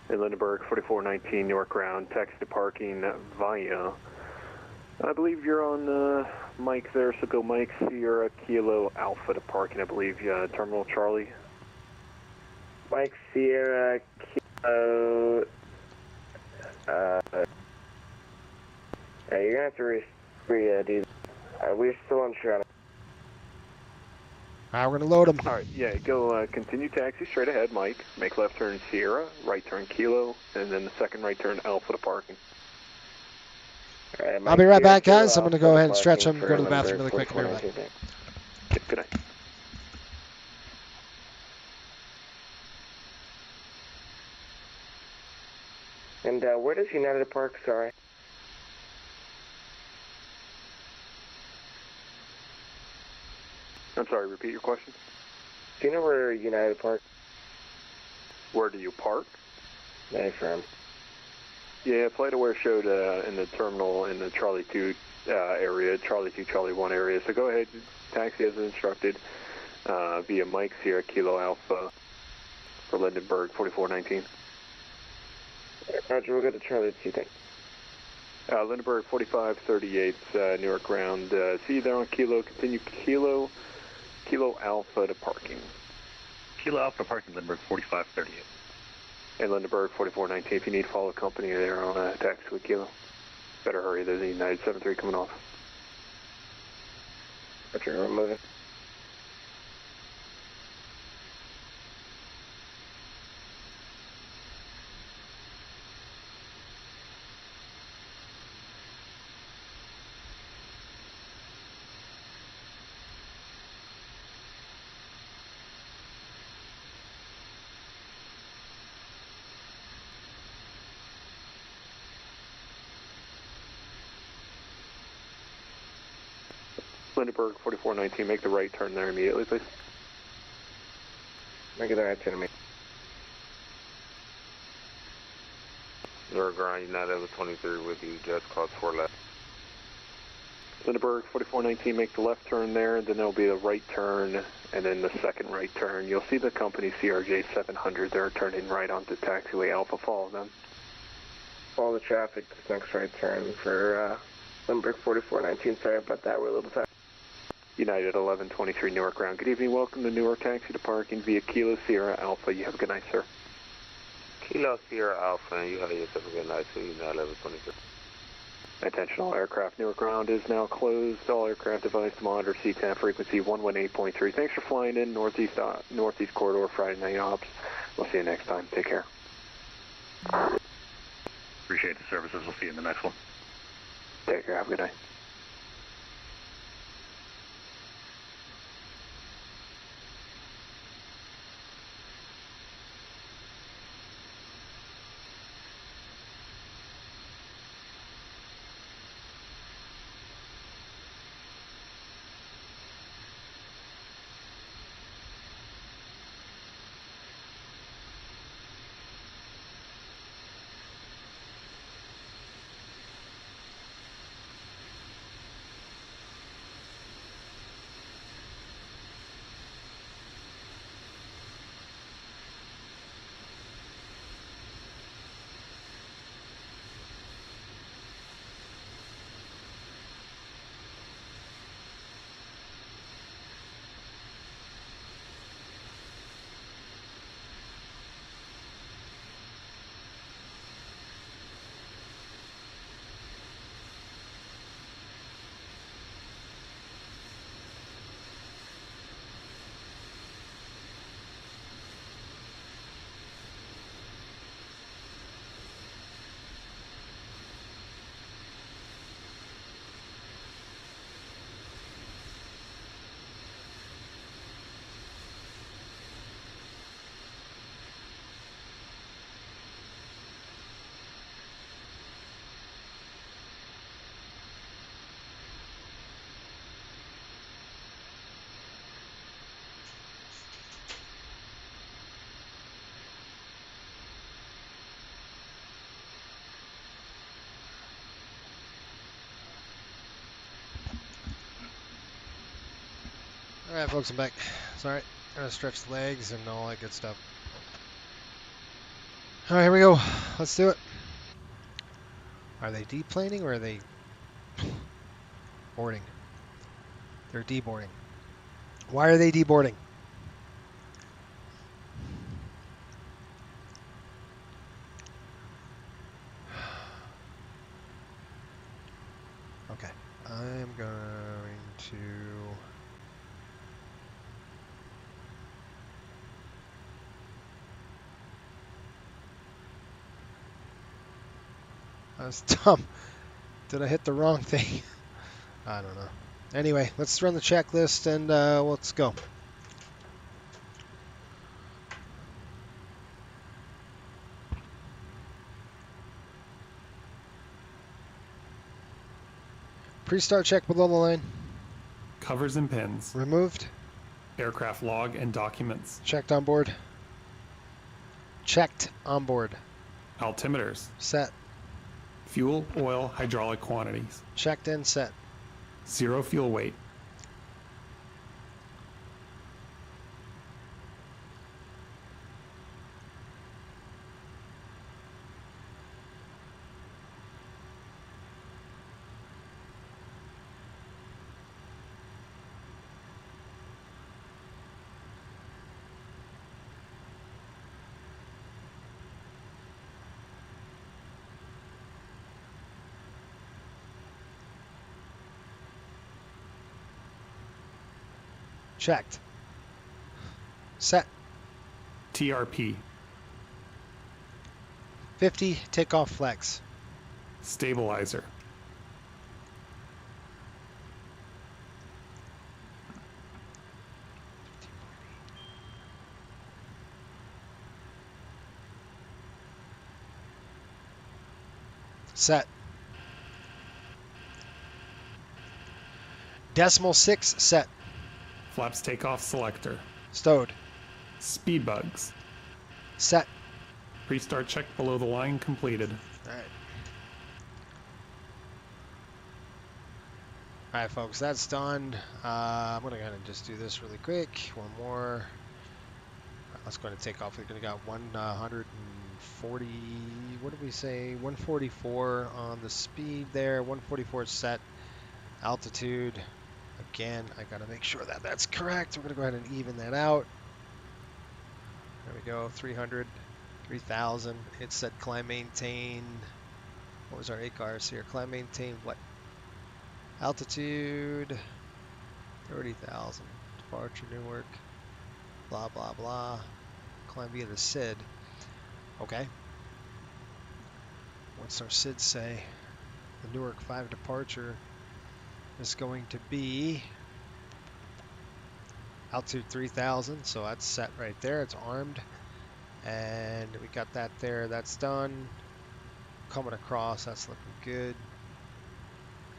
Hey, Lindenberg 4419 Newark ground, taxi to parking via. I believe you're on Mike there, so go Mike, Sierra Kilo Alpha to parking, I believe, Terminal Charlie. Mike, Sierra Kilo. Yeah, you're gonna have to do. We're still unsure on it. All right, we're going to load them. All right, yeah, go continue taxi straight ahead, Mike. Make left turn Sierra, right turn Kilo, and then the second right turn Alpha to parking. Right, I'll be right back, guys. I'm going to go ahead and stretch them, go to the bathroom really quick. I'll be right back. Okay, good night. And where does United park? Sorry. I'm sorry, repeat your question? Do you know where United park? Where do you park? No, Firm. Yeah, Flight Aware showed in the terminal in the Charlie 2 area, Charlie 2, Charlie 1 area. So go ahead, taxi as instructed via Mike Sierra Kilo Alpha for Lindenberg 4419. Roger, we'll go to Charlie 2, thanks. Lindenberg 4538 Newark ground. See you there on Kilo. Continue Kilo Alpha to parking. Kilo Alpha parking, Lindenberg 4538. And Lindenberg 4419, if you need follow company there on taxi with Kilo. Better hurry, there's a United 73 coming off. Roger, we're moving. Lindenberg 4419, make the right turn there immediately, please. Make the right turn, Newark ground, United 23 with you, just cross 4 left. Lindenberg 4419, make the left turn there, then there'll be the right turn, and then the second right turn. You'll see the company CRJ 700 there turning right onto taxiway Alpha. Follow them. Follow the traffic, next right turn for Lindenberg 4419. Sorry about that, we're a little fast. United 1123 Newark ground. Good evening, welcome to Newark taxi to parking via Kilo Sierra Alpha. You have a good night, sir. Kilo Sierra Alpha, and you have yourself a good night, so United 1123. Attention all aircraft, Newark ground is now closed. All aircraft device to monitor CTAF frequency 118.3. Thanks for flying in Northeast Corridor Friday night ops. We'll see you next time. Take care. Appreciate the services. We'll see you in the next one. Take care. Have a good night. Alright folks, I'm back. Sorry, gotta stretch the legs and all that good stuff. Alright, here we go. Let's do it. Are they deplaning or are they boarding? They're deboarding. Why are they deboarding? Okay, I'm going to... That was dumb. Did I hit the wrong thing? I don't know. Anyway, let's run the checklist and let's go. Pre-start check below the line. Covers and pins. Removed. Aircraft log and documents. Checked on board. Checked on board. Altimeters. Set. Fuel, oil, hydraulic quantities. Checked in, set. Zero fuel weight. Checked. Set. TRP. 50 takeoff flex. Stabilizer. Set. Decimal 6 set. Flaps takeoff selector. Stowed. Speed bugs. Set. Pre-start check below the line completed. Alright. Alright folks, that's done. I'm going to go ahead and just do this really quick. One more. Let's go ahead and take off. We're going to got 140, what did we say? 144 on the speed there. 144 set. Altitude. Again, I gotta make sure that that's correct. We're gonna go ahead and even that out. There we go, 300, 3,000. It said climb maintain. What was our ACARS here? Climb maintain what? Altitude, 30,000. Departure Newark, blah, blah, blah. Climb via the SID. Okay. What's our SID say? The Newark 5 departure is going to be altitude 3,000, so that's set right there. It's armed, and we got that there. That's done. Coming across, that's looking good.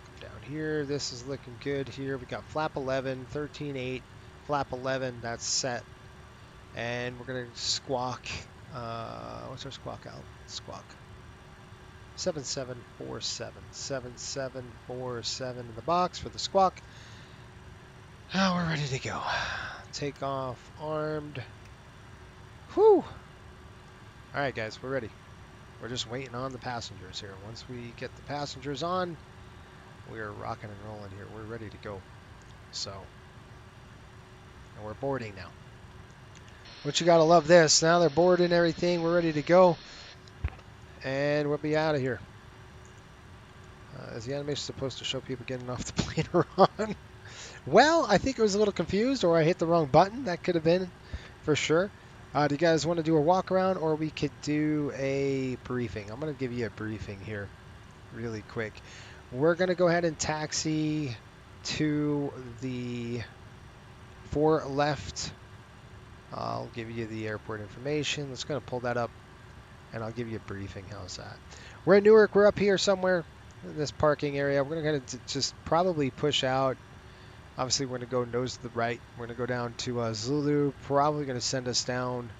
Come down here, this is looking good here. We got flap 11, 13.8, flap 11, that's set. And we're gonna squawk. What's our squawk out? Squawk. 7747. 7747 in the box for the squawk. Now we're ready to go. Take off armed. Whew! Alright guys, we're ready. We're just waiting on the passengers here. Once we get the passengers on, we're rocking and rolling here. We're ready to go. So, and we're boarding now. But you gotta love this. Now they're boarding everything. We're ready to go. And we'll be out of here. Is the animation supposed to show people getting off the plane or on? Well, I think it was a little confused, or I hit the wrong button. That could have been, for sure. Do you guys want to do a walk around, or we could do a briefing? I'm going to give you a briefing here really quick. We're going to go ahead and taxi to the 4 left. I'll give you the airport information. Let's go and pull that up, and I'll give you a briefing. How's that? We're in Newark. We're up here somewhere in this parking area. We're going to just probably push out. Obviously, we're going to go nose to the right. We're going to go down to Zulu. Probably going to send us down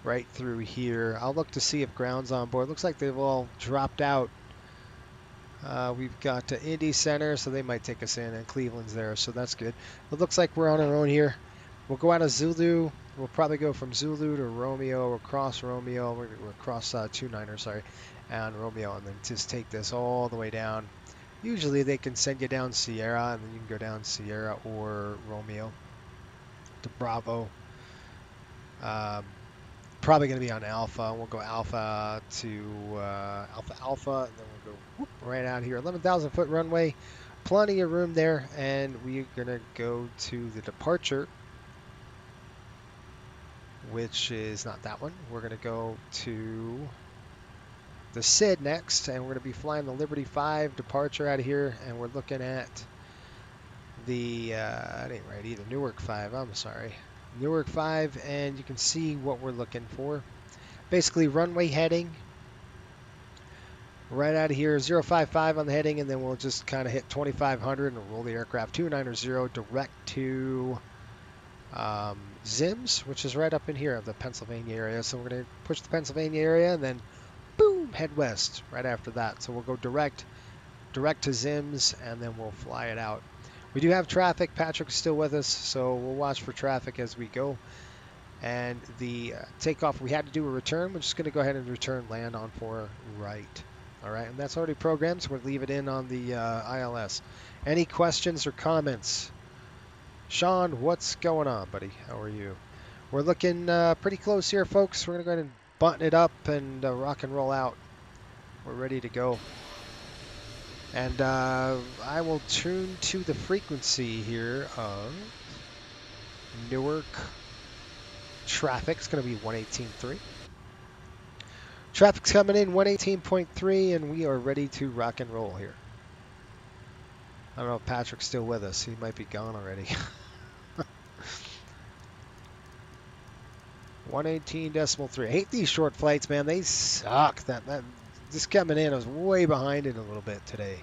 right through here. I'll look to see if ground's on board. Looks like they've all dropped out. We've got Indy Center, so they might take us in, and Cleveland's there, so that's good. It looks like we're on our own here. We'll go out of Zulu. We'll probably go from Zulu to Romeo, across Romeo, we're across 29er, sorry, and Romeo, and then just take this all the way down. Usually they can send you down Sierra, and then you can go down Sierra or Romeo to Bravo. Probably going to be on Alpha. We'll go Alpha to Alpha, and then we'll go whoop, right out here. 11,000 foot runway, plenty of room there, and we're going to go to the departure, which is not that one. We're going to go to the SID next, and we're going to be flying the Liberty 5 departure out of here, and we're looking at the, that ain't right either, Newark 5, I'm sorry. Newark 5, and you can see what we're looking for. Basically, runway heading right out of here, 055 on the heading, and then we'll just kind of hit 2500 and roll the aircraft 290 direct to Zims, which is right up in here, the Pennsylvania area. So we're going to push the Pennsylvania area, and then boom, head west right after that. So we'll go direct to Zims, and then we'll fly it out. We do have traffic. Patrick is still with us, so we'll watch for traffic as we go. And the takeoff, we had to do a return. We're just going to go ahead and return land on 4 right. All right, and that's already programmed, so we'll leave it in on the ILS. Any questions or comments? Sean, what's going on, buddy? How are you? We're looking pretty close here, folks. We're going to go ahead and button it up and rock and roll out. We're ready to go. And I will tune to the frequency here of Newark traffic. It's going to be 118.3. Traffic's coming in 118.3, and we are ready to rock and roll here. I don't know if Patrick's still with us. He might be gone already. 118.3. I hate these short flights, man. They suck. That just coming in, I was way behind it a little bit today.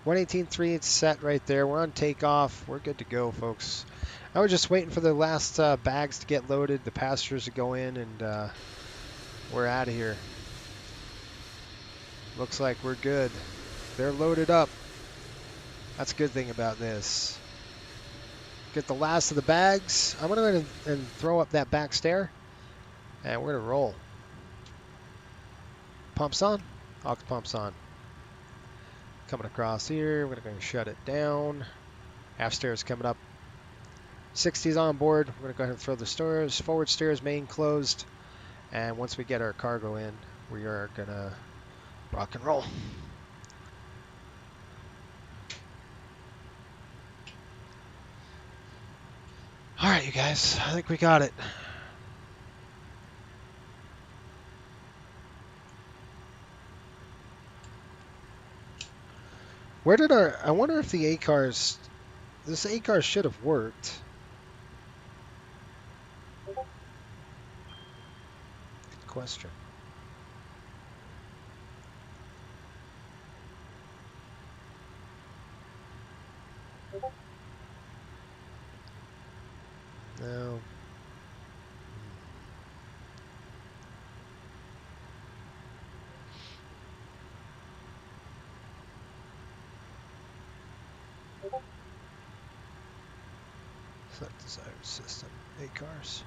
118.3, it's set right there. We're on takeoff. We're good to go, folks. I was just waiting for the last bags to get loaded, the passengers to go in, and we're out of here. Looks like we're good. They're loaded up. That's a good thing about this. Get the last of the bags. I'm going to go ahead and throw up that back stair, and we're going to roll. Pumps on. Aux pumps on. Coming across here, we're going to shut it down. Aft stairs coming up. 60s on board. We're going to go ahead and throw the stairs. Forward stairs, main closed. And once we get our cargo in, we are going to rock and roll. All right, you guys. I think we got it. Where did our... I wonder if the ACARS... This ACAR should have worked. Good question. No. Select desired system. ACARS.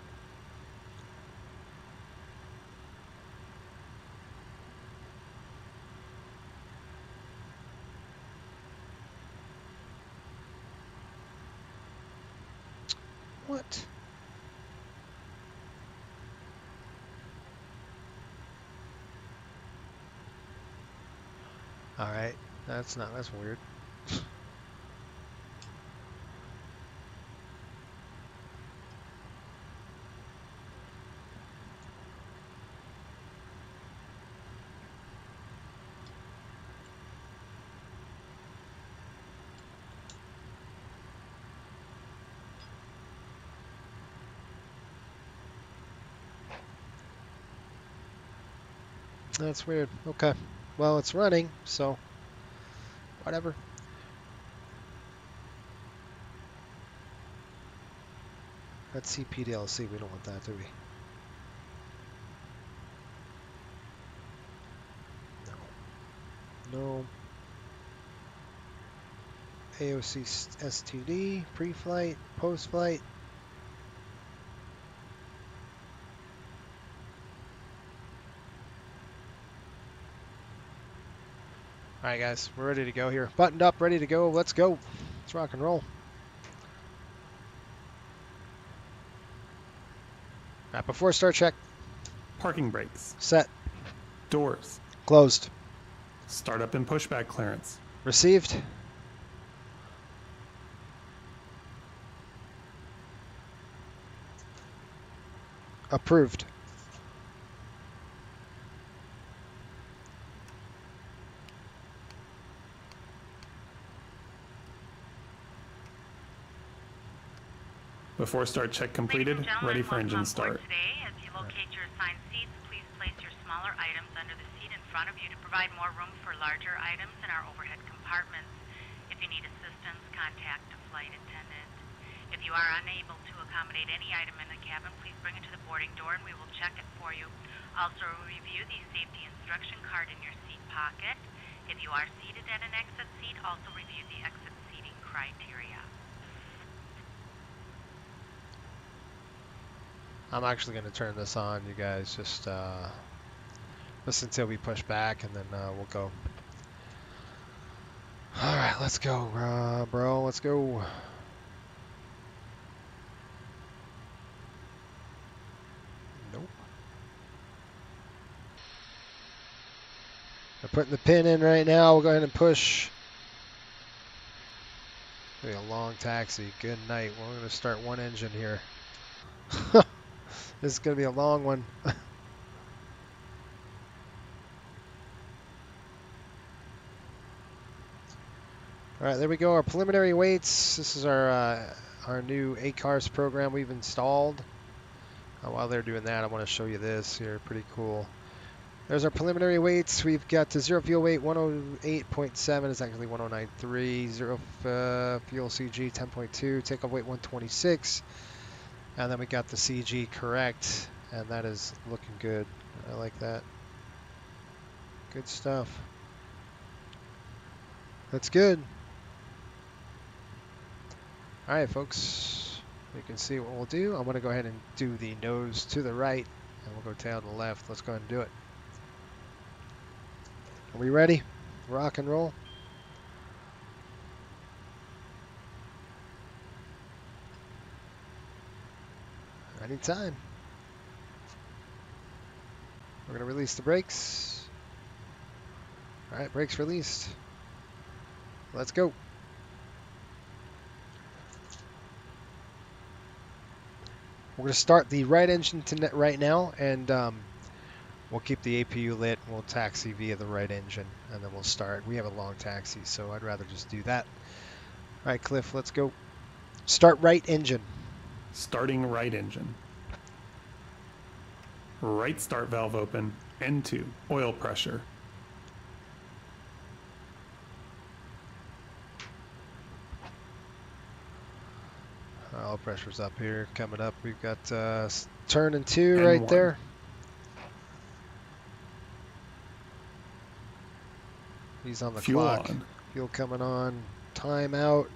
What? All right, that's weird. That's weird. Okay. Well, it's running, so whatever. Let's see PDLC. We don't want that, do we? No. No. AOC STD, pre-flight, post-flight. All right, guys, we're ready to go here. Buttoned up, ready to go. Let's go. Let's rock and roll. All right, before start check. Parking brakes. Set. Doors. Closed. Startup and pushback clearance. Received. Approved. Before start check completed, ready for engine start. Today, as you locate your assigned seats, please place your smaller items under the seat in front of you to provide more room for larger items in our overhead compartments. If you need assistance, contact a flight attendant. If you are unable to accommodate any item in the cabin, please bring it to the boarding door and we will check it for you. Also, review the safety instruction card in your seat pocket. If you are seated at an exit seat, also review the exit seating criteria. I'm actually going to turn this on, you guys. Just listen until we push back, and then we'll go. All right, let's go, bro. Let's go. Nope. They're putting the pin in right now. We'll go ahead and push. Be a long taxi. Good night. We're going to start one engine here. This is going to be a long one. All right, there we go. Our preliminary weights. This is our new ACARS program we've installed. While they're doing that, I want to show you this here. Pretty cool. There's our preliminary weights. We've got the zero fuel weight 108.7 is actually 109.3. Zero fuel CG 10.2. Takeoff weight 126. And then we got the CG correct, and that is looking good. I like that. Good stuff. That's good. All right, folks. You can see what we'll do. I'm going to go ahead and do the nose to the right, and we'll go tail to the left. Let's go ahead and do it. Are we ready? Rock and roll. Anytime. We're going to release the brakes. All right, brakes released. Let's go. We're going to start the right engine to right now, and we'll keep the APU lit. We'll taxi via the right engine, and then we'll start. We have a long taxi, so I'd rather just do that. All right, Cliff, let's go. Start right engine. Starting right engine. Right start valve open. N2. Oil pressure. Oil pressure's up here. Coming up, we've got turn and 2 right N1. there. He's on the Fuel clock. on. Fuel coming on. Time out.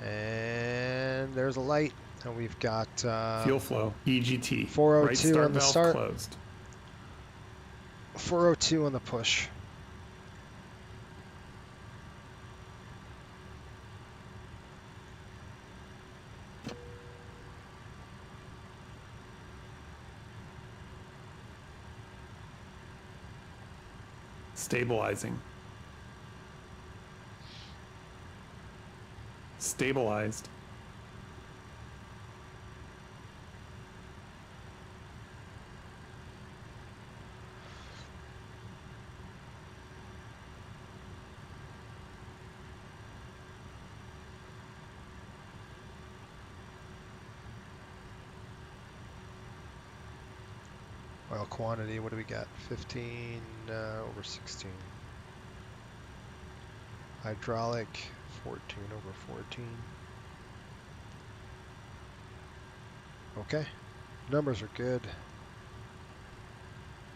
And there's a light. And we've got Fuel flow. EGT. 402 right start on the valve start. Closed. 402 on the push. Stabilizing. Stabilized. Oil quantity, what do we got? 15 over 16. Hydraulic, 14 over 14. Okay, numbers are good.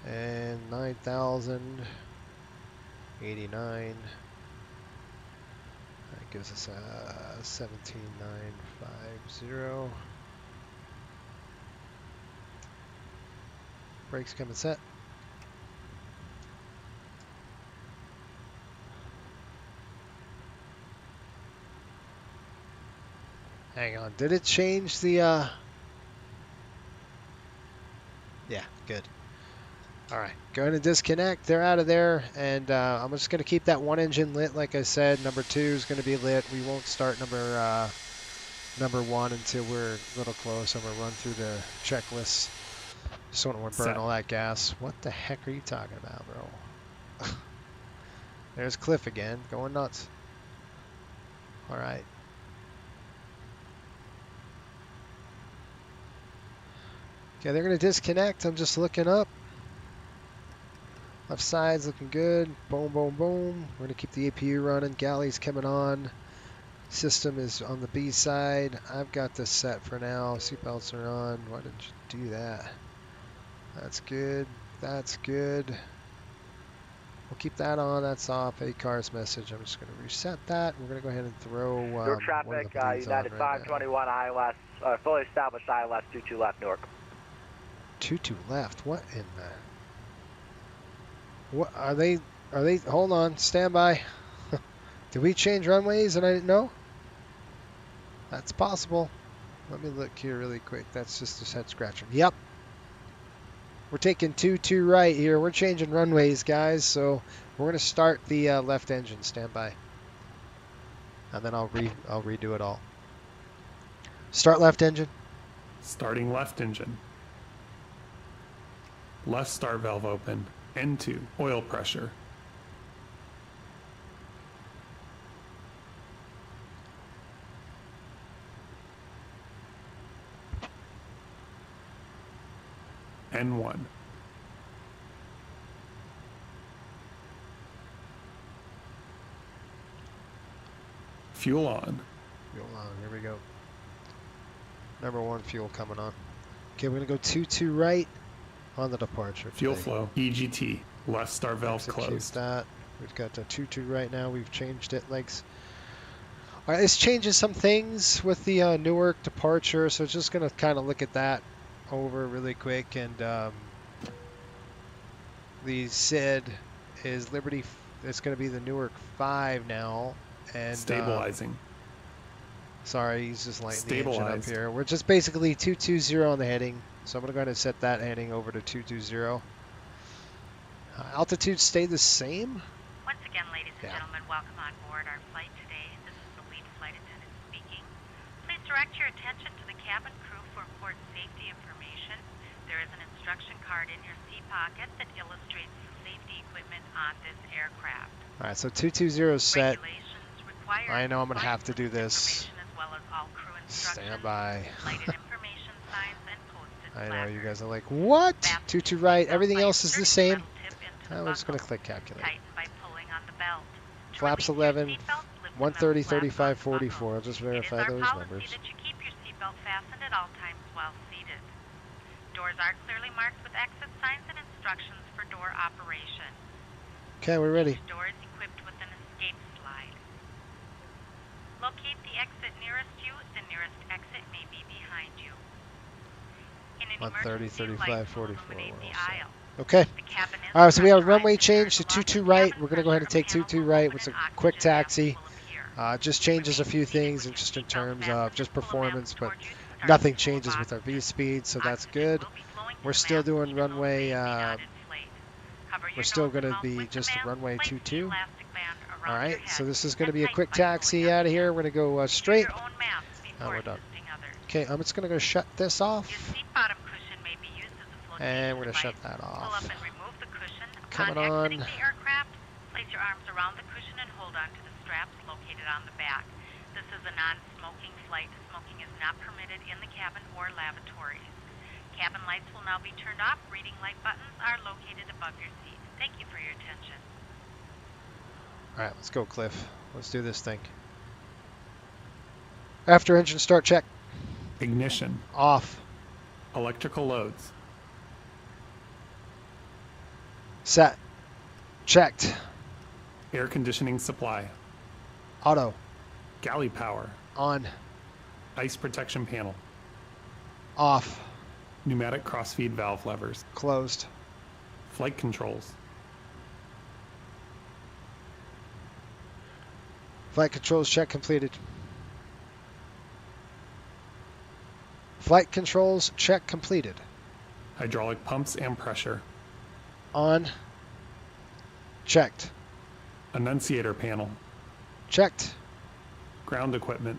And 9,000, 89. That gives us a 17,950. Brakes coming set. on. Did it change the... Yeah, good. All right, go ahead and disconnect. They're out of there, and I'm just going to keep that one engine lit, like I said. Number 2 is going to be lit. We won't start number 1 until we're a little close. I'm going to run through the checklist. Just don't want to burn all that gas. What the heck are you talking about, bro? There's Cliff again, going nuts. All right. Okay, they're going to disconnect. I'm just looking up. Left side's looking good. Boom, boom, boom. We're going to keep the APU running. Galley's coming on. System is on the B side. I've got this set for now. Seatbelts are on. Why didn't you do that? That's good. That's good. We'll keep that on. That's off. ACARS message. I'm just going to reset that. We're going to go ahead and throw Newark traffic, United 521 ILS, fully established ILS 22 left Newark. 22 left. What in the... What are they? Hold on. Stand by. Did we change runways and I didn't know? That's possible. Let me look here really quick. That's just a head scratcher. Yep. We're taking 22 right here. We're changing runways, guys. So we're going to start the left engine. Stand by. And then I'll redo it all. Start left engine. Starting left engine. Left star valve open. N2, oil pressure. N1. Fuel on. Fuel on, here we go. Number 1 fuel coming on. Okay, we're going to go 22 right. On the departure. Fuel flow, EGT, left star valve closed. That. We've got a 22 right now. We've changed it legs. All right, this changes some things with the Newark departure, so just going to kind of look at that over really quick. And the SID is Liberty. It's going to be the Newark 5 now. And stabilizing. Sorry, he's just lighting the engine up here. We're just basically 220 on the heading. So I'm going to go ahead and set that heading over to 220. Altitude stay the same? Once again, ladies and gentlemen, welcome on board our flight today. This is the lead flight attendant speaking. Please direct your attention to the cabin crew for important safety information. There is an instruction card in your seat pocket that illustrates the safety equipment on this aircraft. All right, so 220 is set. I know I'm going to have to do this. As well as all crew instructions, stand by. lighted information signs, and I know you guys are like, what? 22 right. Everything else is the same. I'm just going to click calculate. Flaps 11, 130, 35, 44. I'll just verify those numbers. That you keep your seatbelt fastened at all times while seated. Doors are clearly marked with exit signs and instructions for door operation. Okay, we're ready. Each door is equipped with an escape slide. Locate the exit nearest you. The nearest exit may be behind you. 130, 35, 44. Okay. All right, so we have a runway change to 22 right. We're going to go ahead and take 22 right with a quick taxi. Just changes a few things and just in terms of just performance, but nothing changes with our V speed, so that's good. We're still doing runway, we're still going to be just a runway 22. All right, so this is going to be a quick taxi out of here. We're going to go straight. Now we're done. Okay, I'm just going to go shut this off. And we're going to shut that off. Coming on. Place your arms around the cushion and hold on to the straps located on the back. This is a non-smoking flight. Smoking is not permitted in the cabin or lavatories. Cabin lights will now be turned off. Reading light buttons are located above your seat. Thank you for your attention. All right, let's go, Cliff. Let's do this thing. After engine start check. Ignition. Off. Electrical loads. Set. Checked. Air conditioning supply. Auto. Galley power. On. Ice protection panel. Off. Pneumatic crossfeed valve levers. Closed. Flight controls. Flight controls check completed. Flight controls check completed. Hydraulic pumps and pressure. On. Checked. Annunciator panel. Checked. Ground equipment.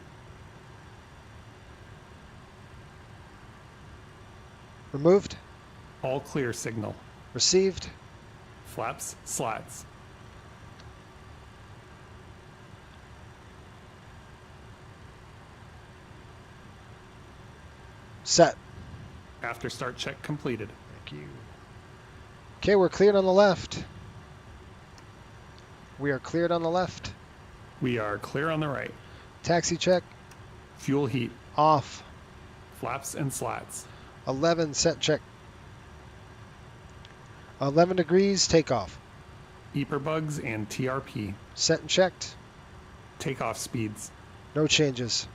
Removed. All clear signal. Received. Flaps, slats. Set. After start check completed. Thank you. Okay, we're cleared on the left. We are cleared on the left. We are clear on the right. Taxi check. Fuel heat. Off. Flaps and slats. 11 set check. 11 degrees takeoff. Bugs and TRP. Set and checked. Takeoff speeds. No changes.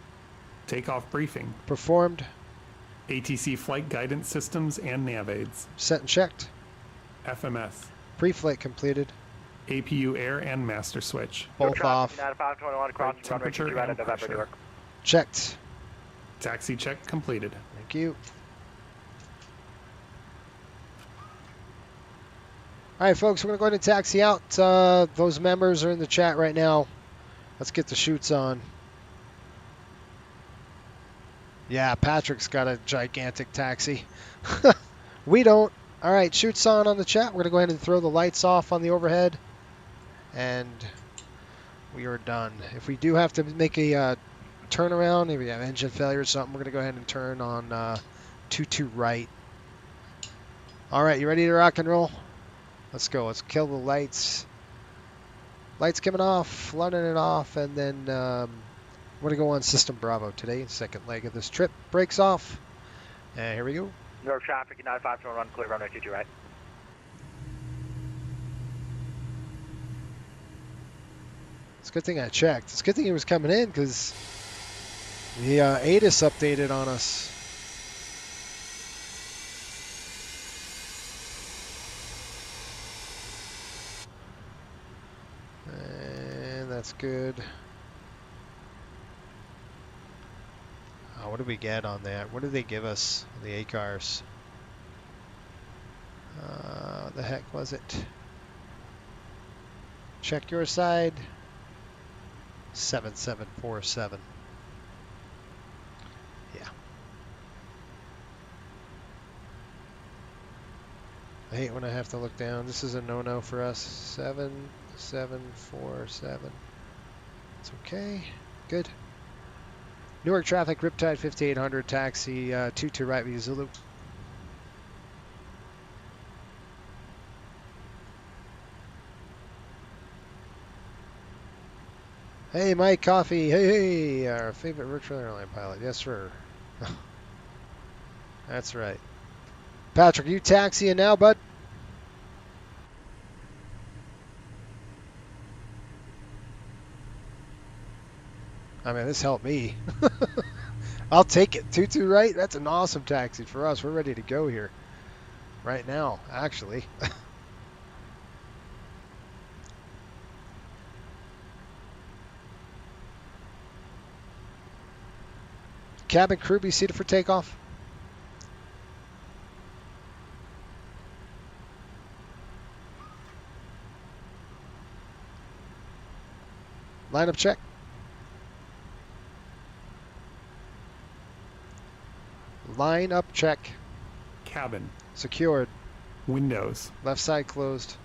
Takeoff briefing. Performed. ATC flight guidance systems and nav aids. Set and checked. FMS. Pre-flight completed. APU air and master switch. Both off. Temperature and pressure. Checked. Taxi check completed. Thank you. All right, folks, we're going to go ahead and taxi out. Those members are in the chat right now. Let's get the chutes on. Yeah, Patrick's got a gigantic taxi. We don't. All right, chutes on the chat. We're going to go ahead and throw the lights off on the overhead. And we are done. If we do have to make a turnaround, if we have engine failure or something, we're going to go ahead and turn on 22 right. All right, you ready to rock and roll? Let's go. Let's kill the lights. Lights coming off, flooding it off, and then we're going to go on System Bravo today. Second leg of this trip breaks off. And here we go. New York traffic, United 521, clear runway 22 right. It's a good thing I checked. It's a good thing he was coming in because the ATIS updated on us. And that's good. Oh, what did we get on that? What did they give us? The ACARs. What the heck was it? Check your side. 7747. Yeah. I hate when I have to look down. This is a no-no for us. 7747. It's okay. Good. Newark traffic, Riptide 5800, taxi 22 right via Zulu. Hey, Mike Coffee. Hey, our favorite virtual airline pilot. Yes, sir. That's right. Patrick, you taxiing now, bud? I mean, this helped me. I'll take it. 22 right? That's an awesome taxi for us. We're ready to go here. Right now, actually. Cabin crew be seated for takeoff. Lineup check. Line-up check. Cabin. Secured. Windows. Left side closed.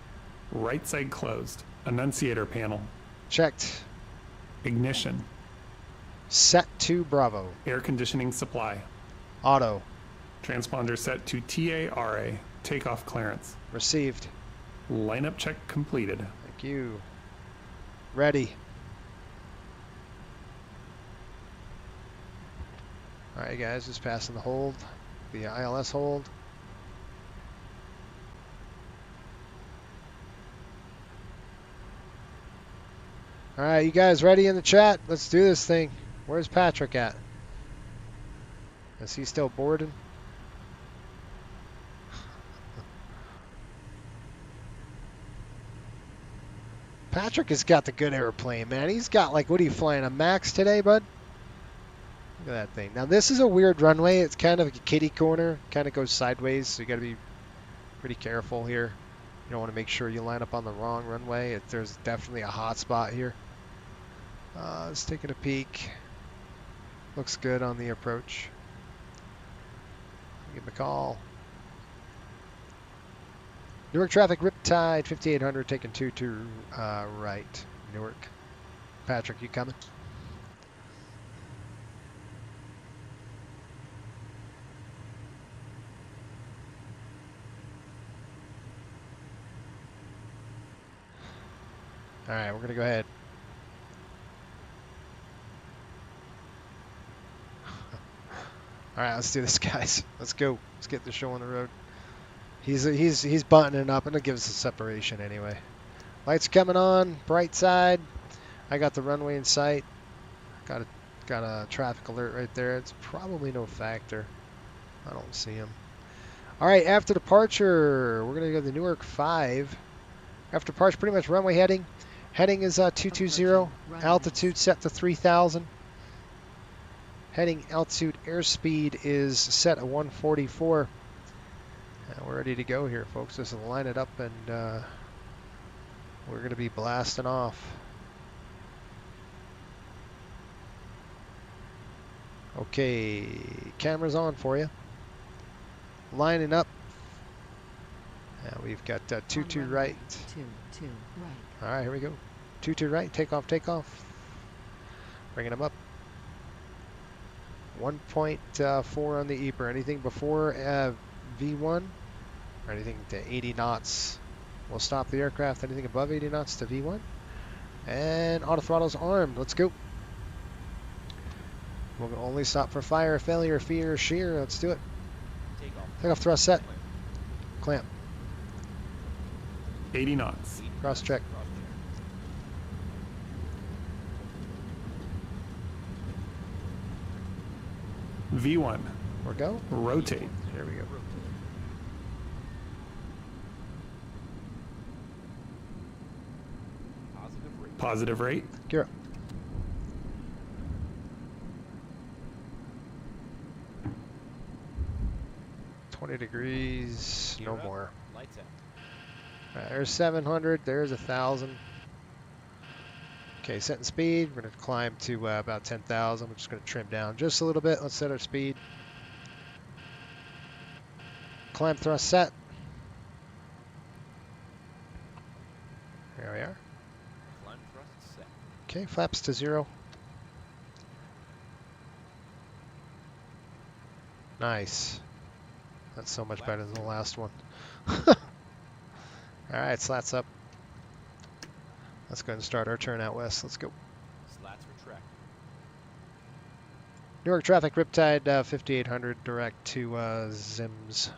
Right side closed. Annunciator panel. Checked. Ignition. Set to Bravo. Air conditioning supply. Auto. Transponder set to TARA. Takeoff clearance. Received. Lineup check completed. Thank you. Ready. All right, guys, just passing the hold, the ILS hold. All right, you guys ready in the chat? Let's do this thing. Where's Patrick at? Is he still boarding? Patrick has got the good airplane, man. He's got, like, what are you flying, a Max today, bud? Look at that thing. Now this is a weird runway. It's kind of like a kitty corner. Kind of goes sideways, so you got to be pretty careful here. You don't want to make sure you line up on the wrong runway. There's definitely a hot spot here. Let's take a peek. Looks good on the approach. Give him a call. Newark traffic, Riptide, 5800, taking 2 to right. Newark. Patrick, you coming? All right, we're going to go ahead. All right, let's do this, guys. Let's go. Let's get the show on the road. He's buttoning up, and it gives us a separation anyway. Lights coming on, bright side. I got the runway in sight. Got a traffic alert right there. It's probably no factor. I don't see him. All right, after departure, we're gonna go to the Newark 5. After departure, pretty much runway heading. Heading is 220. Altitude set to 3,000. Heading altitude airspeed is set at 144. We're ready to go here, folks. Just line it up, and we're going to be blasting off. Okay, camera's on for you. Lining up. We've got 2 right. 2 right. All right, here we go. 2 right. Take off. Bringing them up. 1.4 on the EPR. Anything before V1 or anything to 80 knots will stop the aircraft. Anything above 80 knots to V1. And auto throttle's armed. Let's go. We'll only stop for fire, failure, fear, shear. Let's do it. Take off thrust set. Clamp. 80 knots. Cross check. V1. We're go. Rotate. There we go. Positive rate. Gear up. $20, no more. Lights out. All right, there's 700. There's 1,000. Okay, setting speed. We're going to climb to about 10,000. We're just going to trim down just a little bit. Let's set our speed. Climb thrust set. There we are. Climb thrust set. Okay, flaps to 0. Nice. That's so much better than the last one. All right, slats up. Let's go ahead and start our turn out west. Let's go. Slats retract. Newark traffic, Riptide, 5800, direct to Zims,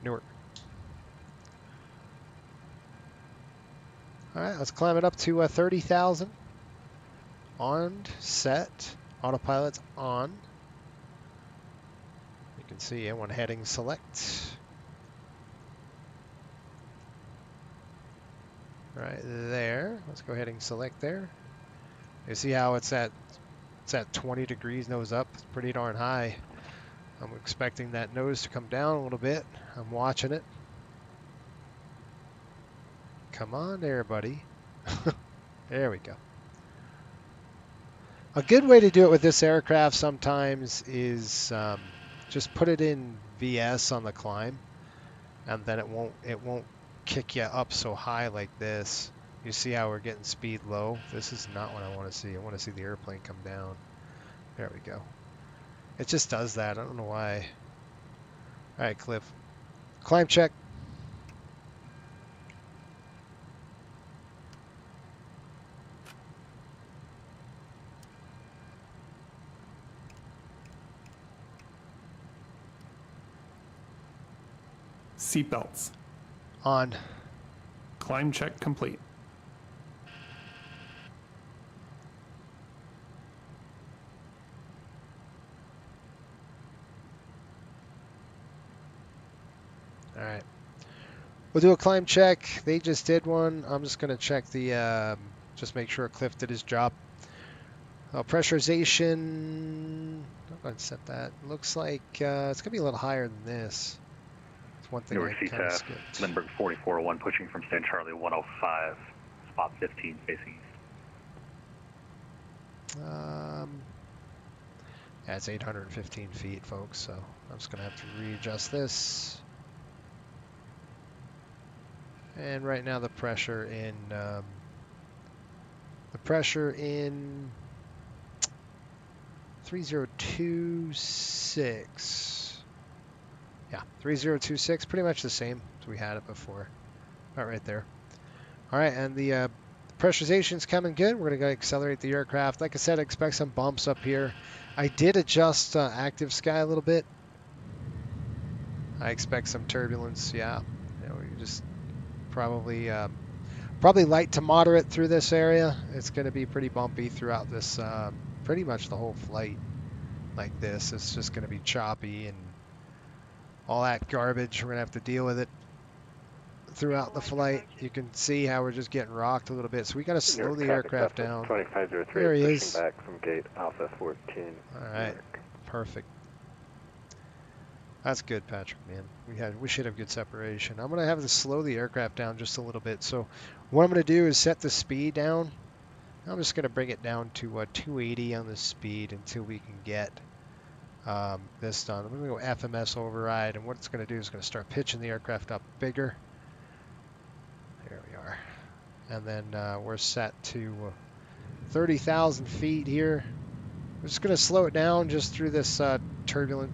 Newark. All right, let's climb it up to 30,000. Armed, set, autopilot's on. You can see one heading select. Right there. Let's go ahead and select there. You see how it's at 20 degrees nose up. It's pretty darn high. I'm expecting that nose to come down a little bit. I'm watching it. Come on there, buddy. There we go. A good way to do it with this aircraft sometimes is just put it in VS on the climb, and then it won't kick you up so high like this. You see how we're getting speed low? This is not what I want to see. I want to see the airplane come down. There we go. It just does that. I don't know why. All right, Cliff. Climb check. Seatbelts. On. Climb check complete. All right. We'll do a climb check. They just did one. I'm just going to check the, just make sure Cliff did his job. Pressurization, let's set that. Looks like it's going to be a little higher than this. It's one thing Newark I kind of CTAF, skipped. Lindbergh 44-1, pushing from stand Charlie 105, spot 15 facing east. Yeah, it's 815 feet, folks, so I'm just going to have to readjust this. And right now the pressure in 3026. Yeah, 3026, pretty much the same as we had it before. About right there. All right, and the pressurization's coming good. We're going to accelerate the aircraft. Like I said, expect some bumps up here. I did adjust active sky a little bit. I expect some turbulence. Yeah, you know, you just probably light to moderate through this area. It's going to be pretty bumpy throughout this, pretty much the whole flight. Like this, it's just going to be choppy and all that garbage. We're going to have to deal with it throughout the flight. You can see how we're just getting rocked a little bit, so we got to slow the aircraft down. 2503 there he pushing is. back from gate Alpha 14. All right, perfect. That's good, Patrick, man. We should have good separation. I'm going to have to slow the aircraft down just a little bit. So what I'm going to do is set the speed down. I'm just going to bring it down to 280 on the speed until we can get this done. I'm going to go FMS override, and what it's going to do is going to start pitching the aircraft up bigger. There we are. And then we're set to 30,000 feet here. We're just going to slow it down just through this turbulent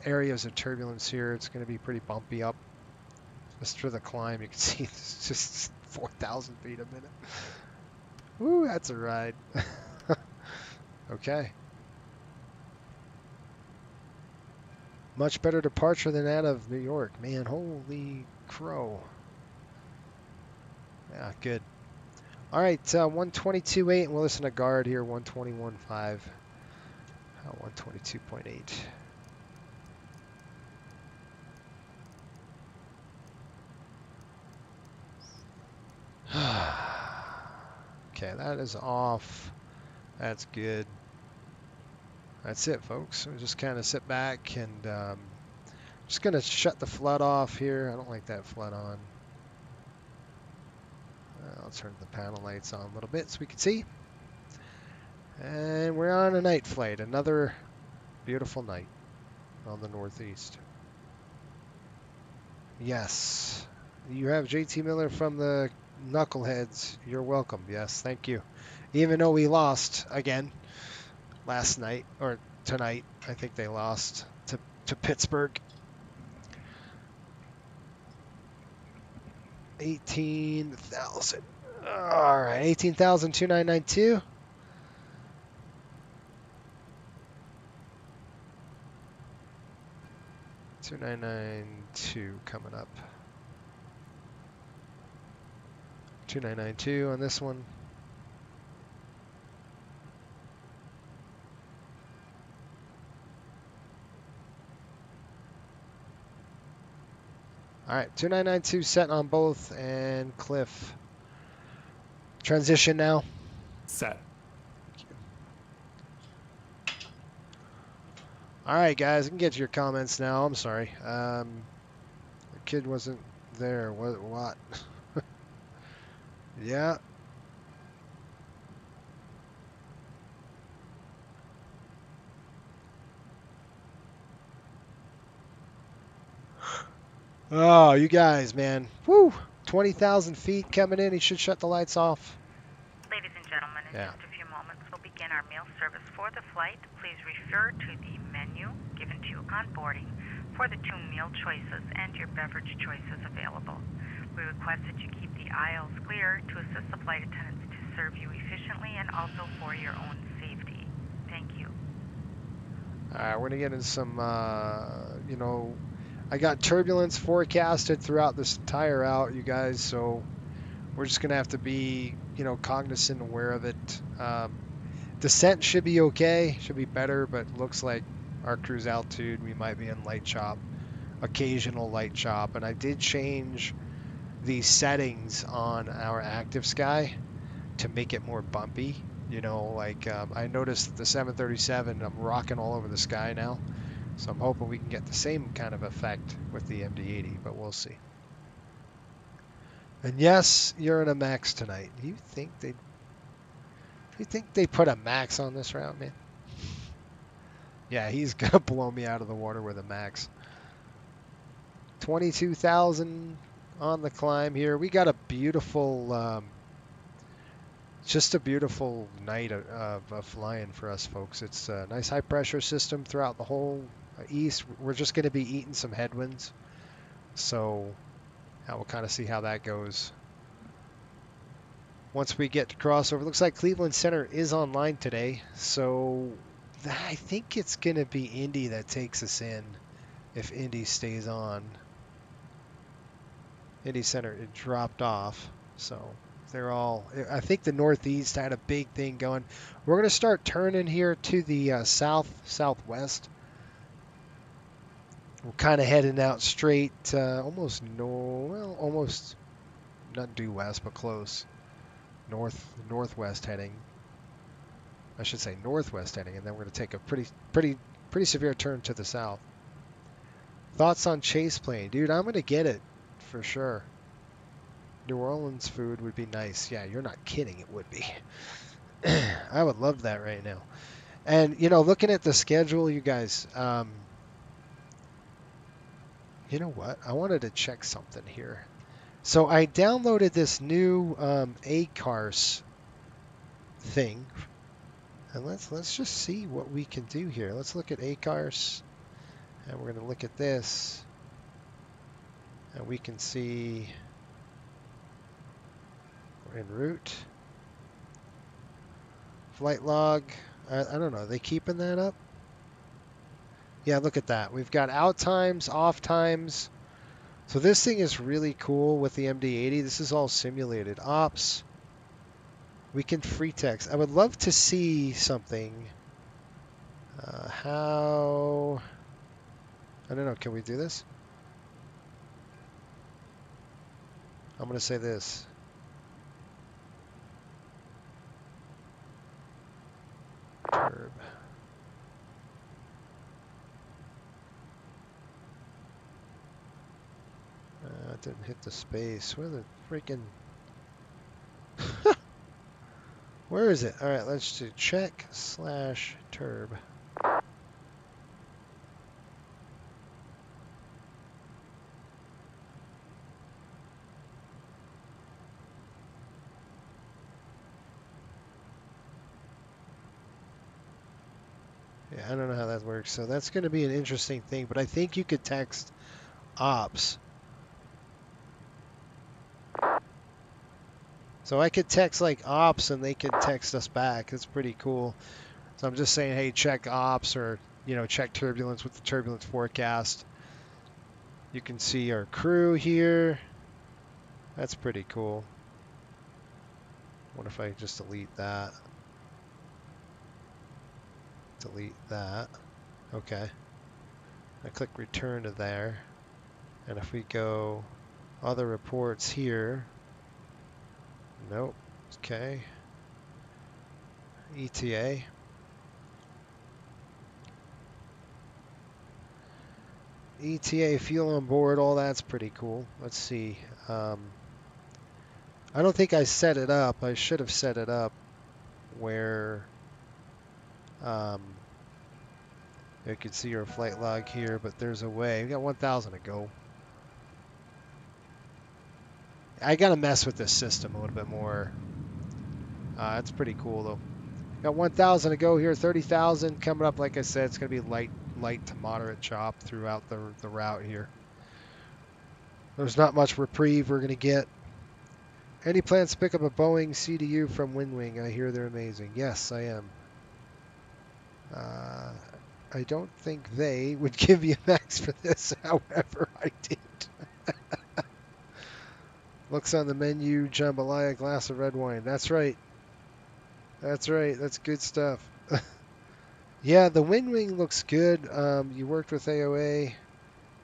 areas of turbulence here. It's going to be pretty bumpy up. Just for the climb, you can see it's just 4,000 feet a minute. Woo, that's a ride. Okay. Much better departure than that of New York. Man, holy crow. Yeah, good. All right, 122.8, and we'll listen to guard here, 121.5. 122.8. Okay, that is off. That's good. That's it, folks. We'll just kind of sit back and just going to shut the flood off here. I don't like that flood on. I'll turn the panel lights on a little bit so we can see. And we're on a night flight. Another beautiful night on the northeast. Yes. You have JT Miller from the Knuckleheads. You're welcome. Yes, thank you. Even though we lost again last night, or tonight, I think they lost to Pittsburgh. 18,000. All right, 18,2992. $2,992 coming up. 2992 on this one. All right, 2992 set on both, and Cliff. Transition now. Set. All right, guys, I can get to your comments now. I'm sorry. The kid wasn't there. What? Yeah. Oh, you guys, man. Woo! 20,000 feet coming in. He should shut the lights off. Ladies and gentlemen, in just a few moments, we'll begin our meal service for the flight. Please refer to the menu given to you on boarding for the 2 meal choices and your beverage choices available. We request that you keep the aisles clear to assist the flight attendants to serve you efficiently and also for your own safety. Thank you. All right, we're going to get into some, you know, I got turbulence forecasted throughout this entire route, you guys, so we're just going to have to be, you know, cognizant and aware of it. Descent should be okay, should be better, but looks like our cruise altitude, we might be in light chop, occasional light chop, and I did change the settings on our active sky to make it more bumpy. You know, like I noticed the 737, I'm rocking all over the sky now. So I'm hoping we can get the same kind of effect with the MD-80, but we'll see. And yes, you're in a max tonight. Do you think they put a max on this route, man? Yeah, he's gonna blow me out of the water with a max. 22,000 on the climb here. We got a beautiful, just a beautiful night of flying for us, folks. It's a nice high pressure system throughout the whole east. We're just going to be eating some headwinds, so we'll kind of see how that goes. Once we get to crossover, looks like Cleveland Center is online today, so I think it's going to be Indy that takes us in if Indy stays on. Indy Center, it dropped off, so they're all, I think the Northeast had a big thing going. We're going to start turning here to the southwest. We're kind of heading out straight, almost not due west, but close. Northwest heading. I should say northwest heading, and then we're going to take a pretty severe turn to the south. Thoughts on chase plane? Dude, I'm going to get it for sure. New Orleans food would be nice. Yeah, you're not kidding, it would be. I would love that right now. And, you know, looking at the schedule, you guys, you know what? I wanted to check something here. So I downloaded this new ACARS thing. And let's just see what we can do here. Let's look at ACARS. And we're going to look at this. And we can see we're en route. Flight log. I don't know. Are they keeping that up? Yeah, look at that. We've got out times, off times. So this thing is really cool with the MD-80. This is all simulated. Ops. We can free text. I would love to see something. How... I don't know. Can we do this? I'm going to say this. Turb. Didn't hit the space. Where the freaking... Where is it? All right, let's do check/turb. Yeah, I don't know how that works. So that's going to be an interesting thing, but I think you could text ops. So I could text like ops and they could text us back. It's pretty cool. So I'm just saying, hey, check ops, or, you know, check turbulence with the turbulence forecast. You can see our crew here. That's pretty cool. What if I just delete that? Delete that. Okay. I click return to there. And if we go other reports here. Nope. Okay. ETA. ETA, fuel on board, all that's pretty cool. Let's see. I don't think I set it up. I should have set it up where you can see your flight log here, but there's a way. We got 1,000 to go. I gotta mess with this system a little bit more. It's pretty cool though. Got 1,000 to go here, 30,000 coming up. Like I said, it's gonna be light to moderate chop throughout the route here. There's not much reprieve we're gonna get. Any plans to pick up a Boeing CDU from Windwing? I hear they're amazing. Yes, I am. I don't think they would give you a max for this. However, I did. Looks on the menu, jambalaya, glass of red wine. That's right. That's right. That's good stuff. Yeah, the Windwing looks good. You worked with AOA.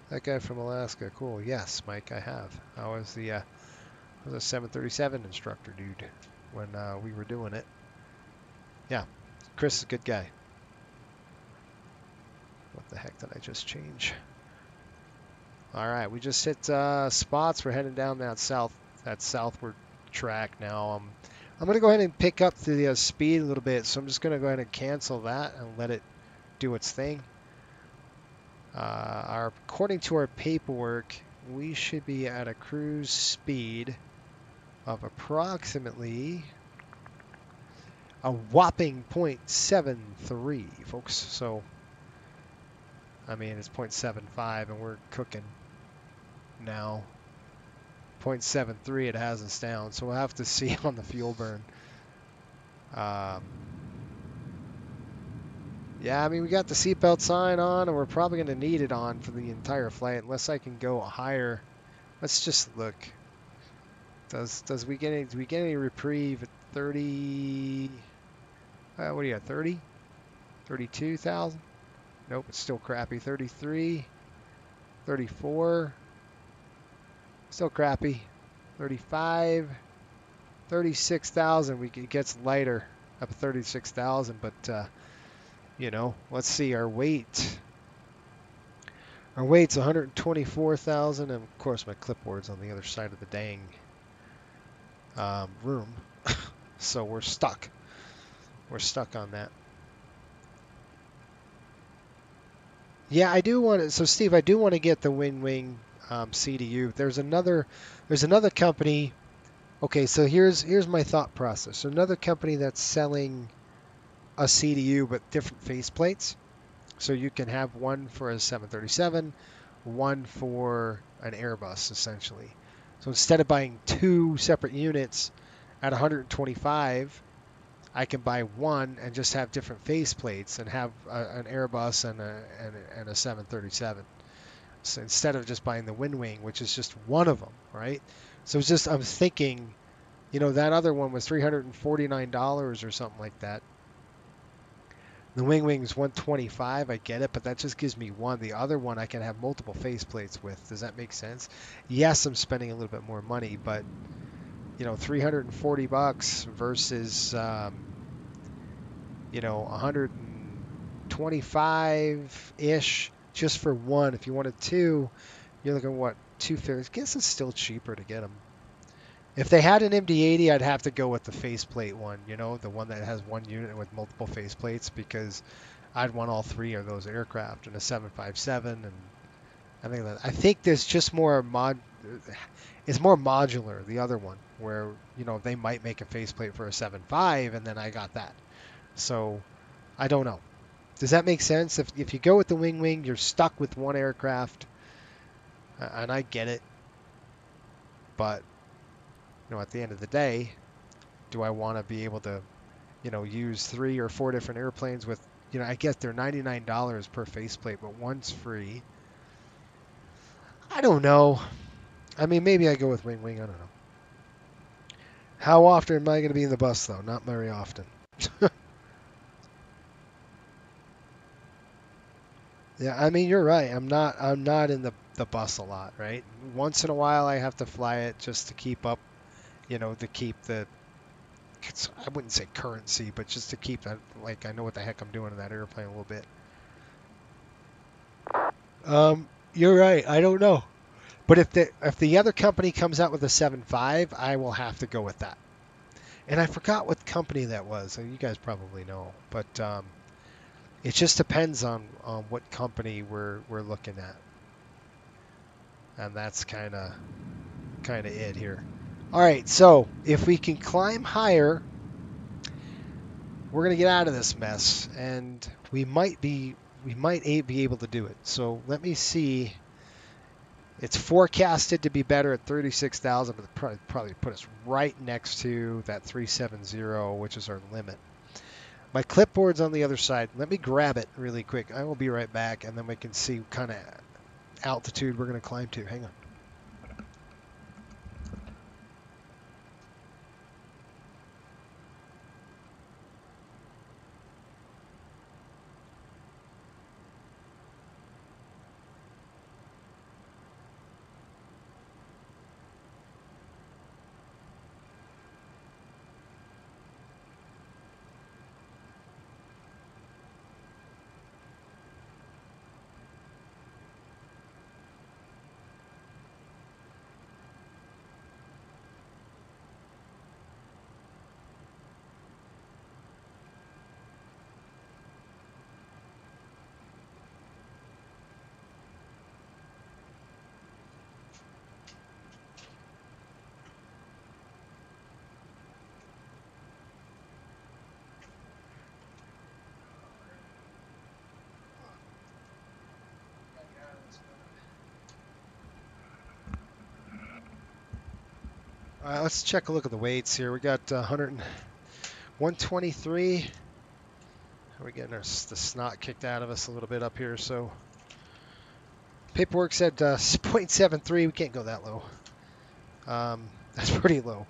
That guy from Alaska. Cool. Yes, Mike, I have. I was a 737 instructor, dude, when we were doing it. Yeah, Chris is a good guy. What the heck did I just change? All right, we just hit spots. We're heading down that southward track now. I'm going to go ahead and pick up the speed a little bit, so I'm just going to go ahead and cancel that and let it do its thing. According to our paperwork, we should be at a cruise speed of approximately a whopping 0.73, folks. So, I mean, it's 0.75, and we're cooking now. 0.73, it has us down, so we'll have to see on the fuel burn. Yeah, I mean, we got the seatbelt sign on, and we're probably going to need it on for the entire flight, unless I can go higher. Let's just look. Do we get any reprieve at 30? What do you got? 30? 32,000? Nope, it's still crappy. 33, 34, still crappy. 35, 36,000. It gets lighter up at 36,000, but you know, let's see our weight. Our weight's 124,000, and of course my clipboard's on the other side of the dang room, so we're stuck. We're stuck on that. Yeah, I do want to. So Steve, I do want to get the wing CDU. There's another company. Okay, so here's my thought process. Another company that's selling a CDU but different faceplates. So you can have one for a 737, one for an Airbus, essentially. So instead of buying two separate units at 125, I can buy one and just have different faceplates and have an Airbus and a 737. So instead of just buying the wing, which is just one of them, right? So it's just, I'm thinking, you know, that other one was $349 or something like that. The wing's 125, I get it, but that just gives me one. The other one I can have multiple faceplates with. Does that make sense? Yes, I'm spending a little bit more money, but you know, $340 versus you know, 125-ish just for one. If you wanted two, you're looking at what, $250? I guess it's still cheaper to get them. If they had an MD-80, I'd have to go with the faceplate one, you know, the one that has one unit with multiple faceplates, because I'd want all three of those aircraft, and a 757, and I think there's just more it's more modular, the other one, where, you know, they might make a faceplate for a 7.5, and then I got that. So I don't know. Does that make sense? If you go with the wing, you're stuck with one aircraft, and I get it, but you know, at the end of the day, do I want to be able to, you know, use 3 or 4 different airplanes with, you know, I guess they're $99 per faceplate, but one's free. I don't know. I mean, maybe I go with wing. I don't know. How often am I going to be in the bus, though? Not very often. Yeah, I mean, you're right. I'm not in the bus a lot, right? Once in a while, I have to fly it just to keep up, you know, to keep the, I wouldn't say currency, but just to keep that, like, I know what the heck I'm doing in that airplane a little bit. You're right. I don't know. But if the other company comes out with a 7.5, I will have to go with that. And I forgot what company that was. You guys probably know, but it just depends on what company we're looking at, and that's kind of it here. All right, so if we can climb higher, we're gonna get out of this mess, and we might be able to do it. So let me see. It's forecasted to be better at 36,000, but probably put us right next to that 370, which is our limit. My clipboard's on the other side. Let me grab it really quick. I will be right back, and then we can see what kind of altitude we're going to climb to. Hang on. All right, let's check a look at the weights here. We got 123. We're getting the snot kicked out of us a little bit up here. So paperwork said 0.73. We can't go that low. That's pretty low.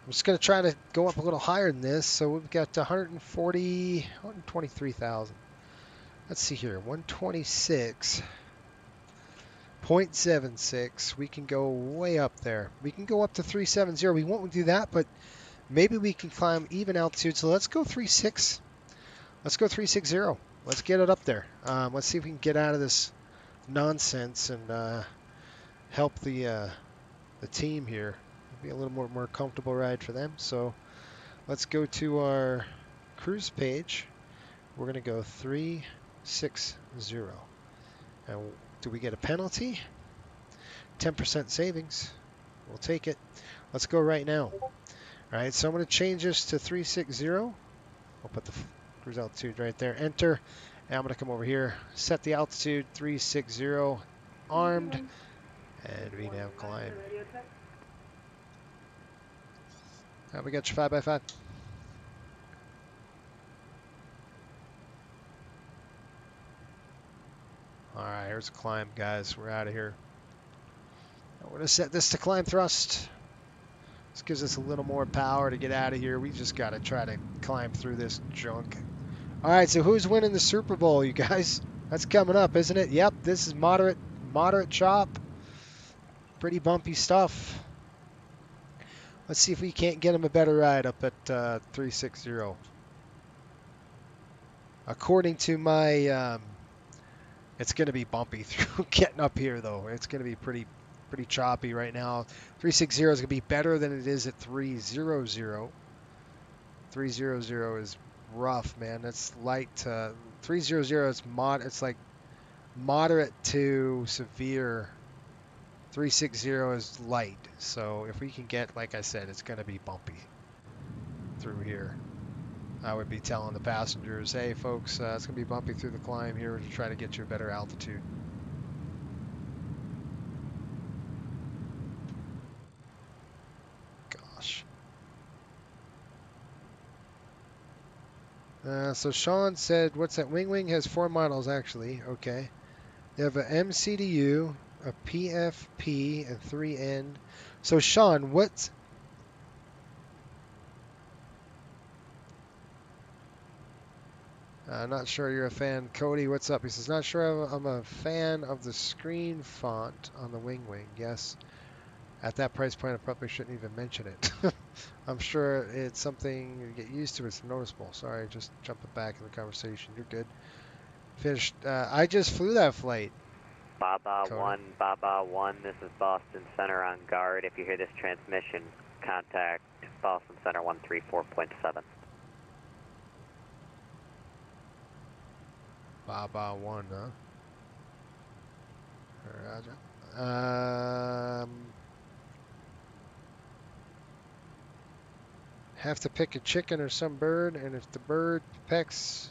I'm just going to try to go up a little higher than this. So we've got 123,000. Let's see here. 126.76. We can go way up there. We can go up to 370. We won't do that, but maybe we can climb even altitude. So let's go 36. Let's go 360. Let's get it up there. Let's see if we can get out of this nonsense and help the team here. It'll be a little more comfortable ride for them. So let's go to our cruise page. We're going to go 360. And do we get a penalty? 10% savings. We'll take it. Let's go right now. All right, so I'm going to change this to 360. I'll put the cruise altitude right there. Enter. And I'm going to come over here. Set the altitude 360. Armed. And we now climb. All right, we got your 5x5. All right, here's a climb, guys. We're out of here. I'm going to set this to climb thrust. This gives us a little more power to get out of here. We just got to try to climb through this junk. All right, so who's winning the Super Bowl, you guys? That's coming up, isn't it? Yep, this is moderate chop. Pretty bumpy stuff. Let's see if we can't get him a better ride up at 360. According to my... it's going to be bumpy through getting up here, though. It's going to be pretty choppy right now. 360 is going to be better than it is at 300. 300 is rough, man. That's light. 300 is it's like moderate to severe. 360 is light. So if we can get, like I said, it's going to be bumpy through here. I would be telling the passengers, hey folks, it's going to be bumpy through the climb here to try to get you a better altitude. Gosh. So Sean said, what's that? Wing has 4 models actually. Okay. They have a MCDU, a PFP, and 3N. So Sean, what's... not sure you're a fan. Cody, what's up? He says, not sure I'm a fan of the screen font on the Wing. Yes. At that price point, I probably shouldn't even mention it. I'm sure it's something you get used to. It's noticeable. Sorry, just jumping back in the conversation. You're good. Finished. I just flew that flight. Baba 1, this is Boston Center on guard. If you hear this transmission, contact Boston Center 134.7. Baba 1, huh? Roger. Have to pick a chicken or some bird, and if the bird pecks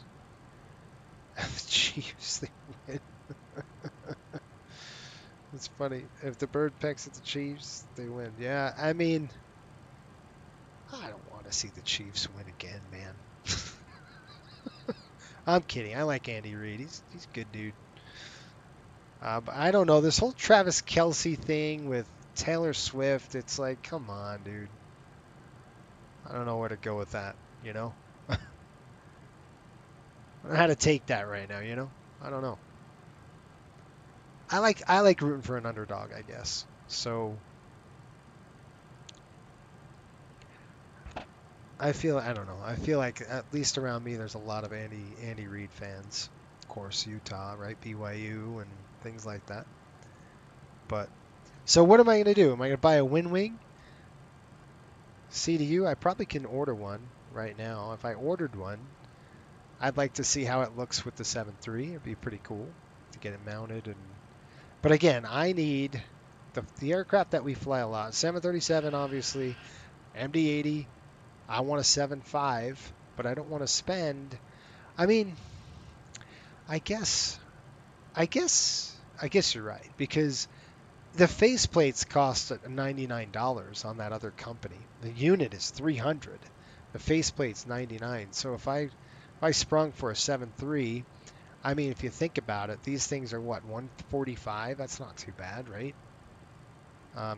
the Chiefs, they win. It's funny. If the bird pecks at the Chiefs, they win. Yeah, I mean, I don't want to see the Chiefs win again, man. I'm kidding. I like Andy Reid. He's a good dude. But I don't know. This whole Travis Kelce thing with Taylor Swift, it's like, come on, dude. I don't know where to go with that, you know? I don't know how to take that right now, you know? I don't know. I like rooting for an underdog, I guess. So I don't know. I feel like at least around me there's a lot of Andy Reid fans. Of course, Utah, right? BYU and things like that. But so what am I going to do? Am I going to buy a Wing? CDU, I probably can order one right now. If I ordered one, I'd like to see how it looks with the 7.3. It'd be pretty cool to get it mounted. But again, I need the aircraft that we fly a lot. 737, obviously. MD-80. I want a 7.5, but I don't want to spend. I mean, I guess you're right, because the faceplates cost $99 on that other company. The unit is $300. The faceplate's $99. So if I sprung for a 7.3, I mean, if you think about it, these things are what, $145? That's not too bad, right?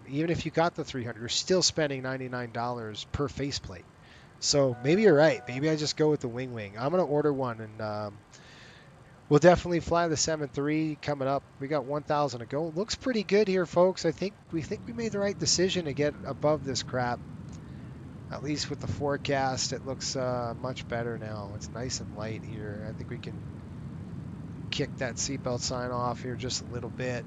Even if you got the 300, you're still spending $99 per faceplate. So maybe you're right. Maybe I just go with the wing. I'm gonna order one, and we'll definitely fly the 7.3 coming up. We got 1,000 to go. Looks pretty good here, folks. I think we made the right decision to get above this crap. At least with the forecast, it looks much better now. It's nice and light here. I think we can kick that seatbelt sign off here just a little bit.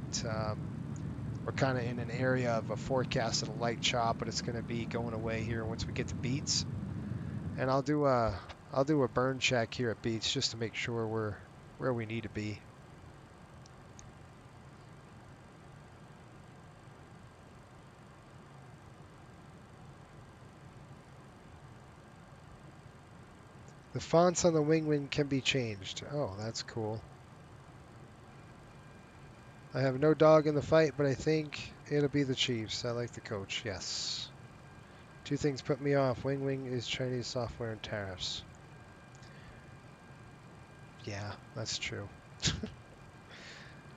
We're kind of in an area of a forecasted light chop, but it's going to be going away here once we get to Beats. And I'll do a burn check here at Beats just to make sure we're where we need to be. The fonts on the wing can be changed. Oh, that's cool. I have no dog in the fight, but I think it'll be the Chiefs. I like the coach, yes. Two things put me off. Wing is Chinese software and tariffs. Yeah, that's true.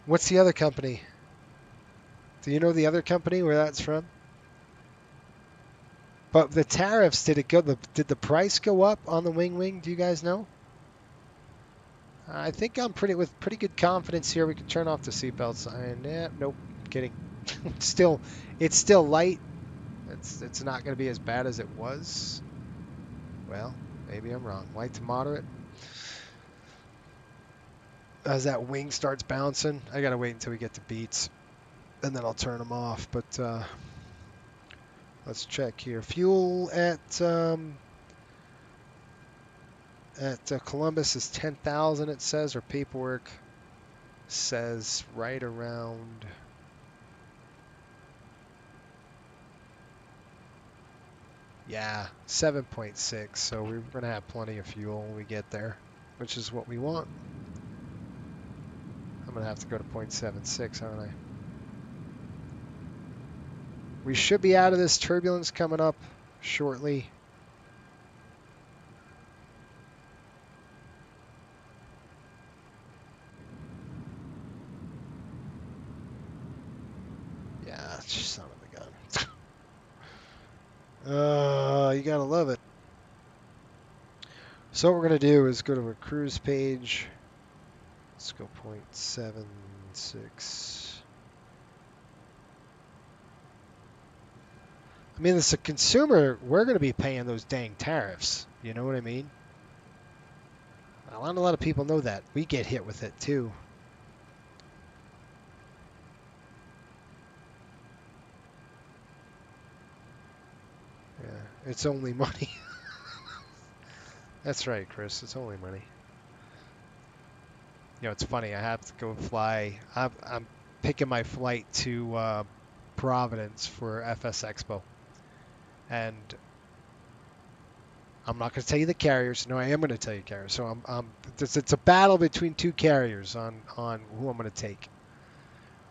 What's the other company? Do you know the other company where that's from? But the tariffs, did the price go up on the wing? Do you guys know? I think I'm with pretty good confidence here. We can turn off the seatbelt sign. Nope, kidding. It's still light. It's not going to be as bad as it was. Well, maybe I'm wrong. Light to moderate. As that wing starts bouncing, I got to wait until we get to Beats, and then I'll turn them off. But let's check here. Fuel at Columbus is 10,000, it says, or paperwork says right around. Yeah, 7.6. So we're going to have plenty of fuel when we get there, which is what we want. I'm going to have to go to 0.76, aren't I? We should be out of this turbulence coming up shortly. Yeah, son of a gun. You gotta love it. So what we're gonna do is go to a cruise page. Let's go 0.76. I mean, as a consumer, we're going to be paying those dang tariffs. You know what I mean? Not a lot of people know that. We get hit with it, too. Yeah, it's only money. That's right, Chris. It's only money. You know, it's funny. I have to go fly. I'm picking my flight to Providence for FS Expo. And I'm not going to tell you the carriers. No, I am going to tell you carriers. So it's a battle between two carriers on who I'm going to take.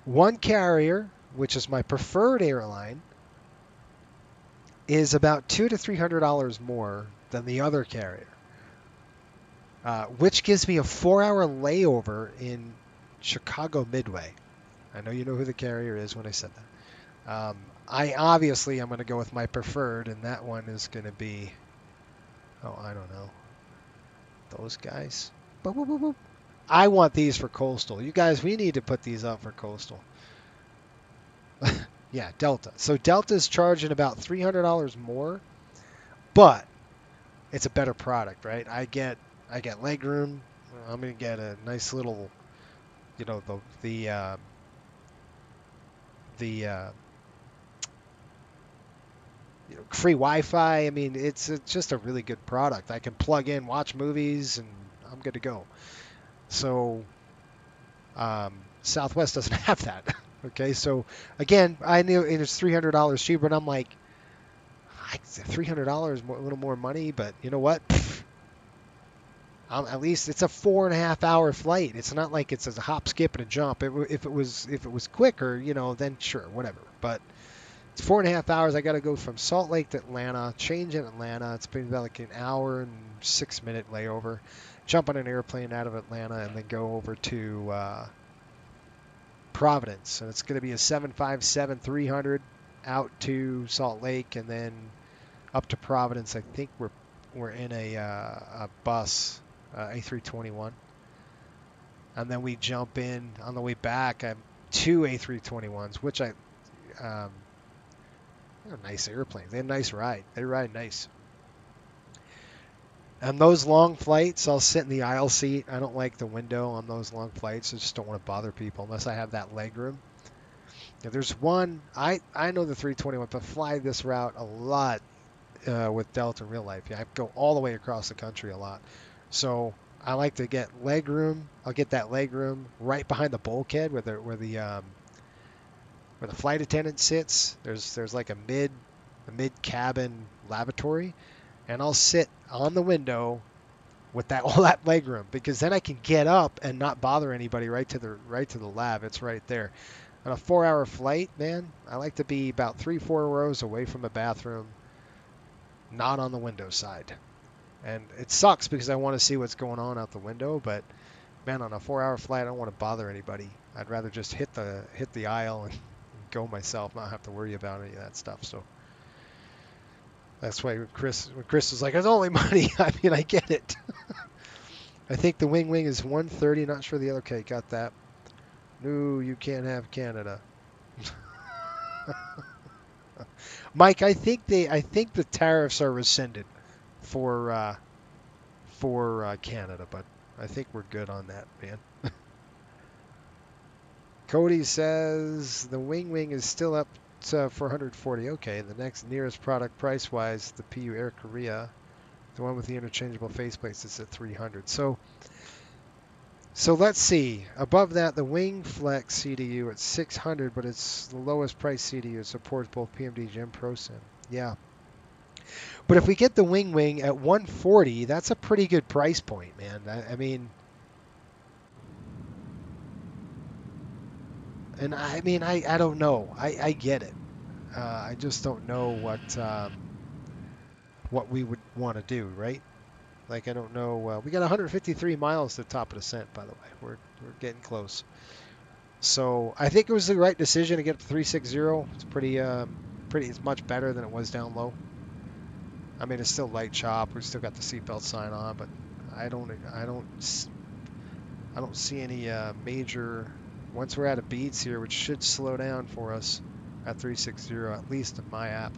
One carrier, which is my preferred airline, is about $200 to $300 more than the other carrier, which gives me a 4-hour layover in Chicago Midway. I know you know who the carrier is when I said that. I'm going to go with my preferred, and that one is going to be, I don't know, those guys. Boop, boop, boop, boop. I want these for coastal. You guys, we need to put these up for coastal. Yeah, Delta. So Delta's charging about $300 more, but it's a better product, right? I get leg room. I'm going to get a nice little, the free Wi-Fi. I mean, it's just a really good product. I can plug in, watch movies, and I'm good to go. So Southwest doesn't have that. Okay, so again, I knew it was $300 cheaper, and I'm like, $300, a little more money, but you know what? At least it's a 4.5 hour flight. It's not like it's a hop, skip, and a jump. If it was quicker, you know, then sure, whatever. But it's 4.5 hours. I got to go from Salt Lake to Atlanta, change in Atlanta. It's been about like an hour and 6-minute layover. Jump on an airplane out of Atlanta and then go over to Providence. And it's going to be a 757-300 out to Salt Lake and then up to Providence. I think we're in a bus, A321. And then we jump in on the way back. I have 2 A321s, which they're nice airplanes. They have a nice ride. They ride nice. And those long flights, I'll sit in the aisle seat. I don't like the window on those long flights. I just don't want to bother people unless I have that leg room. If there's one, I know the 321, but fly this route a lot with Delta in real life. Yeah, I go all the way across the country a lot. So I like to get leg room. I'll get that leg room right behind the bulkhead where the flight attendant sits. There's like a mid cabin lavatory, and I'll sit on the window with all that leg room because then I can get up and not bother anybody right to the lab. It's right there. On a 4-hour flight, man, I like to be about 3-4 rows away from the bathroom, not on the window side. And it sucks because I want to see what's going on out the window, but man, on a 4-hour flight, I don't want to bother anybody. I'd rather just hit the aisle and go myself, not have to worry about any of that stuff. So that's why when Chris was like, "It's only money," I mean, I get it. I think the wing is 130. Not sure the other. Okay, got that. No, you can't have Canada. Mike, I think the tariffs are rescinded for Canada, but I think we're good on that, man. Cody says the wing is still up to 440. Okay, the next nearest product price-wise, the PU Air Korea, the one with the interchangeable faceplates, is at 300. So let's see. Above that, the Wing Flex CDU at 600, but it's the lowest price CDU. It supports both PMD and ProSim. Yeah. But if we get the Wing at 140, that's a pretty good price point, man. I mean, I don't know. I get it. I just don't know what we would want to do, right? Like, I don't know. We got 153 miles to the top of descent, by the way. We're getting close. So I think it was the right decision to get up to 360. It's it's much better than it was down low. I mean, it's still light chop. We still got the seatbelt sign on, but I don't see any major. Once we're out of beats here, which should slow down for us at 360, at least in my app.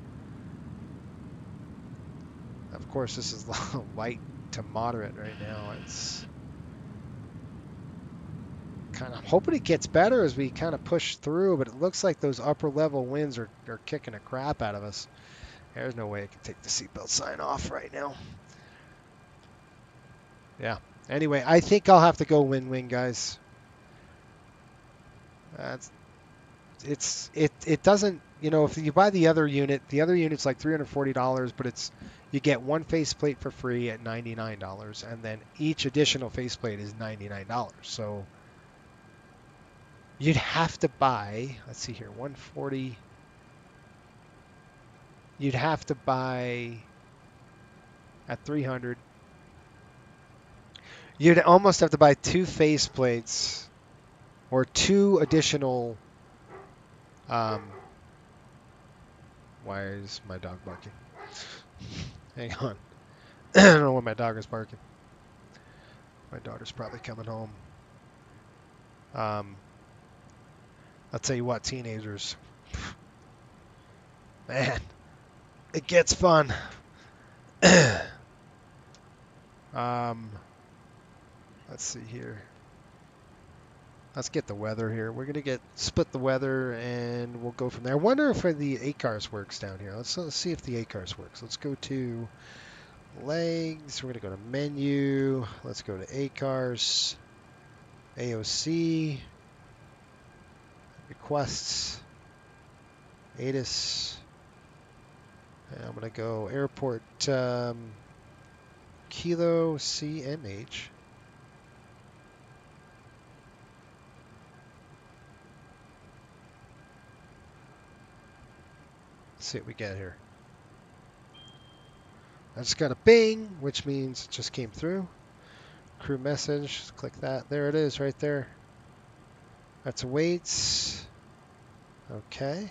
Of course, this is light to moderate right now. It's kind of hoping it gets better as we kind of push through, but it looks like those upper level winds are kicking the crap out of us. There's no way I can take the seatbelt sign off right now. Yeah. Anyway, I think I'll have to go wing, guys. It doesn't, you know, if you buy the other unit's like $340, but you get one faceplate for free at $99, and then each additional faceplate is $99. So you'd have to buy, let's see here, 140. You'd have to buy at 300. You'd almost have to buy 2 faceplates or 2 additional. Why is my dog barking? Hang on. I don't know when my dog is barking. My daughter's probably coming home. I'll tell you what, teenagers. Man, it gets fun. Let's see here. Let's get the weather here. We're going to split the weather, and we'll go from there. I wonder if the ACARS works down here. Let's see if the ACARS works. Let's go to legs. We're going to go to menu. Let's go to ACARS. AOC. Requests. ATIS. And I'm going to go airport Kilo CMH. Let's see what we get here. I just got a bing, which means it just came through. Crew message, click that. There it is right there. That's weights. Okay.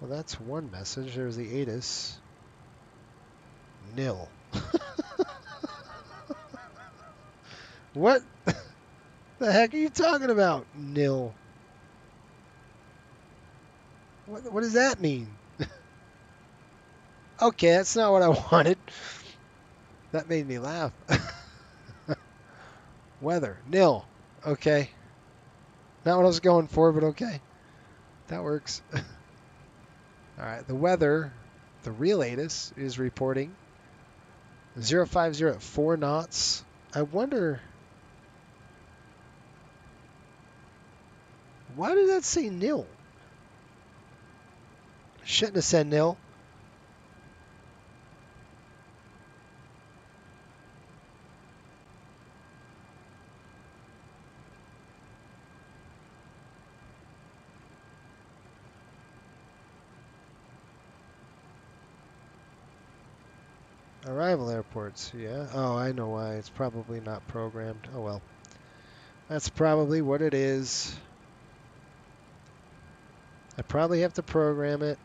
Well, that's one message. There's the ATIS. Nil. What the heck are you talking about? Nil. What does that mean? Okay, that's not what I wanted. That made me laugh. Weather, nil. Okay. Not what I was going for, but okay. That works. All right, the weather, the real ATIS is reporting 050 at 4 knots. I wonder, why did that say nil? Shouldn't have said nil. Arrival airports, yeah. Oh, I know why. It's probably not programmed. Oh well. That's probably what it is. I probably have to program it.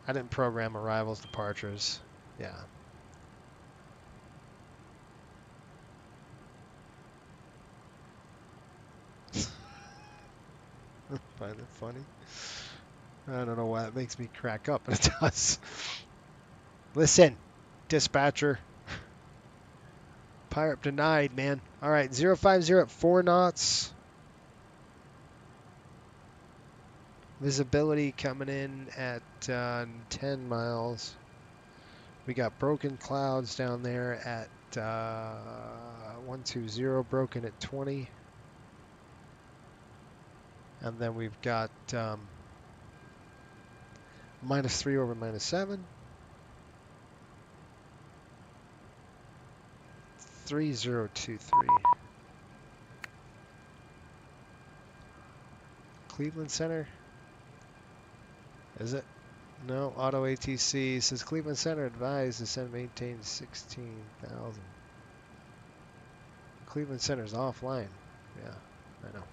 I didn't program arrivals, departures. Yeah. Find it funny. I don't know why it makes me crack up, but it does. Listen, dispatcher. Pirate denied, man. All right, 050 at 4 knots. Visibility coming in at 10 miles. We got broken clouds down there at 120, broken at 20. And then we've got -3 over -7. 3023. Cleveland Center. Is it? No, Auto ATC says Cleveland Center advised to send maintain 16,000. Cleveland Center's offline. Yeah, I know.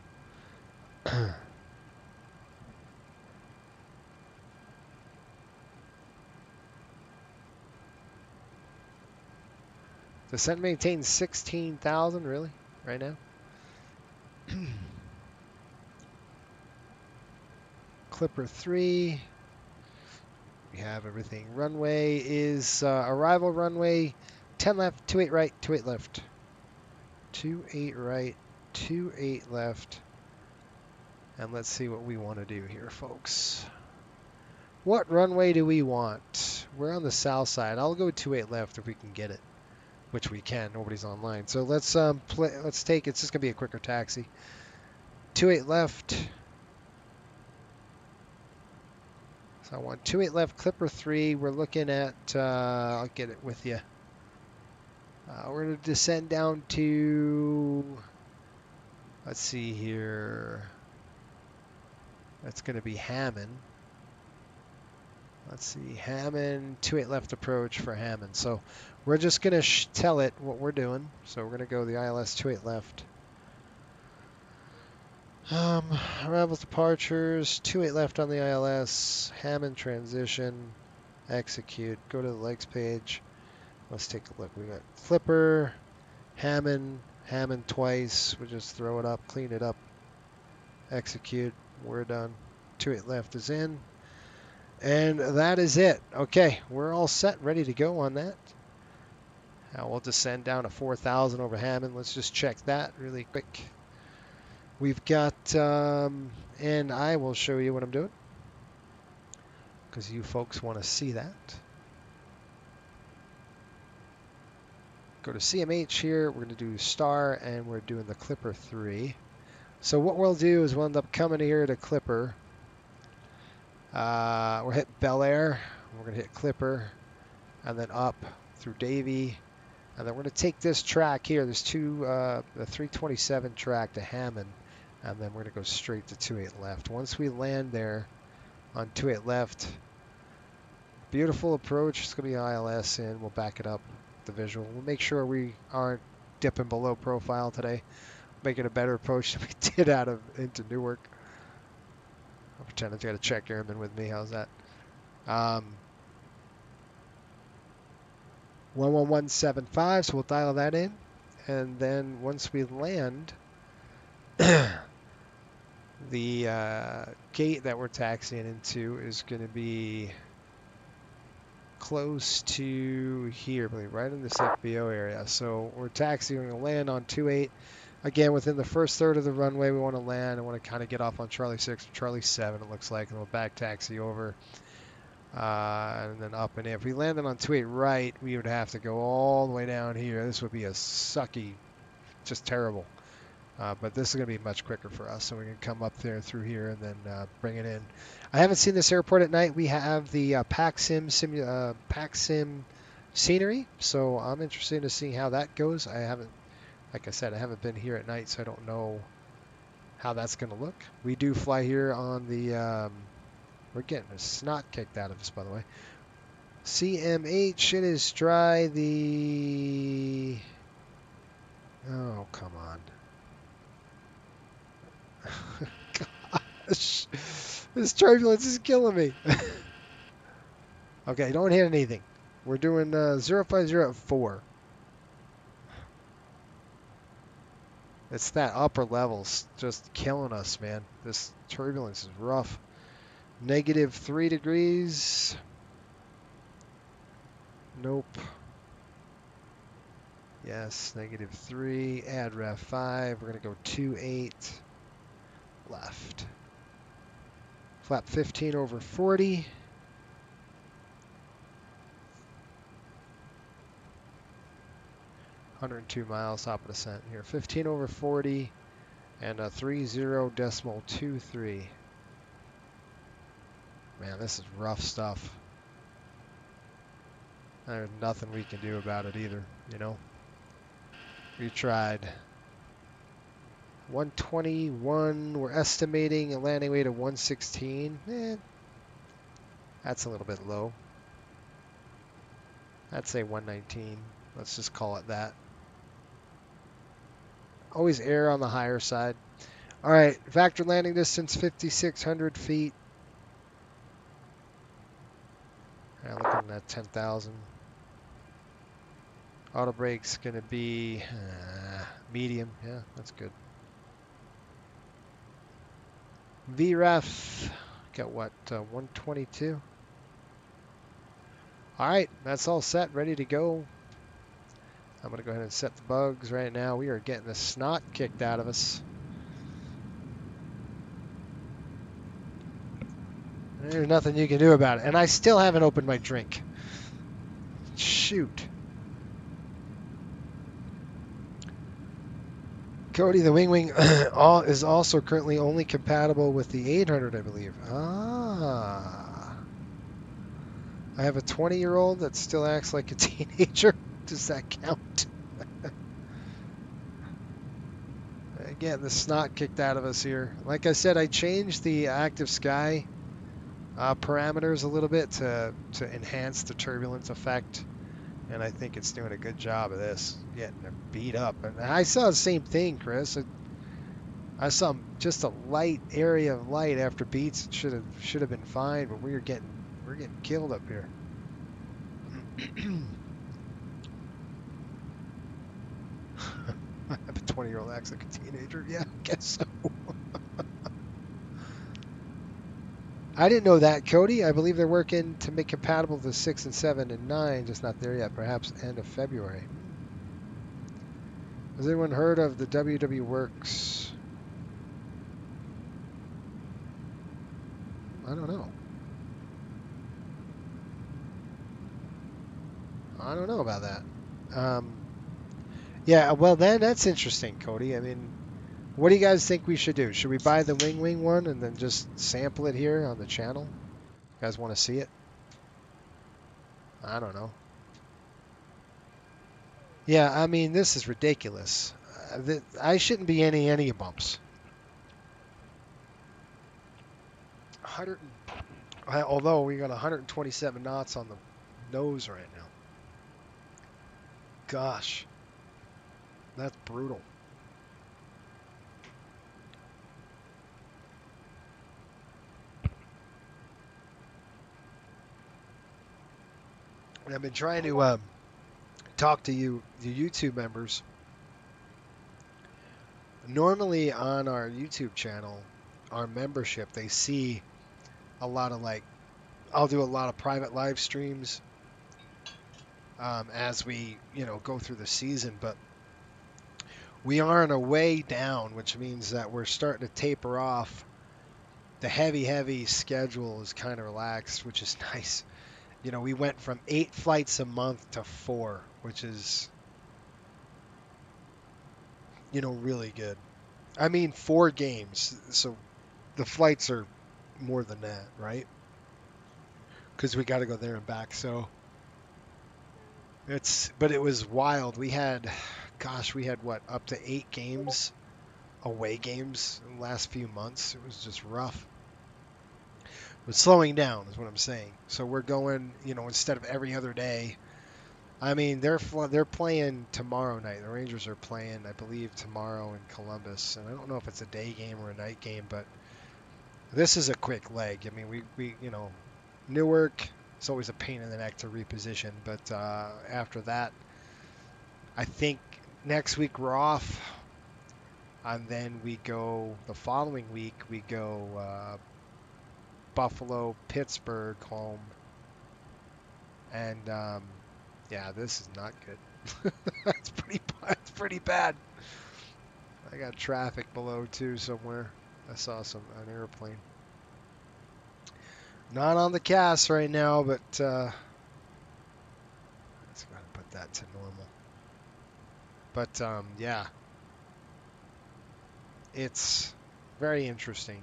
The send maintain 16,000, really? Right now? Clipper 3. We have everything. Runway is arrival runway 10 left, 28 right, 28 left. 28 right, 28 left. And let's see what we want to do here, folks. What runway do we want? We're on the south side. I'll go 28 left if we can get it, which we can. Nobody's online. So let's let's take it's just gonna be a quicker taxi. 28 left. So I want 28 left, Clipper 3. We're looking at I'll get it with you. We're gonna descend down to, let's see here. That's gonna be Hammond. Let's see, Hammond, 28 left approach for Hammond. So we're just going to tell it what we're doing. So we're going to go the ILS 28 left. Arrivals, departures, 28 left on the ILS, Hammond transition, execute, go to the legs page. Let's take a look. We got Clipper, Hammond, Hammond twice. We'll just throw it up, clean it up, execute, we're done. 28 left is in. And that is it. Okay, we're all set, ready to go on that. Now we'll descend down to 4,000 over Hammond. Let's just check that really quick. We've got, and I will show you what I'm doing, because you folks want to see that. Go to CMH here. We're going to do star, and we're doing the Clipper 3. So what we'll do is we'll end up coming here to Clipper. We're hitting Bel Air. We're going to hit Clipper, and then up through Davie. And then we're going to take this track here. There's the 327 track to Hammond, and then we're going to go straight to 28 left. Once we land there on 28 left, beautiful approach. It's going to be ILS in. We'll back it up, the visual. We'll make sure we aren't dipping below profile today. Make it a better approach than we did into Newark. I'll pretend I've got a check airman with me. How's that? 11175, so we'll dial that in. And then once we land, the gate that we're taxiing into is going to be close to here, I believe, right in this FBO area. So we're taxiing to land on 28. Again, within the first third of the runway, we want to land. I want to kind of get off on Charlie 6 or Charlie 7, it looks like, and we'll back taxi over. And then up and in. If we landed on 28 right, we would have to go all the way down here. This would be a sucky, just terrible. But this is going to be much quicker for us. So we can come up there through here and then bring it in. I haven't seen this airport at night. We have the PAC-SIM scenery. So I'm interested to see how that goes. Like I said, I haven't been here at night, so I don't know how that's going to look. We do fly here on the... we're getting a snot kicked out of us, by the way. CMH, it is dry. Oh, come on. Gosh. This turbulence is killing me. Okay, don't hit anything. We're doing 050 at 4. It's that upper levels just killing us, man. This turbulence is rough. -3 degrees. Nope. Yes, -3. Add ref 5. We're going to go 28 left. Flap 15 over 40. (102 miles top of descent here). 15 over 40 and a 30.23. Man, this is rough stuff. There's nothing we can do about it either, you know. We tried. 121, we're estimating a landing weight of 116. That's a little bit low. I'd say 119. Let's just call it that. Always err on the higher side. All right, factor landing distance 5,600 feet. Yeah, looking at 10,000. Auto brake's going to be medium. Yeah, that's good. VREF, got what, 122? All right, that's all set, ready to go. I'm going to go ahead and set the bugs right now. We are getting the snot kicked out of us. There's nothing you can do about it. And I still haven't opened my drink. Shoot. Cody, the Wing is also currently only compatible with the 800, I believe. Ah. I have a 20-year-old that still acts like a teenager. Does that count? Again, the snot kicked out of us here. Like I said, I changed the active sky parameters a little bit to enhance the turbulence effect. And I think it's doing a good job of this, getting beat up. And I saw the same thing, Chris. I saw just a light area of light after beats. It should have been fine, but we're getting killed up here. I have a 20-year-old acts like a teenager. Yeah, I guess so. I didn't know that, Cody. I believe they're working to make compatible the 6 and 7 and 9, just not there yet. Perhaps end of February. Has anyone heard of the WW Works? I don't know. I don't know about that. Yeah, well then that's interesting, Cody. I mean, what do you guys think we should do? Should we buy the Wing one and then just sample it here on the channel? You guys want to see it? I don't know. Yeah, I mean, this is ridiculous. I shouldn't be any bumps. 100, although we got 127 knots on the nose right now. Gosh, that's brutal. And I've been trying to talk to you, the YouTube members. Normally on our YouTube channel, our membership, they see a lot of I'll do a lot of private live streams as we, go through the season, but we are on a way down, which means that we're starting to taper off. The heavy schedule is kind of relaxed, which is nice. We went from 8 flights a month to 4, which is, really good. I mean, 4 games, so the flights are more than that, right? Because we got to go there and back, so but it was wild. We had what, up to 8 games, away games in the last few months. It was just rough. But slowing down is what I'm saying. So we're going, instead of every other day. I mean, they're playing tomorrow night. The Rangers are playing, I believe, tomorrow in Columbus. And I don't know if it's a day game or a night game, but this is a quick leg. I mean, we Newark, it's always a pain in the neck to reposition. But after that, I think next week we're off. And then we go, the following week, we go Buffalo, Pittsburgh, home. And, yeah, this is not good. That's pretty bad. I got traffic below, too, somewhere. I saw an airplane. Not on the cast right now, but let's go ahead and put that to normal. But, yeah. It's very interesting.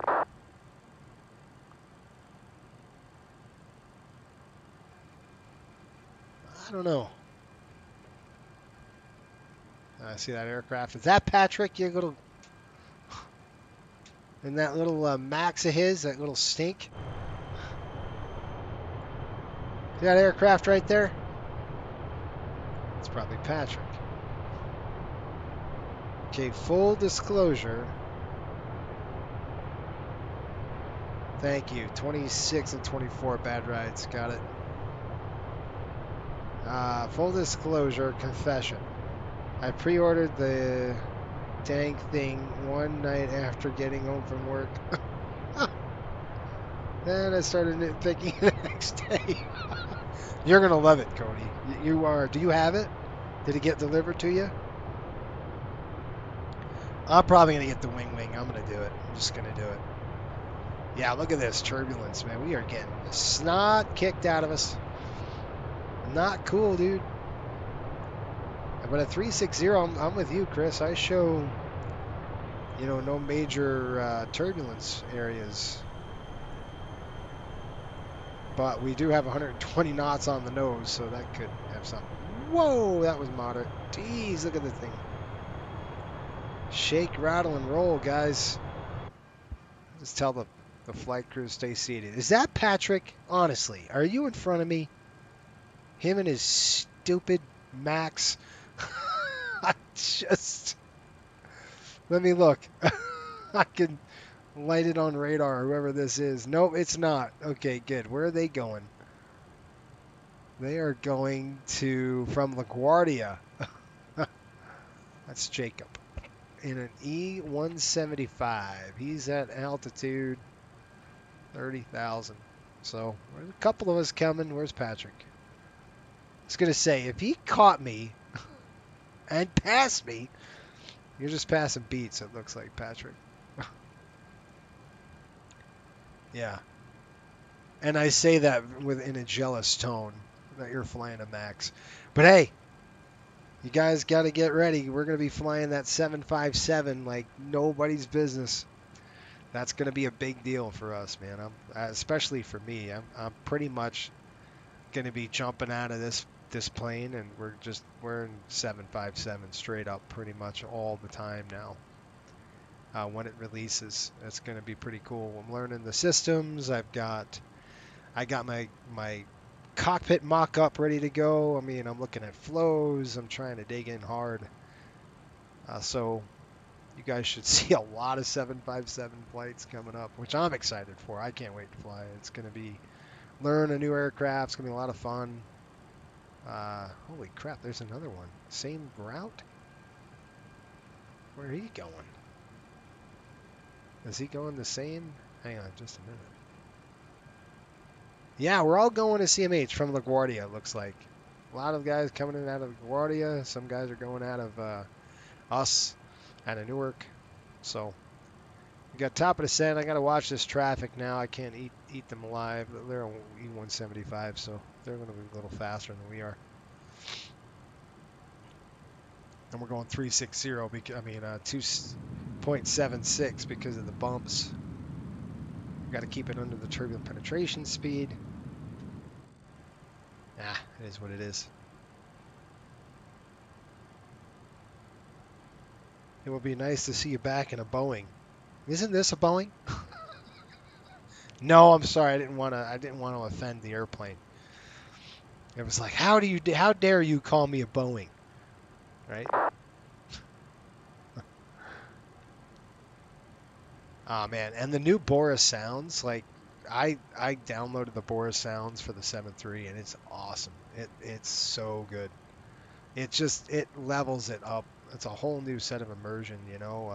I don't know. I see that aircraft. Is that Patrick? You little... And that little Max of his, that little stink? See that aircraft right there? It's probably Patrick. Okay, full disclosure. Thank you. 26 and 24 bad rides. Got it. Full disclosure, confession. I pre-ordered the dang thing one night after getting home from work. Then I started nitpicking the next day. You're going to love it, Cody. You are. Do you have it? Did it get delivered to you? I'm probably going to get the wing. I'm going to do it. I'm just going to do it. Yeah, look at this turbulence, man. We are getting the snot kicked out of us. Not cool, dude. But at 360, I'm with you, Chris. I show, no major turbulence areas. But we do have 120 knots on the nose, so that could have something. Whoa, that was moderate. Jeez, look at the thing. Shake, rattle, and roll, guys. Just tell the flight crew to stay seated. Is that Patrick? Honestly, are you in front of me? Him and his stupid Max. Let me look. I can light it on radar, whoever this is. Nope, it's not. Okay, good. Where are they going? They are going from LaGuardia. That's Jacob. In an E-175. He's at altitude 30,000. So, there's a couple of us coming. Where's Patrick? I was going to say, if he caught me and passed me, you're just passing beats, it looks like, Patrick. Yeah. And I say that in a jealous tone that you're flying a Max. But hey, you guys got to get ready. We're going to be flying that 757 like nobody's business. That's going to be a big deal for us, man. Especially for me. I'm pretty much going to be jumping out of this plane, and we're in 757 straight up pretty much all the time now. When it releases, it's going to be pretty cool. I'm learning the systems. I got my cockpit mock-up ready to go. I mean, I'm looking at flows. I'm trying to dig in hard. So you guys should see a lot of 757 flights coming up, which I'm excited for. I can't wait to fly. It's going to be learn a new aircraft. It's going to be a lot of fun. Holy crap, there's another one. Same route? Where are you going? Is he going the same? Hang on just a minute. Yeah, we're all going to CMH from LaGuardia, it looks like. A lot of guys coming in out of LaGuardia. Some guys are going out of us, out of Newark. So, we got top of descent. I got to watch this traffic now. I can't eat them alive. They're on E175, so they're going to be a little faster than we are. And we're going 360, 2.76 because of the bumps. Got to keep it under the turbulent penetration speed. It is what it is. It would be nice to see you back in a Boeing. Isn't this a Boeing? No, I'm sorry. I didn't want to offend the airplane. It was like, how dare you call me a Boeing? Right? Oh man, and the new Bora sounds, like I downloaded the Bora sounds for the 7.3 and it's awesome. It's so good. It levels it up. It's a whole new set of immersion, you know.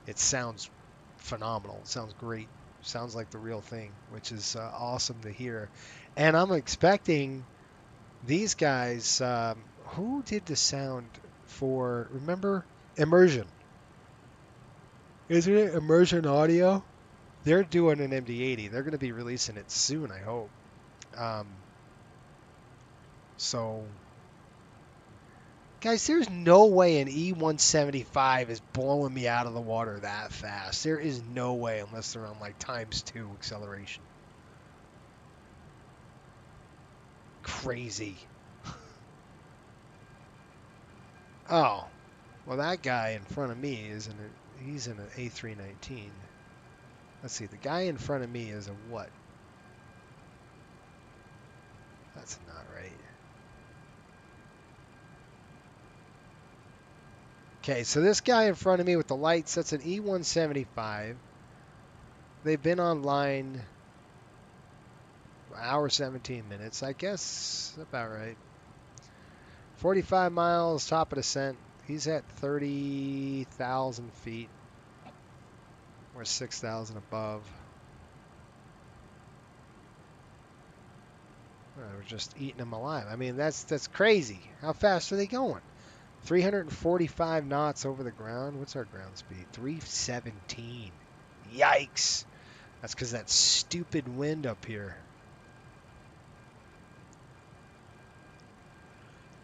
It sounds phenomenal. It sounds great. Sounds like the real thing, which is awesome to hear. And I'm expecting these guys, who did the sound for, remember, Immersion? Isn't it Immersion Audio? They're doing an MD-80. They're going to be releasing it soon, I hope. So, guys, there's no way an E175 is blowing me out of the water that fast. There is no way unless they're on like ×2 acceleration. Crazy. Oh, well, that guy in front of me he's in an A319. Let's see, the guy in front of me is a what? That's not right. Okay, so this guy in front of me with the lights, that's an E175. They've been online an hour 17 minutes, I guess, about right. 45 miles, top of descent. He's at 30,000 feet. We're 6,000 above. We're just eating them alive. I mean, that's crazy. How fast are they going? 345 knots over the ground. What's our ground speed? 317. Yikes. That's because that stupid wind up here.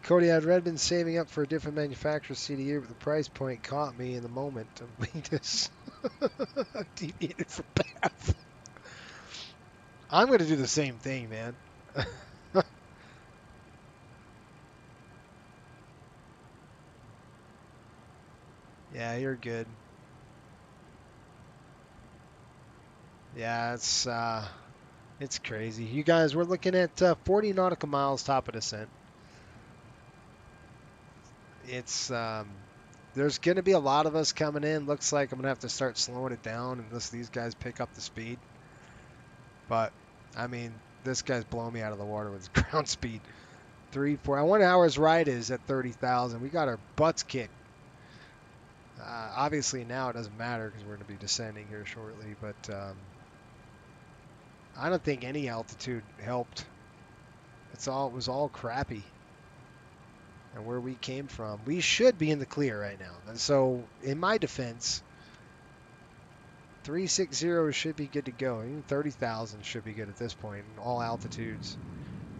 Cody, I'd been saving up for a different manufacturer's CDU, but the price point caught me in the moment of weakness. I deviated from path. I'm going to do the same thing, man. Yeah, you're good. Yeah, it's crazy. You guys, we're looking at 40 nautical miles top of descent. It's there's going to be a lot of us coming in. Looks like I'm going to have to start slowing it down unless these guys pick up the speed. But, I mean, this guy's blowing me out of the water with his ground speed. 3, 4. I wonder how his ride is at 30,000. We got our butts kicked. Obviously now it doesn't matter because we're going to be descending here shortly. But I don't think any altitude helped. It was all crappy. And where we came from, we should be in the clear right now. And so, in my defense, 360 should be good to go. Even 30,000 should be good at this point in all altitudes.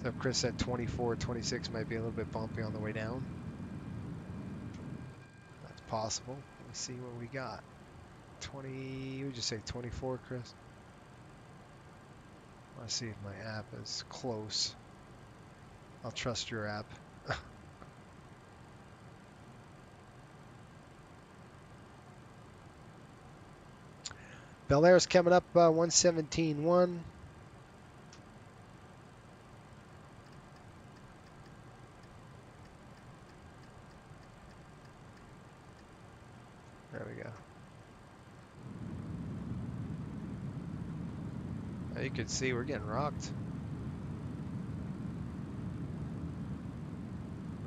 So Chris said 24, 26 might be a little bit bumpy on the way down. That's possible. Let me see what we got. 20, would you say 24, Chris? Let's see if my app is close. I'll trust your app. Bel Air's coming up 117.1. There we go. Now you can see we're getting rocked.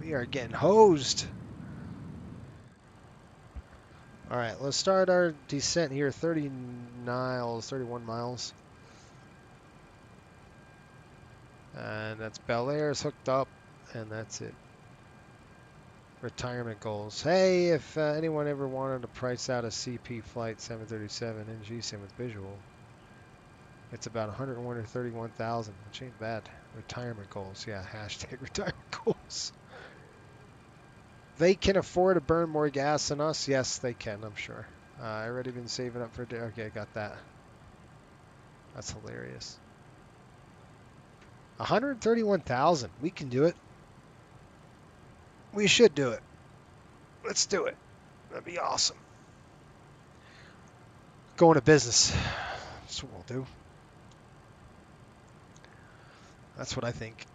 We are getting hosed. All right, let's start our descent here. 30 miles, 31 miles. And that's Bel Air's hooked up, and that's it. Retirement goals. Hey, if anyone ever wanted to price out a CP flight 737 NG-SIM with visual, it's about 101 or 31,000, which ain't bad. Retirement goals, yeah, hashtag retirement goals. They can afford to burn more gas than us. Yes, they can, I'm sure. I already been saving up for a day. Okay, got that. That's hilarious. 131,000. We can do it. We should do it. Let's do it. That'd be awesome. Going to business. That's what we'll do. That's what I think.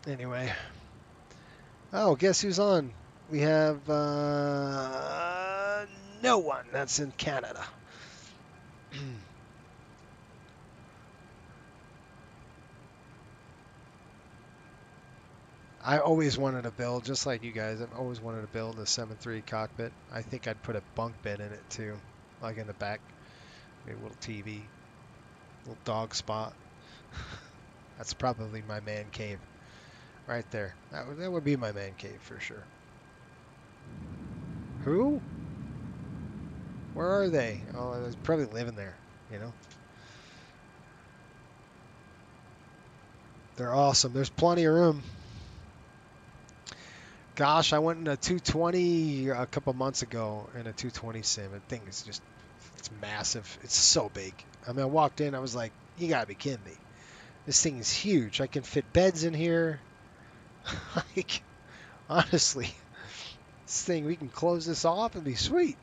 Anyway. Oh, guess who's on? We have no one. That's in Canada. I always wanted to build, just like you guys, I've always wanted to build a 7.3 cockpit. I think I'd put a bunk bed in it too, like in the back. Maybe a little TV, little dog spot. That's probably my man cave. Right there. That would be my man cave for sure. Who? Where are they? Oh, they're probably living there, you know? They're awesome. There's plenty of room. Gosh, I went in a 220 a couple months ago in a 220 sim. The thing is just, it's massive. It's so big. I mean, I walked in, I was like, you gotta be kidding me. This thing is huge. I can fit beds in here. Like, honestly, this thing, we can close this off and be sweet.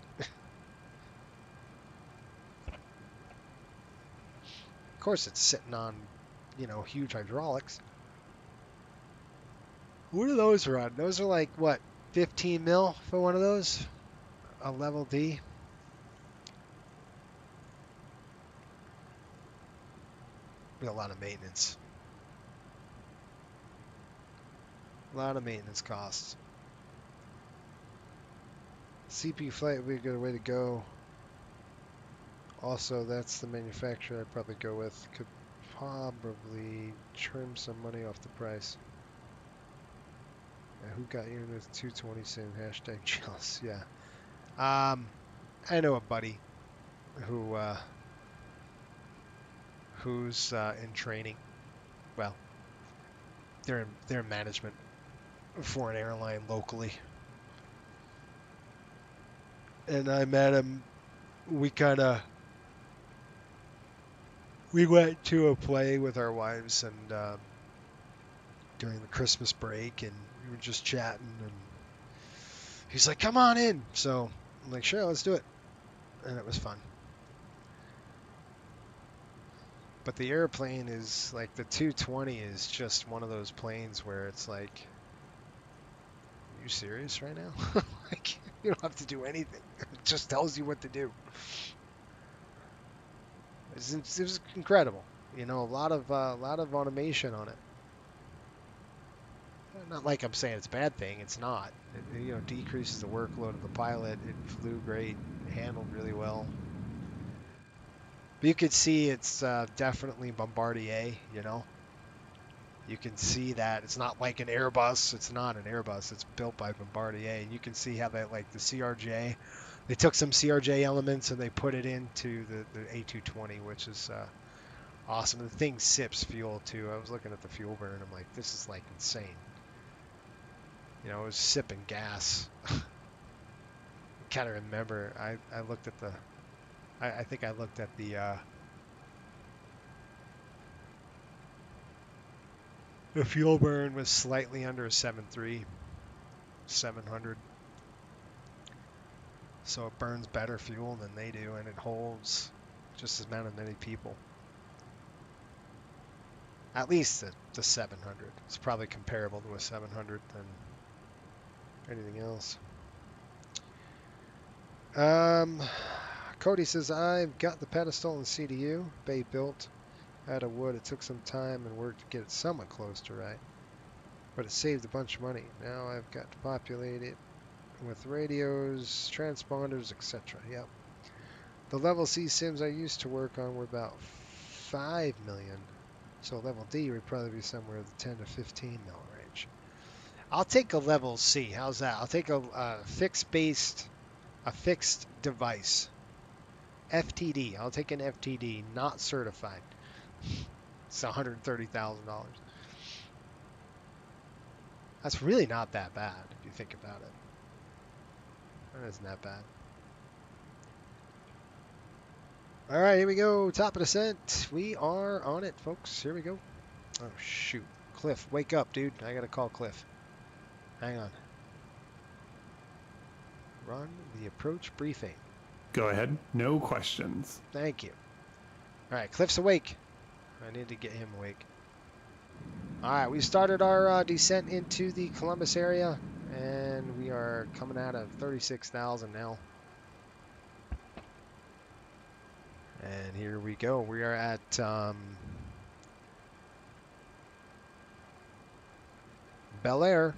Of course, it's sitting on, you know, huge hydraulics. What do those run? Those are like, what, 15 mil for one of those? A level D? Be a lot of maintenance. A lot of maintenance costs. CP flight would be a good way to go. Also, that's the manufacturer I'd probably go with. Could probably trim some money off the price. Yeah, who got you into 220 sim? Hashtag jealous. Yeah. I know a buddy who who's in training. Well, they're in management for an airline locally. And I met him. We went to a play with our wives and during the Christmas break, and we were just chatting, and he's like, come on in. So I'm like, sure, let's do it. And it was fun. But the airplane is like, the 220 is just one of those planes where it's like, are you serious right now? Like, you don't have to do anything. It just tells you what to do. It was incredible. You know, a lot of automation on it. Not like I'm saying it's a bad thing. It's not. It, you know, decreases the workload of the pilot. It flew great, handled really well. But you could see it's definitely Bombardier. You know, you can see that it's not like an Airbus. It's not an Airbus. It's built by Bombardier. And you can see how they, like the CRJ. They took some CRJ elements and they put it into the A220, which is awesome. The thing sips fuel too. I was looking at the fuel burn. I'm like, this is like insane. You know, it was sipping gas. gotta remember, I looked at the, I think I looked at the fuel burn was slightly under a 7.3, 700. So it burns better fuel than they do, and it holds just as many people. At least the 700. It's probably comparable to a 700 than anything else. Cody says, I've got the pedestal and CDU bay built out of wood. It took some time and work to get it somewhat close to right, but it saved a bunch of money. Now I've got to populate it with radios, transponders, etc. Yep. The level C sims I used to work on were about 5 million. So level D would probably be somewhere in the 10 to 15 mil range. I'll take a level C. How's that? I'll take a fixed device. FTD. I'll take an FTD, not certified. It's $130,000. That's really not that bad if you think about it. That isn't that bad. All right, here we go. Top of descent. We are on it, folks. Here we go. Oh, shoot. Cliff, wake up, dude. I got to call Cliff. Hang on. Run the approach briefing. Go ahead. No questions. Thank you. All right, Cliff's awake. I need to get him awake. All right, we started our descent into the Columbus area, and we are coming out of 36,000 now. And here we go. We are at Bel Air.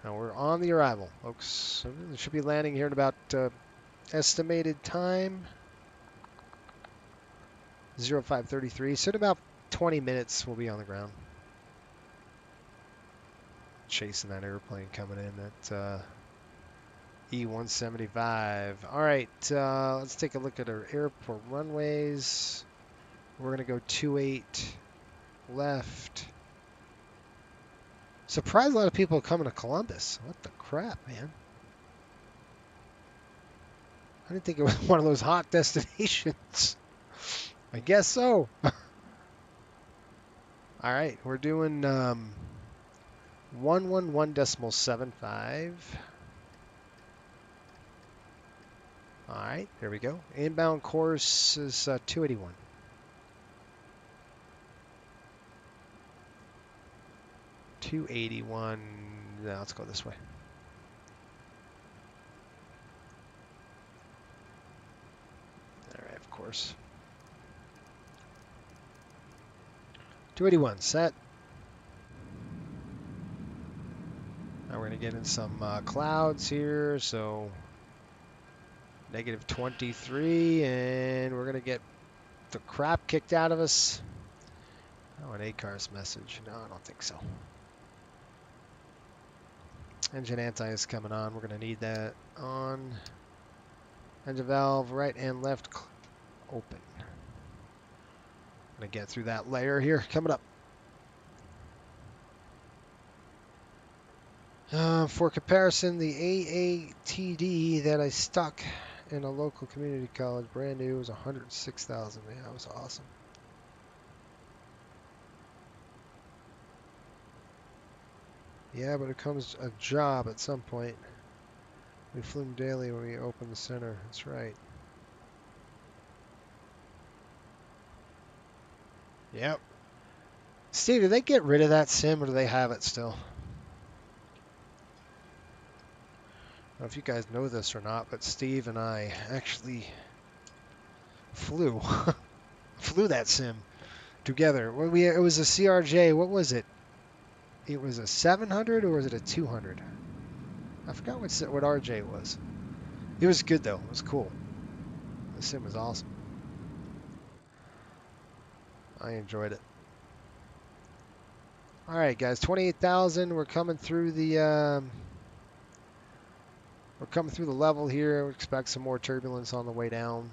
Now we're on the arrival, folks. So we should be landing here in about estimated time 0533. So in about 20 minutes we'll be on the ground. Chasing that airplane coming in at E-175. All right, let's take a look at our airport runways. We're going to go 28 left. Surprised a lot of people are coming to Columbus. What the crap, man? I didn't think it was one of those hot destinations. I guess so. All right, we're doing 111.75. All right, there we go. Inbound course is 281. Now let's go this way. All right, of course. 281 set. Now we're going to get in some clouds here, so -23, and we're going to get the crap kicked out of us. Oh, an ACARS message. No, I don't think so. Engine anti is coming on. We're going to need that on. Engine valve right and left open. Going to get through that layer here. Coming up. For comparison, the AATD that I stuck in a local community college, brand new, was 106,000. Yeah, that was awesome. Yeah, but it comes a job at some point. We flew daily when we opened the center. That's right. Yep. Steve, did they get rid of that sim or do they have it still? I don't know if you guys know this or not, but Steve and I actually flew that sim together. It was a CRJ. What was it? It was a 700 or was it a 200? I forgot what RJ it was. It was good though. It was cool. The sim was awesome. I enjoyed it. All right, guys, 28,000. We're coming through the level here. We expect some more turbulence on the way down.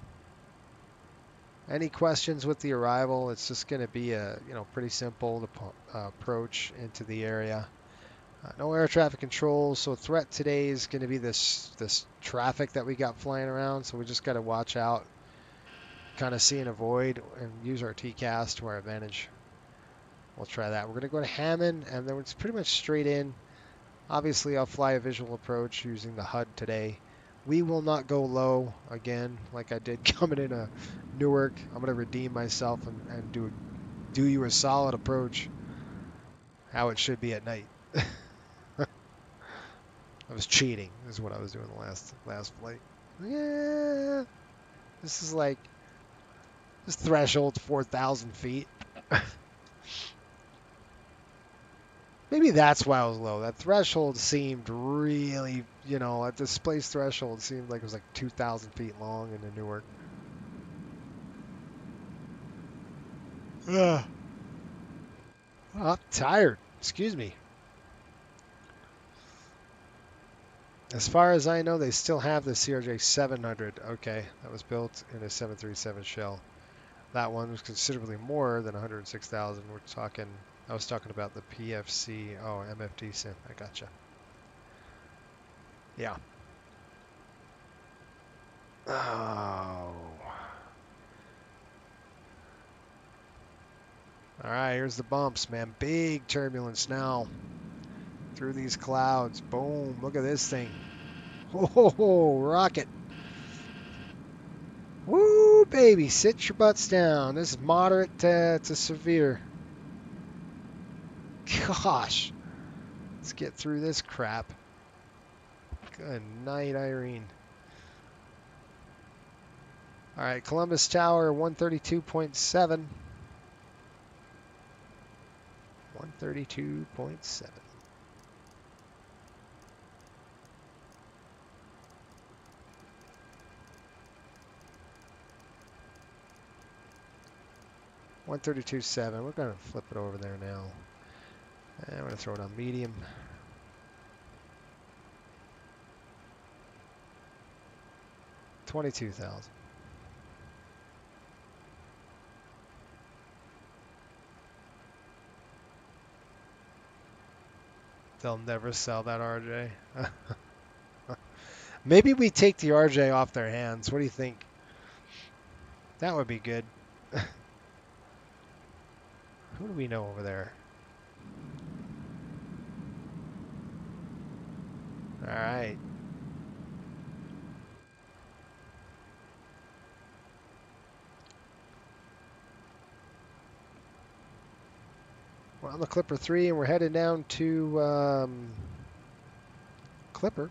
Any questions with the arrival? It's just going to be a pretty simple approach into the area. No air traffic control, so threat today is going to be this traffic that we got flying around, so we just got to watch out, kind of see and avoid, and use our TCAS to our advantage. We'll try that. We're going to go to Hammond, and then it's pretty much straight in. Obviously, I'll fly a visual approach using the HUD today. We will not go low again, like I did coming in Newark. I'm going to redeem myself and do you a solid approach, how it should be at night. I was cheating, is what I was doing the last flight. Yeah, this is like this threshold 4,000 feet. Maybe that's why I was low. That threshold seemed really, you know, that displaced threshold seemed like it was like 2,000 feet long in the Newark. Ugh. Oh, I'm tired. Excuse me. As far as I know, they still have the CRJ 700. Okay, that was built in a 737 shell. That one was considerably more than 106,000. We're talking. I was talking about the PFC. Oh, MFD sim. I gotcha. Yeah. Oh. All right, here's the bumps, man. Big turbulence now. Through these clouds. Boom. Look at this thing. Oh, rocket. Woo, baby. Sit your butts down. This is moderate to severe. Gosh. Let's get through this crap. Good night, Irene. All right, Columbus Tower, 132.7. 132.7. .132.7. We're going to flip it over there now. And I'm going to throw it on medium. $22,000. They'll never sell that RJ. Maybe we take the RJ off their hands. What do you think? That would be good. Who do we know over there? All right. We're on the Clipper 3 and we're headed down to Clipper.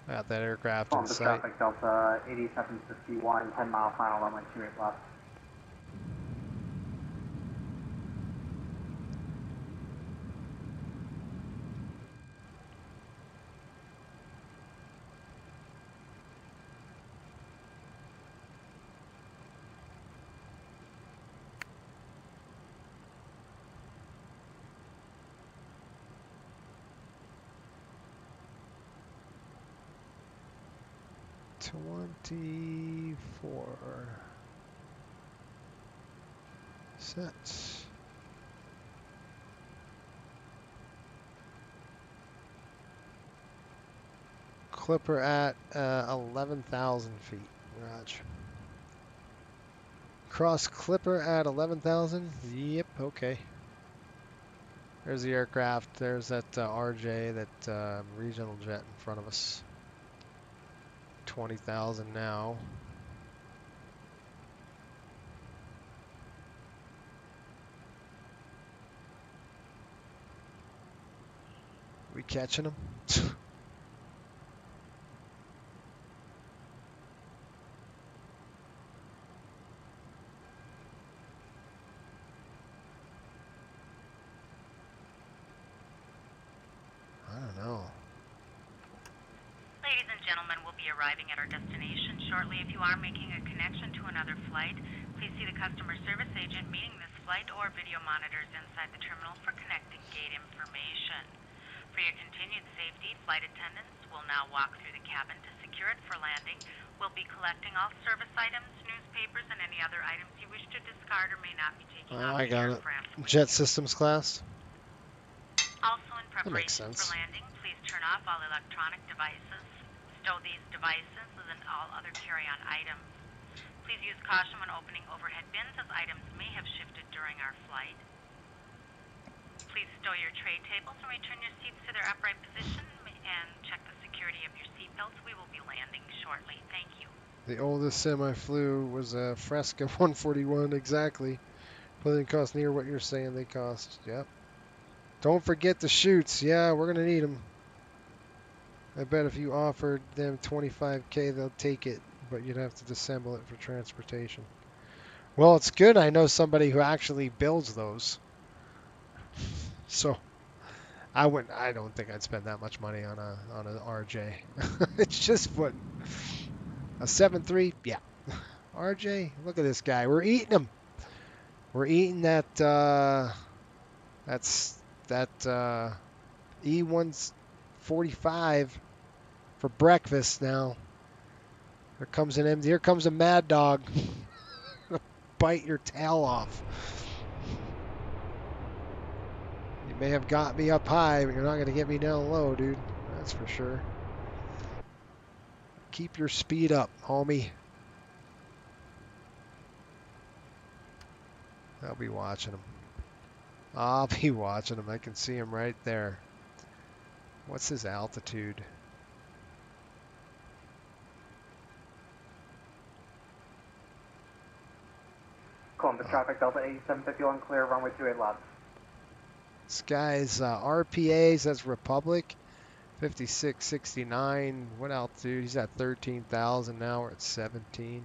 Got that aircraft in sight. Traffic Delta 8751, 10 mile final runway 28 left. Sets. Clipper at 11,000 feet. Roger. Cross Clipper at 11,000. Yep. Okay. There's the aircraft. There's that RJ, that regional jet in front of us. 20,000 now. We catching them? I don't know. Ladies and gentlemen, we'll be arriving at our destination shortly. If you are making a connection to another flight, please see the customer service agent meeting this flight or video monitors inside the terminal for connecting gate information. For your continued safety, flight attendants will now walk through the cabin to secure it for landing. We'll be collecting all service items, newspapers, and any other items you wish to discard or may not be taking off I the got it. aircraft. Jet systems class. Also, in That makes preparation for sense. landing, please turn off all electronic devices. Stow these devices and all other carry-on items. Please use caution when opening overhead bins as items may have shifted during our flight. Please stow your tray tables and return your seats to their upright position and check the security of your seatbelts. We will be landing shortly. Thank you. The oldest sim I flew was a Fresca 141, exactly. But they cost near what you're saying they cost. Yep. Don't forget the chutes. Yeah, we're going to need them. I bet if you offered them $25K, they'll take it. But you'd have to disassemble it for transportation. Well, it's good I know somebody who actually builds those. So I don't think I'd spend that much money on an RJ. It's just what a 7.3. Yeah. RJ, look at this guy. We're eating him. We're eating that E145 for breakfast now. Here comes a mad dog. Bite your tail off. You may have got me up high, but you're not going to get me down low, dude. That's for sure. Keep your speed up, homie. I'll be watching him. I'll be watching him. I can see him right there. What's his altitude? Columbus traffic, Delta 8751, clear, runway 28 left. This guy's RPAs, that's Republic. 5669. What altitude? He's at 13,000 now. We're at 17.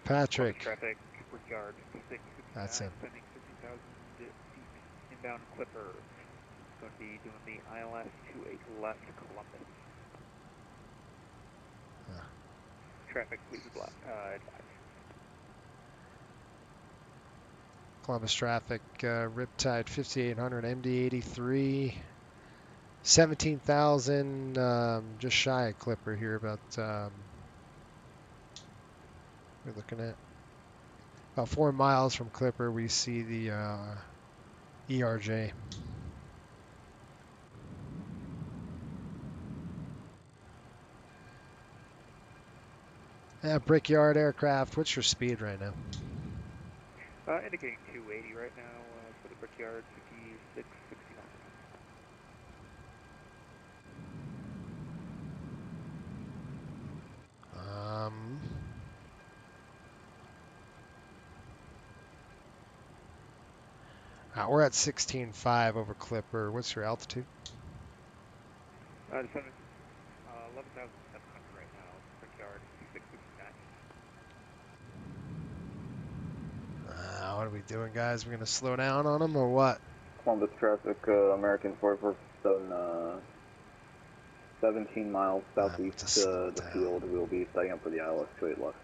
Patrick. Traffic, Brickyard 669. That's him. Sending 50,000 feet inbound Clipper. Going to be doing the ILS 28 left, Columbus. Traffic, please advise. Columbus traffic, Riptide 5800, MD83, 17,000, just shy of Clipper here, about, we're looking at about 4 miles from Clipper, we see the ERJ. Brickyard aircraft, what's your speed right now? Indicating 280 right now for the Brickyard 5669. We're at 16.5 over Clipper. What's your altitude? 11,700 right now, Brickyard 5669. What are we doing, guys? We're going to slow down on them or what? Columbus traffic, American 447, 17 miles southeast the field. We'll be setting up for the ILS 28 left,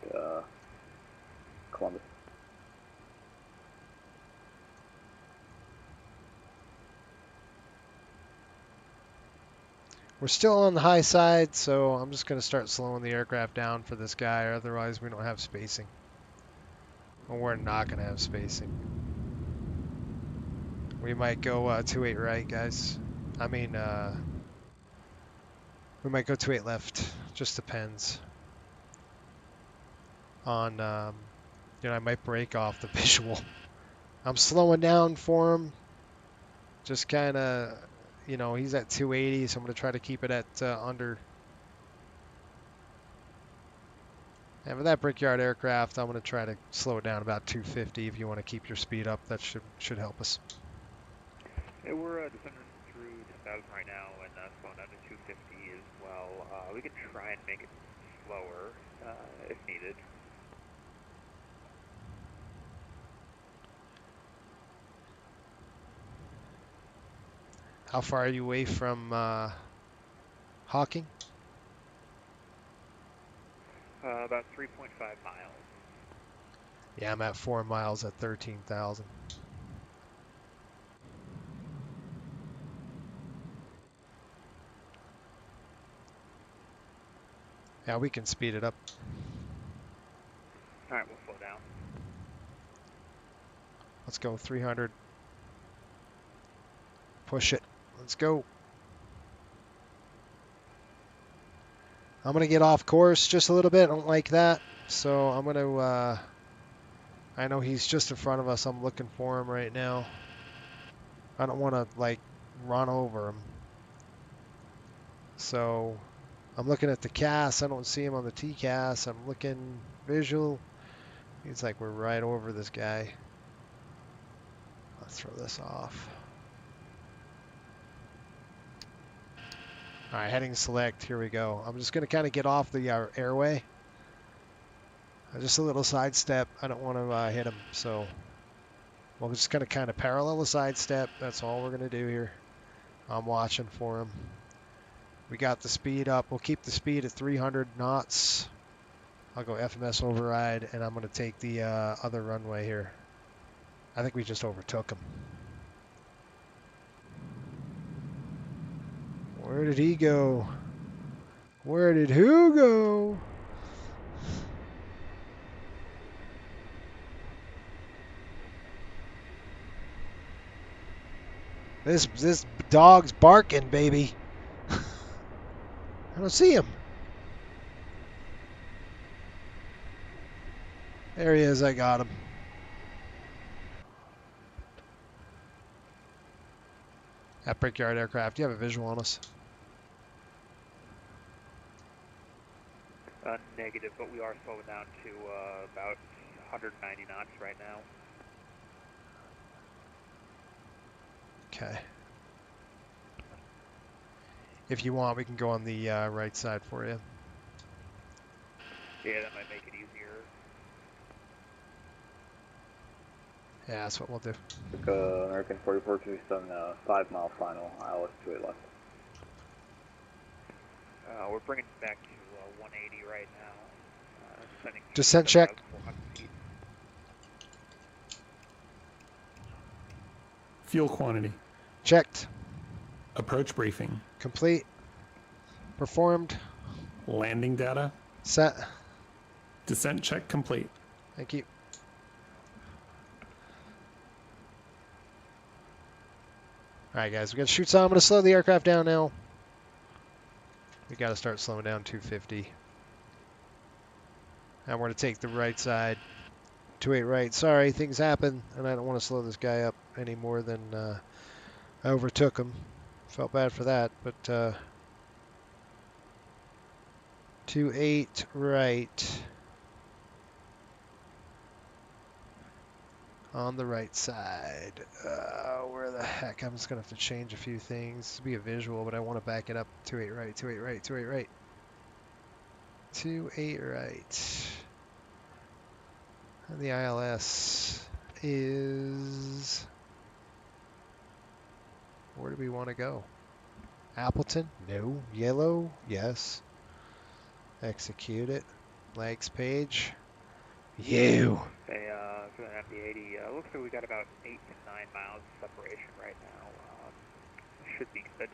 Columbus. We're still on the high side, so I'm just going to start slowing the aircraft down for this guy, otherwise we don't have spacing. Well, we're not going to have spacing. We might go 28 right, guys. I mean, we might go 28 left. Just depends on, you know, I might break off the visual. I'm slowing down for him. Just kind of, you know, he's at 280, so I'm going to try to keep it at under. And with that Brickyard aircraft, I'm going to try to slow it down about 250 if you want to keep your speed up. That should help us. Yeah, we're descending through 10,000 right now and slowing down to 250 as well. We can try and make it slower if needed. How far are you away from Hawking? About 3.5 miles. Yeah, I'm at 4 miles at 13,000. Yeah, we can speed it up. Alright, we'll slow down. Let's go 300. Push it. Let's go. I'm going to get off course just a little bit. I don't like that. So I'm going to, I know he's just in front of us. I'm looking for him right now. I don't want to like run over him. So I'm looking at the CAS. I don't see him on the TCAS. I'm looking visual. It's like we're right over this guy. Let's throw this off. All right, heading select. Here we go. I'm just going to kind of get off the airway. Just a little sidestep. I don't want to hit him, so we're just going to kind of parallel the sidestep. That's all we're going to do here. I'm watching for him. We got the speed up. We'll keep the speed at 300 knots. I'll go FMS override, and I'm going to take the other runway here. I think we just overtook him. Where did he go? Where did who go? This dog's barking, baby. I don't see him. There he is. I got him. At Brickyard Aircraft, do you have a visual on us? Negative, but we are slowing down to about 190 knots right now. Okay. If you want, we can go on the right side for you. Yeah, that might make it easier. Yeah, that's what we'll do. American 4427, 5 mile final, ILS 28 left. We're bringing it back to 180 right now. Descent check. Fuel quantity. Checked. Approach briefing. Complete. Performed. Landing data. Set. Descent check complete. Thank you. Alright guys, we got to shoot some. I'm going to slow the aircraft down now. We got to start slowing down 250. And we're going to take the right side. 28 right. Sorry, things happen, and I don't want to slow this guy up any more than I overtook him. Felt bad for that, but 28 right. On the right side. Where the heck? I'm just going to have to change a few things. This will be a visual, but I want to back it up. 28 right, 28 right, 28 right. 28 right. And the ILS is... Where do we want to go? Appleton? No. Yellow? Yes. Execute it. Legs page. You. Hey, for the MD-80, looks like we got about 8 to 9 miles of separation right now. Should be good.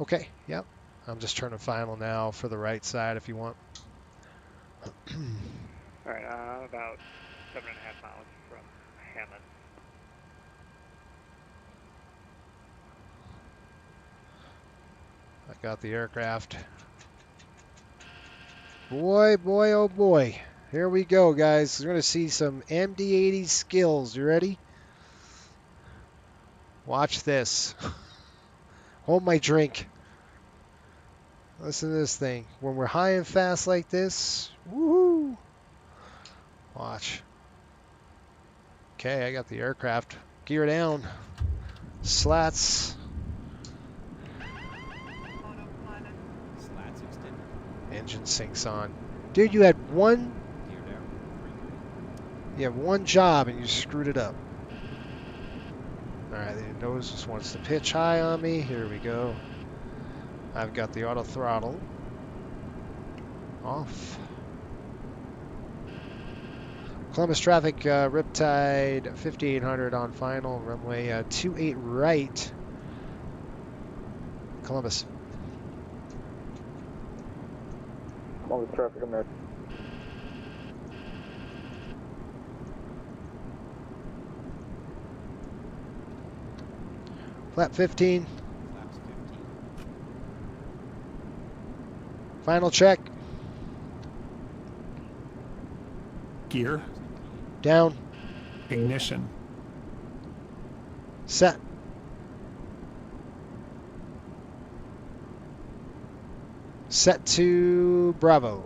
Okay, yep. I'm just turning final now for the right side if you want. Alright, about 7.5 miles from Hammond. I got the aircraft. Boy, boy, oh boy. Here we go, guys. We're going to see some MD-80 skills. You ready? Watch this. Hold my drink. Listen to this thing. When we're high and fast like this, woohoo! Watch. Okay, I got the aircraft. Gear down. Slats. Slats extended. Engine sinks on. Dude, you had one... Gear down. You have one job and you screwed it up. Alright, the nose just wants to pitch high on me. Here we go. I've got the auto throttle off. Columbus traffic, Riptide 5800 on final, runway 28 right. Columbus. Columbus traffic, American. Flap 15. Flaps 15. Final check. Gear. Down. Ignition. Set. Set to Bravo.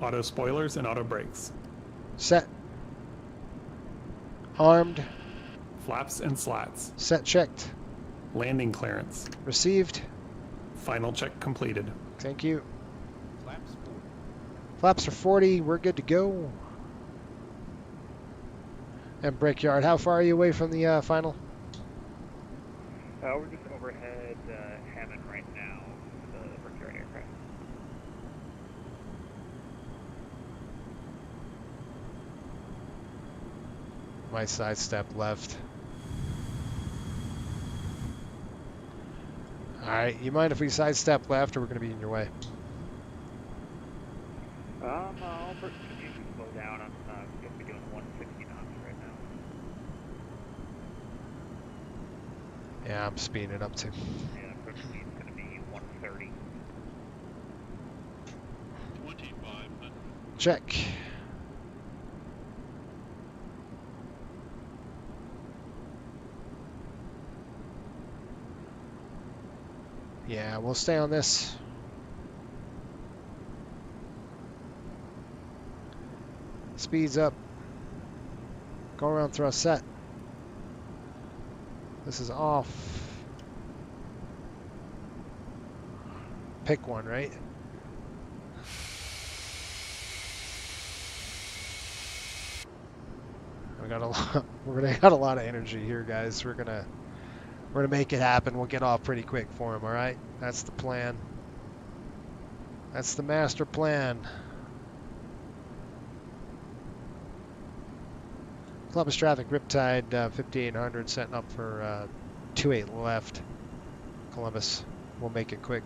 Auto spoilers and auto brakes. Set. Armed. Flaps and slats. Set checked. Landing clearance. Received. Final check completed. Thank you. Flaps 40. Flaps are 40. We're good to go. And Brickyard, how far are you away from the final? We're just overhead Hammond right now, the Brickyard aircraft. My sidestep left. Alright, you mind if we sidestep left or we're going to be in your way? I'll continue to slow down. I'm going to be doing 160 knots right now. Yeah, I'm speeding it up too. Yeah, approach speed's going to be 130. 2500. Check. Yeah, we'll stay on this. Speeds up. Go around thrust set. This is off. Pick one, right? We got a lot. We're gonna got a lot of energy here, guys. We're gonna make it happen. We'll get off pretty quick for him. All right, that's the plan. That's the master plan. Columbus traffic, Riptide 5800, setting up for 28 left. Columbus, we'll make it quick.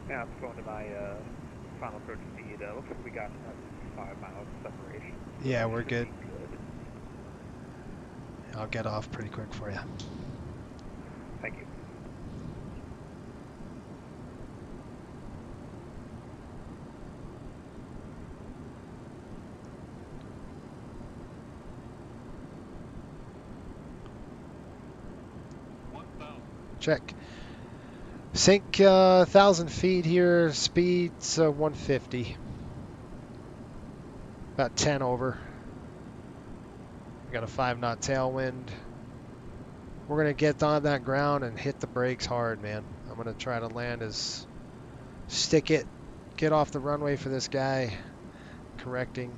Yeah, I'm going to my final approach speed. Looks like we got 5 miles separation. Yeah, we're good. I'll get off pretty quick for you. Thank you. Check. Sink 1,000 feet here. Speed's 150. About 10 over. We got a 5-knot tailwind. We're going to get on that ground and hit the brakes hard, man. I'm going to try to land as... Stick it. Get off the runway for this guy. Correcting.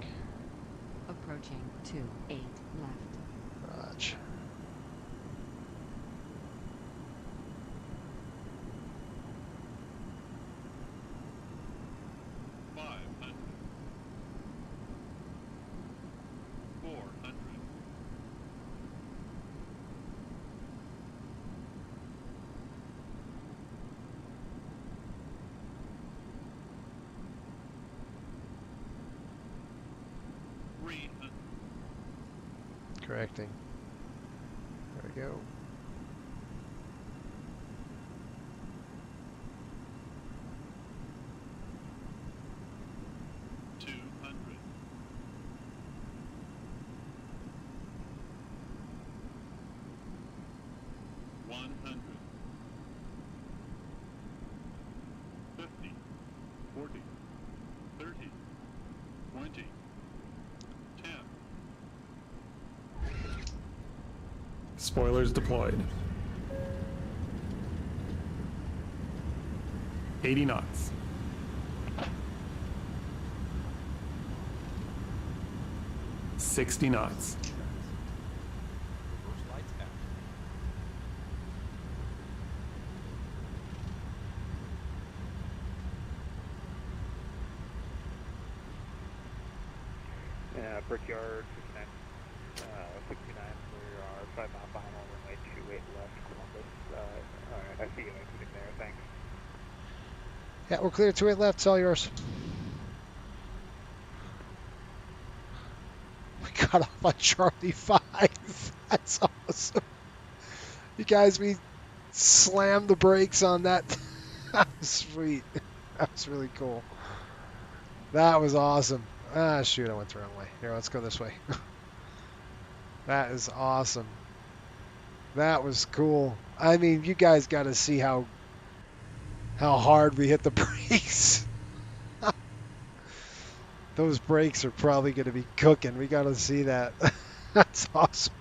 Approaching 28 left. Roger. Correcting. There we go. Spoilers deployed. 80 knots. $60 knots. Reverse lights out. Brickyard 69 for our 5 mile final, runway 28 left, Columbus. Alright, I see you exiting there, thanks. Yeah, we're clear. 28 left. It's all yours. We got off on Charlie 5. That's awesome. You guys, we slammed the brakes on that. That was sweet. That was really cool. That was awesome. Ah, shoot, I went the wrong way. Here, let's go this way. That is awesome. That was cool. I mean, you guys got to see how hard we hit the brakes. Those brakes are probably going to be cooking. We got to see that. That's awesome.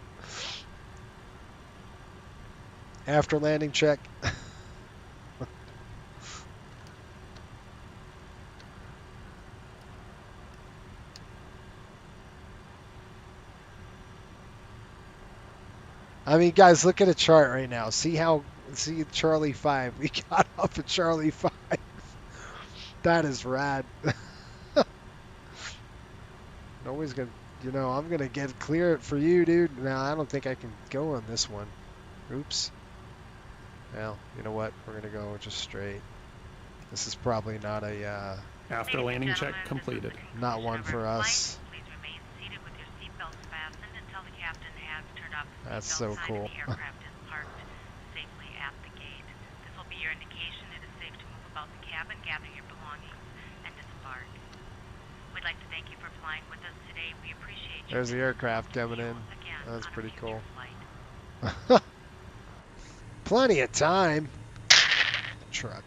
After landing check. I mean, guys, look at a chart right now. See Charlie 5. We got off at Charlie 5. That is rad. Nobody's gonna, I'm gonna get clear for you, dude. Now I don't think I can go on this one. Oops. Well, you know what? We're gonna go just straight. This is probably not a. After landing check completed. Not one for us. Please remain seated with your seatbelts fastened until the captain has turned off the That's seatbelt so sign cool. and the aircraft is parked safely at the gate. This will be your indication it is safe to move about the cabin, gather your belongings, and disembark. We'd like to thank you for flying with us today. We appreciate you. There's the aircraft coming in. That's pretty cool. Plenty of time. Truck.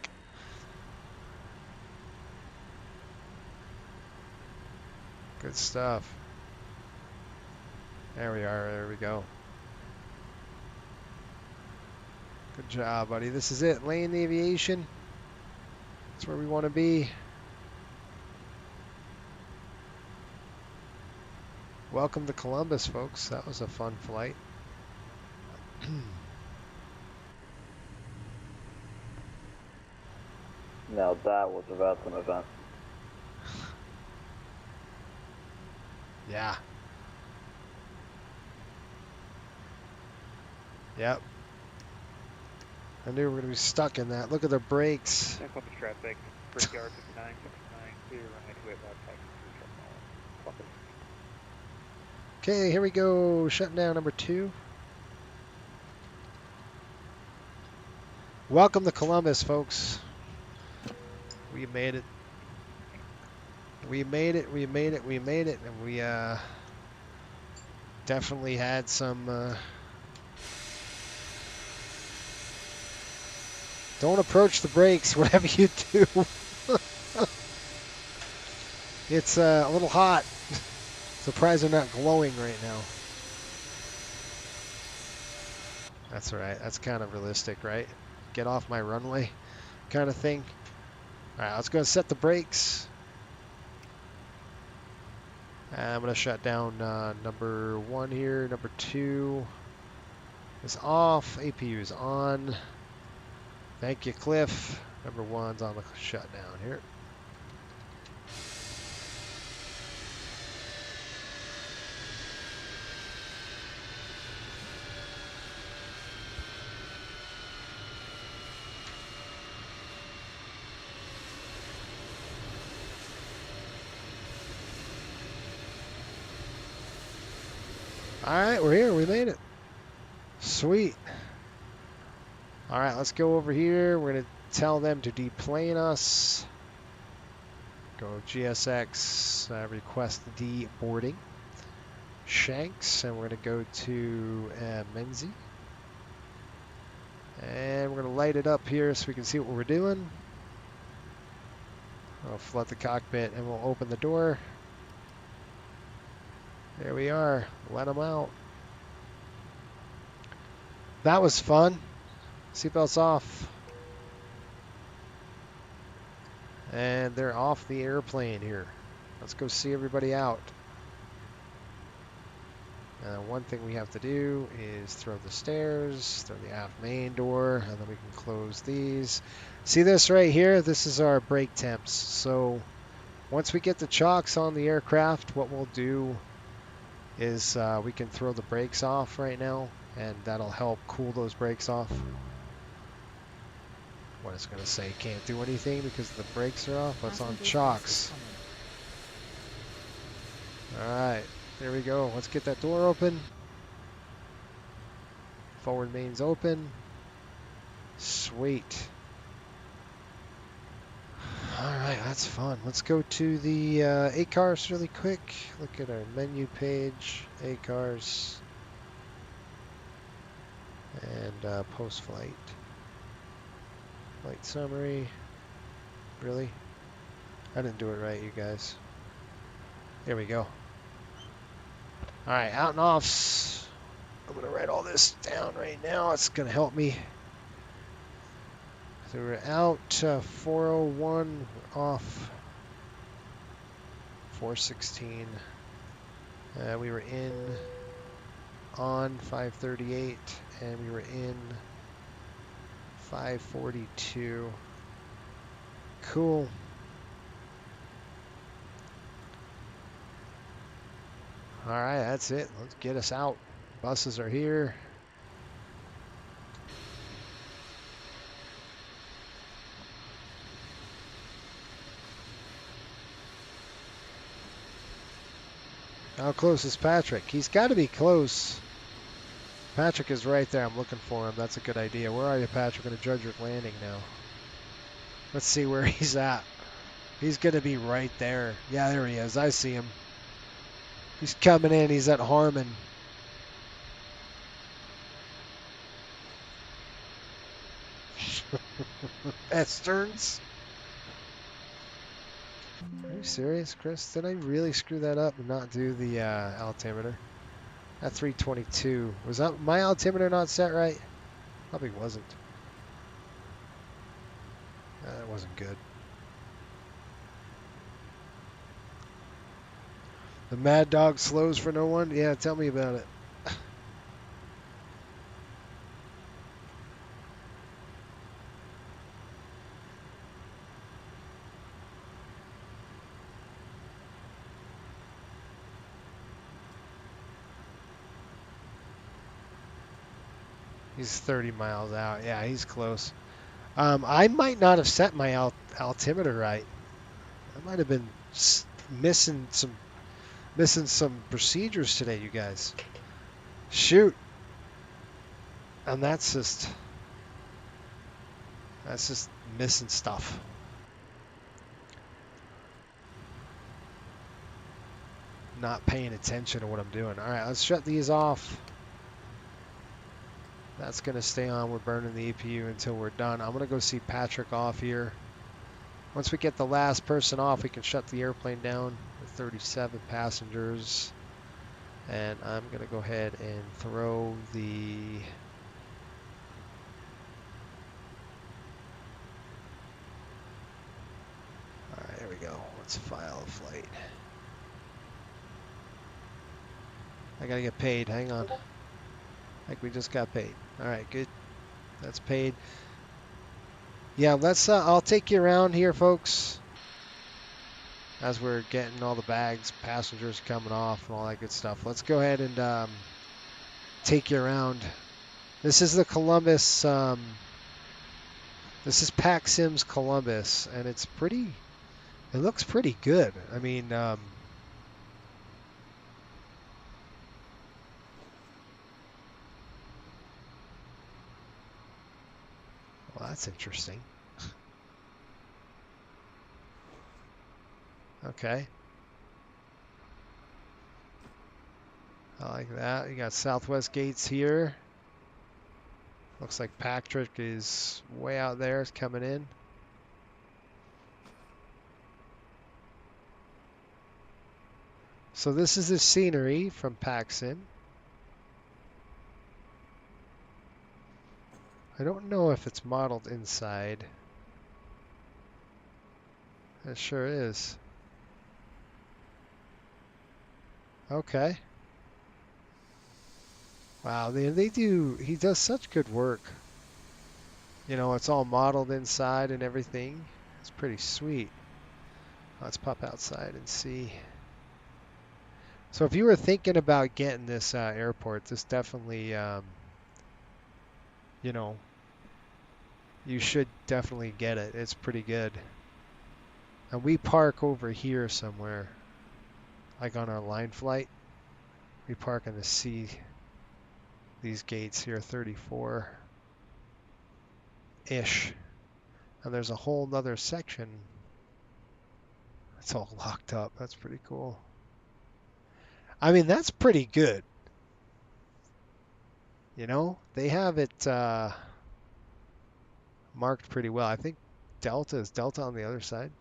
Good stuff. There we are. There we go. Good job, buddy. This is it. Lane aviation. That's where we want to be. Welcome to Columbus, folks. That was a fun flight. Now that was about an event. Yeah. Yep. I knew we were going to be stuck in that. Look at the brakes. Columbus traffic, Brickyard 59, 69, clear, runway 28 left, taxi to Columbus. Okay, here we go. Shutting down number 2. Welcome to Columbus, folks. We made it. We made it. We made it. We made it. And we definitely had some... Don't approach the brakes, whatever you do. It's a little hot. Surprised they're not glowing right now. That's all right. That's kind of realistic, right? Get off my runway kind of thing. All right, let's go set the brakes. I'm going to shut down number 1 here. Number 2 is off. APU is on. Thank you, Cliff. Number 1's on the shutdown here. All right, we're here. We made it. Sweet. All right, let's go over here. We're going to tell them to deplane us. Go GSX, request deboarding. Shanks, and we're going to go to Menzie. And we're going to light it up here so we can see what we're doing. I'll flood the cockpit and we'll open the door. There we are. Let them out. That was fun. Seatbelts off. And they're off the airplane here. Let's go see everybody out. One thing we have to do is throw the stairs, throw the aft main door, and then we can close these. See this right here? This is our brake temps. So once we get the chocks on the aircraft, what we'll do is we can throw the brakes off right now, and that'll help cool those brakes off. What it's going to say, can't do anything because the brakes are off. It's on chocks. Alright, there we go. Let's get that door open. Forward main's open. Sweet. Alright, that's fun. Let's go to the ACARS really quick. Look at our menu page. ACARS. And post-flight. Flight summary. Really? I didn't do it right, you guys. There we go. Alright, out and offs. I'm going to write all this down right now. It's going to help me. So we're out 401, we're off 416. We were in on 538, and we were in 542. Cool. All right, that's it. Let's get us out. Buses are here. How close is Patrick? He's got to be close. Patrick is right there. I'm looking for him. That's a good idea. Where are you, Patrick? I'm going to judge your landing now. Let's see where he's at. He's going to be right there. Yeah, there he is. I see him. He's coming in. He's at Harmon. At Stearns? Are you serious, Chris? Did I really screw that up and not do the altimeter? At 322. Was that my altimeter not set right? Probably wasn't. That wasn't good. The Mad Dog slows for no one? Yeah, tell me about it. He's 30 miles out. Yeah, he's close. I might not have set my altimeter right. I might have been missing some procedures today, you guys. Shoot. And that's just missing stuff. Not paying attention to what I'm doing. All right, let's shut these off. That's going to stay on. We're burning the EPU until we're done. I'm going to go see Patrick off here. Once we get the last person off, we can shut the airplane down with 37 passengers. And I'm going to go ahead and throw the... All right, there we go. Let's file a flight. I got to get paid. Hang on. Like we just got paid. All right, good. That's paid. Yeah, let's. I'll take you around here, folks, as we're getting all the bags, passengers coming off, and all that good stuff. Let's go ahead and take you around. This is the Columbus. This is PAC Sims Columbus, and it's pretty. It looks pretty good. I mean. Well, that's interesting. Okay. I like that. You got Southwest gates here. Looks like Patrick is way out there. It's coming in. So this is the scenery from PAC Sim. I don't know if it's modeled inside. It sure is. Okay. Wow, they do, he does such good work. You know, it's all modeled inside and everything. It's pretty sweet. Let's pop outside and see. So if you were thinking about getting this airport, this definitely, you know, you should definitely get it. It's pretty good. And we park over here somewhere, like on our line flight. We park in the C, these gates here, 34-ish. And there's a whole nother section. It's all locked up. That's pretty cool. I mean, that's pretty good. You know, they have it marked pretty well. I think Delta is Delta on the other side.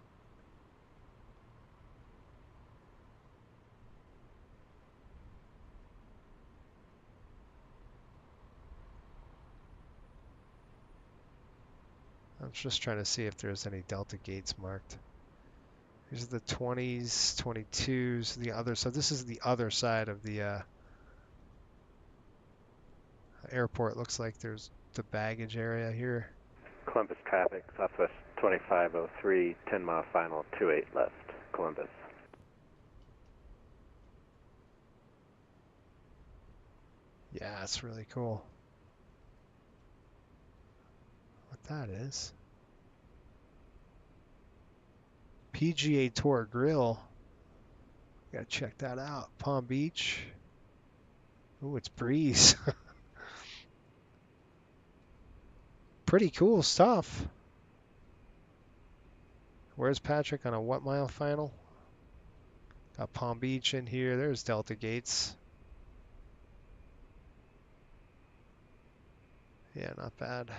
I'm just trying to see if there's any Delta gates marked. These are the 20s, 22s, the other side. This is the other side of the airport. Looks like there's the baggage area here. Columbus traffic, Southwest 2503, 10-mile final, 28 left, Columbus. Yeah, it's really cool. What that is? PGA Tour Grill. Gotta check that out. Palm Beach. Ooh, it's Breeze. Pretty cool stuff. Where's Patrick on a what mile final? Got Palm Beach in here. There's Delta gates. Yeah, not bad.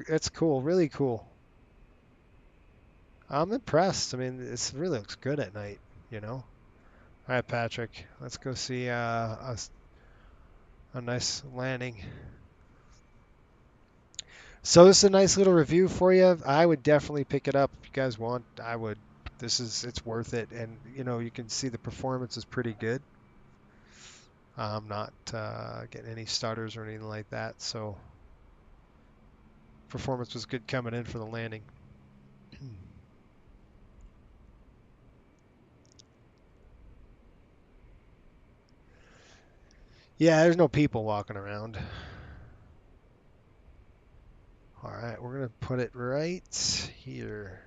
That's cool. Really cool. I'm impressed. I mean, this really looks good at night, you know? All right, Patrick, let's go see a nice landing. So this is a nice little review for you. I would definitely pick it up if you guys want. I would. It's worth it, and you know you can see the performance is pretty good. I'm not getting any stutters or anything like that, so performance was good coming in for the landing. Yeah, there's no people walking around. All right, we're going to put it right here.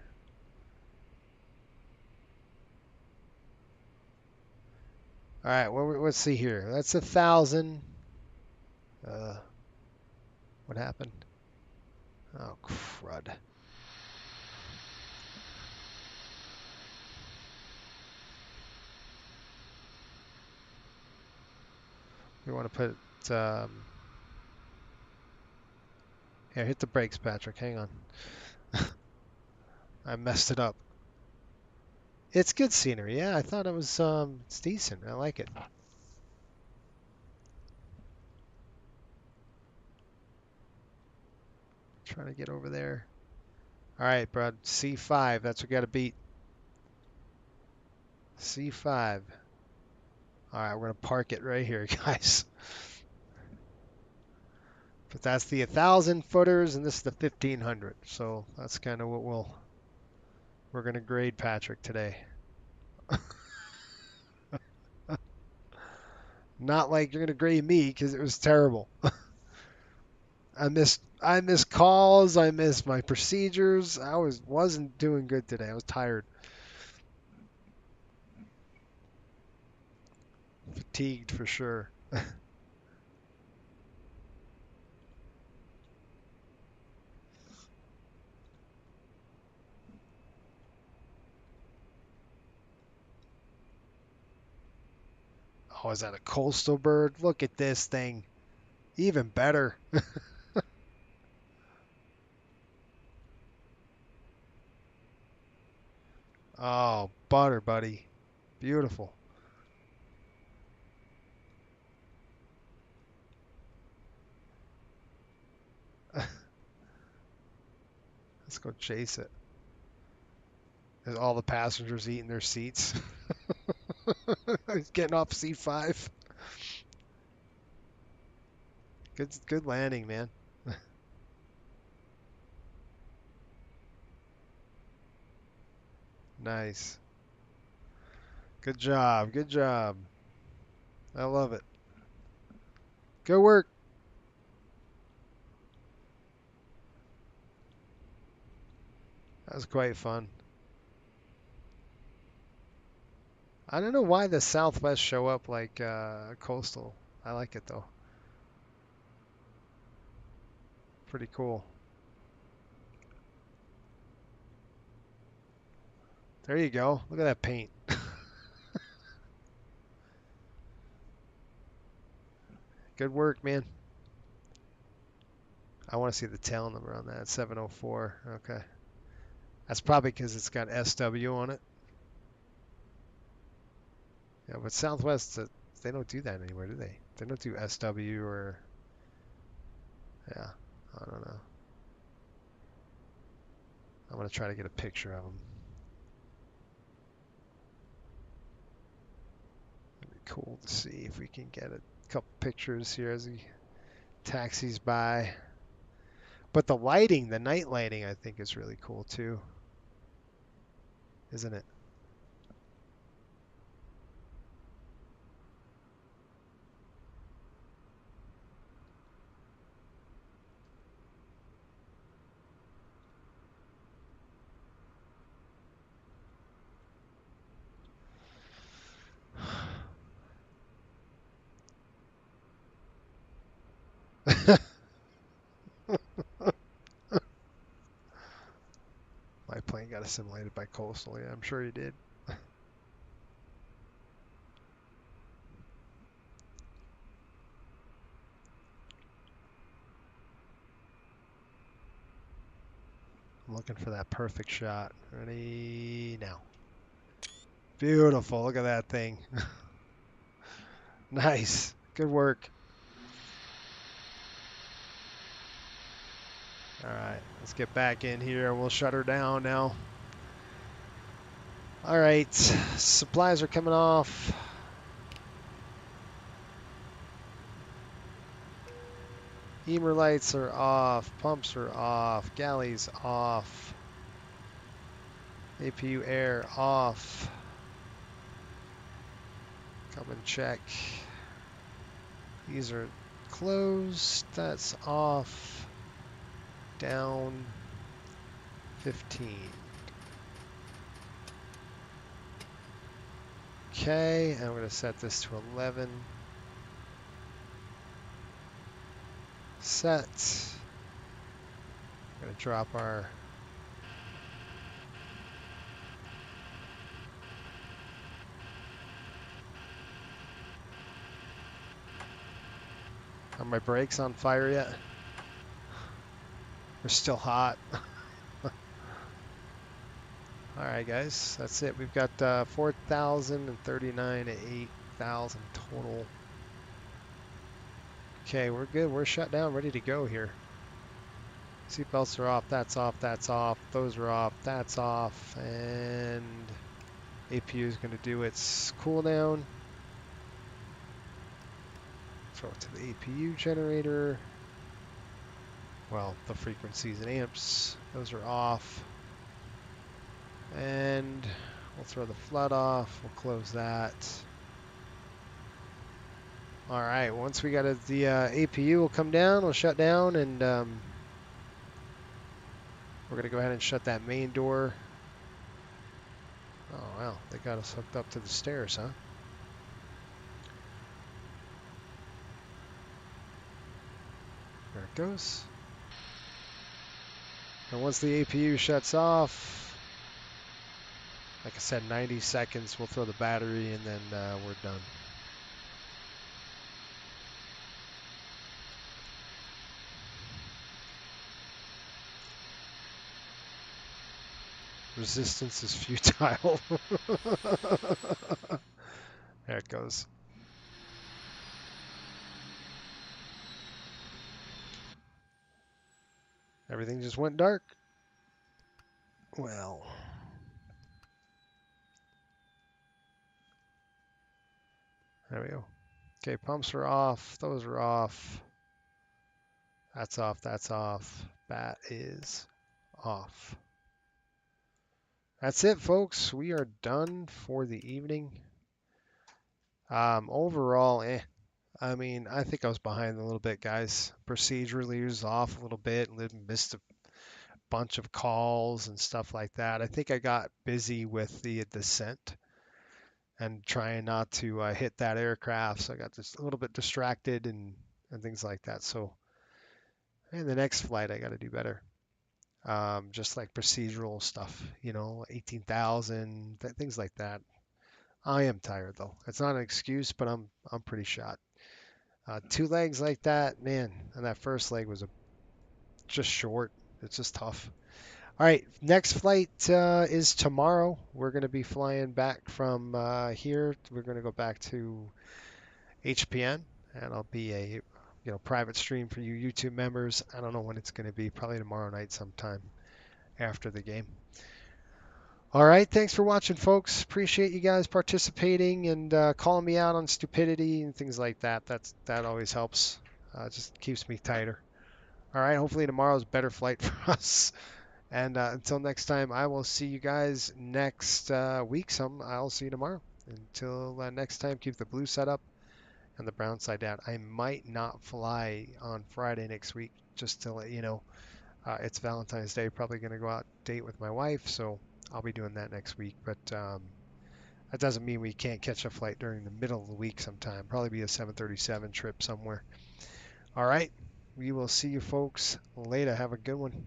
All right, well, let's see here. That's 1,000. What happened? Oh, crud. We want to put here, hit the brakes, Patrick. Hang on. I messed it up. It's good scenery. Yeah, I thought it was it's decent. I like it. Trying to get over there. All right, bud. C5. That's what we got to beat. C5. All right, we're going to park it right here, guys. But that's the 1,000 footers, and this is the 1,500. So that's kind of what we're going to grade Patrick today. Not like you're going to grade me because it was terrible. I missed calls. I missed my procedures. I wasn't doing good today. I was tired. Fatigued for sure. Oh, is that a coastal bird? Look at this thing. Even better. Oh, butter, buddy. Beautiful. Let's go chase it. There's all the passengers eating their seats. He's getting off C5. Good landing, man. Nice. Good job. Good job. I love it. Good work. That was quite fun. I don't know why the Southwest show up like coastal. I like it though. Pretty cool. There you go. Look at that paint. Good work, man. I want to see the tail number on that. 704. Okay. That's probably because it's got SW on it. Yeah, but Southwest, they don't do that anymore, do they? They don't do SW or... Yeah, I don't know. I'm going to try to get a picture of them. It'd be cool to see if we can get a couple pictures here as he taxis by. But the lighting, the night lighting, I think is really cool too. Isn't it? My plane got assimilated by coastal. Yeah, I'm sure he did. I'm looking for that perfect shot. Ready now. Beautiful. Look at that thing. Nice. Good work. All right, let's get back in here. We'll shut her down now. All right, supplies are coming off. Emer lights are off. Pumps are off. Galleys off. APU air off. Come and check. These are closed. That's off. Down 15. Okay, and I'm going to set this to 11. Set. I'm going to drop our Are my brakes on fire yet? We're still hot. Alright guys, that's it. We've got 4,039 to 8,000 total. Okay, we're good. We're shut down, ready to go here. Seatbelts are off, that's off, that's off. Those are off, that's off. And APU is going to do its cooldown. Throw it to the APU generator. Well, the frequencies and amps, those are off. And we'll throw the flood off. We'll close that. All right, once we got the APU will come down, we'll shut down, and we're going to go ahead and shut that main door. Oh, wow, they got us hooked up to the stairs, huh? There it goes. And once the APU shuts off, like I said, 90 seconds, we'll throw the battery, and then we're done. Resistance is futile. There it goes. Everything just went dark. Well. There we go. Okay, pumps are off. Those are off. That's off. That's off. Bat is off. that's it, folks. We are done for the evening. Overall, I mean, I think I was behind a little bit, guys. Procedurally, was off a little bit. Missed a bunch of calls and stuff like that. I think I got busy with the descent and trying not to hit that aircraft, so I got just a little bit distracted and things like that. So, in the next flight, I got to do better. Just like procedural stuff, 18,000, things like that. I am tired though. It's not an excuse, but I'm pretty shot. 2 legs like that, man, and that first leg was just short. It's just tough. All right, next flight is tomorrow. We're going to be flying back from here. We're going to go back to HPN, and I'll be a private stream for you YouTube members. I don't know when it's going to be. Probably tomorrow night sometime after the game. All right, thanks for watching, folks. Appreciate you guys participating and calling me out on stupidity and things like that. That always helps. Just keeps me tighter. All right, hopefully tomorrow's a better flight for us. And until next time, I will see you guys next week. I'll see you tomorrow. Until next time, keep the blue side up and the brown side down. I might not fly on Friday next week, just to let you know. It's Valentine's Day. Probably going to go out date with my wife, so I'll be doing that next week. But that doesn't mean we can't catch a flight during the middle of the week sometime. Probably be a 737 trip somewhere. All right. We will see you folks later. Have a good one.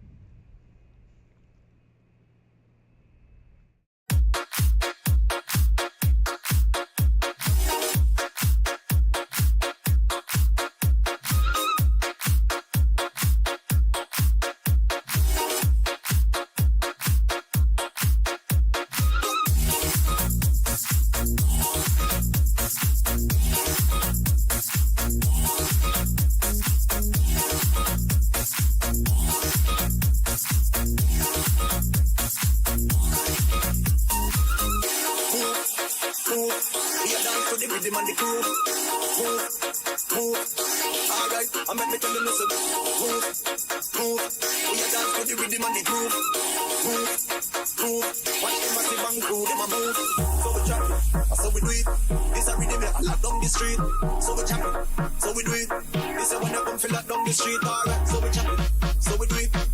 So we do it. This is when I come feel like down the street, alright. So we chop it. So we do it.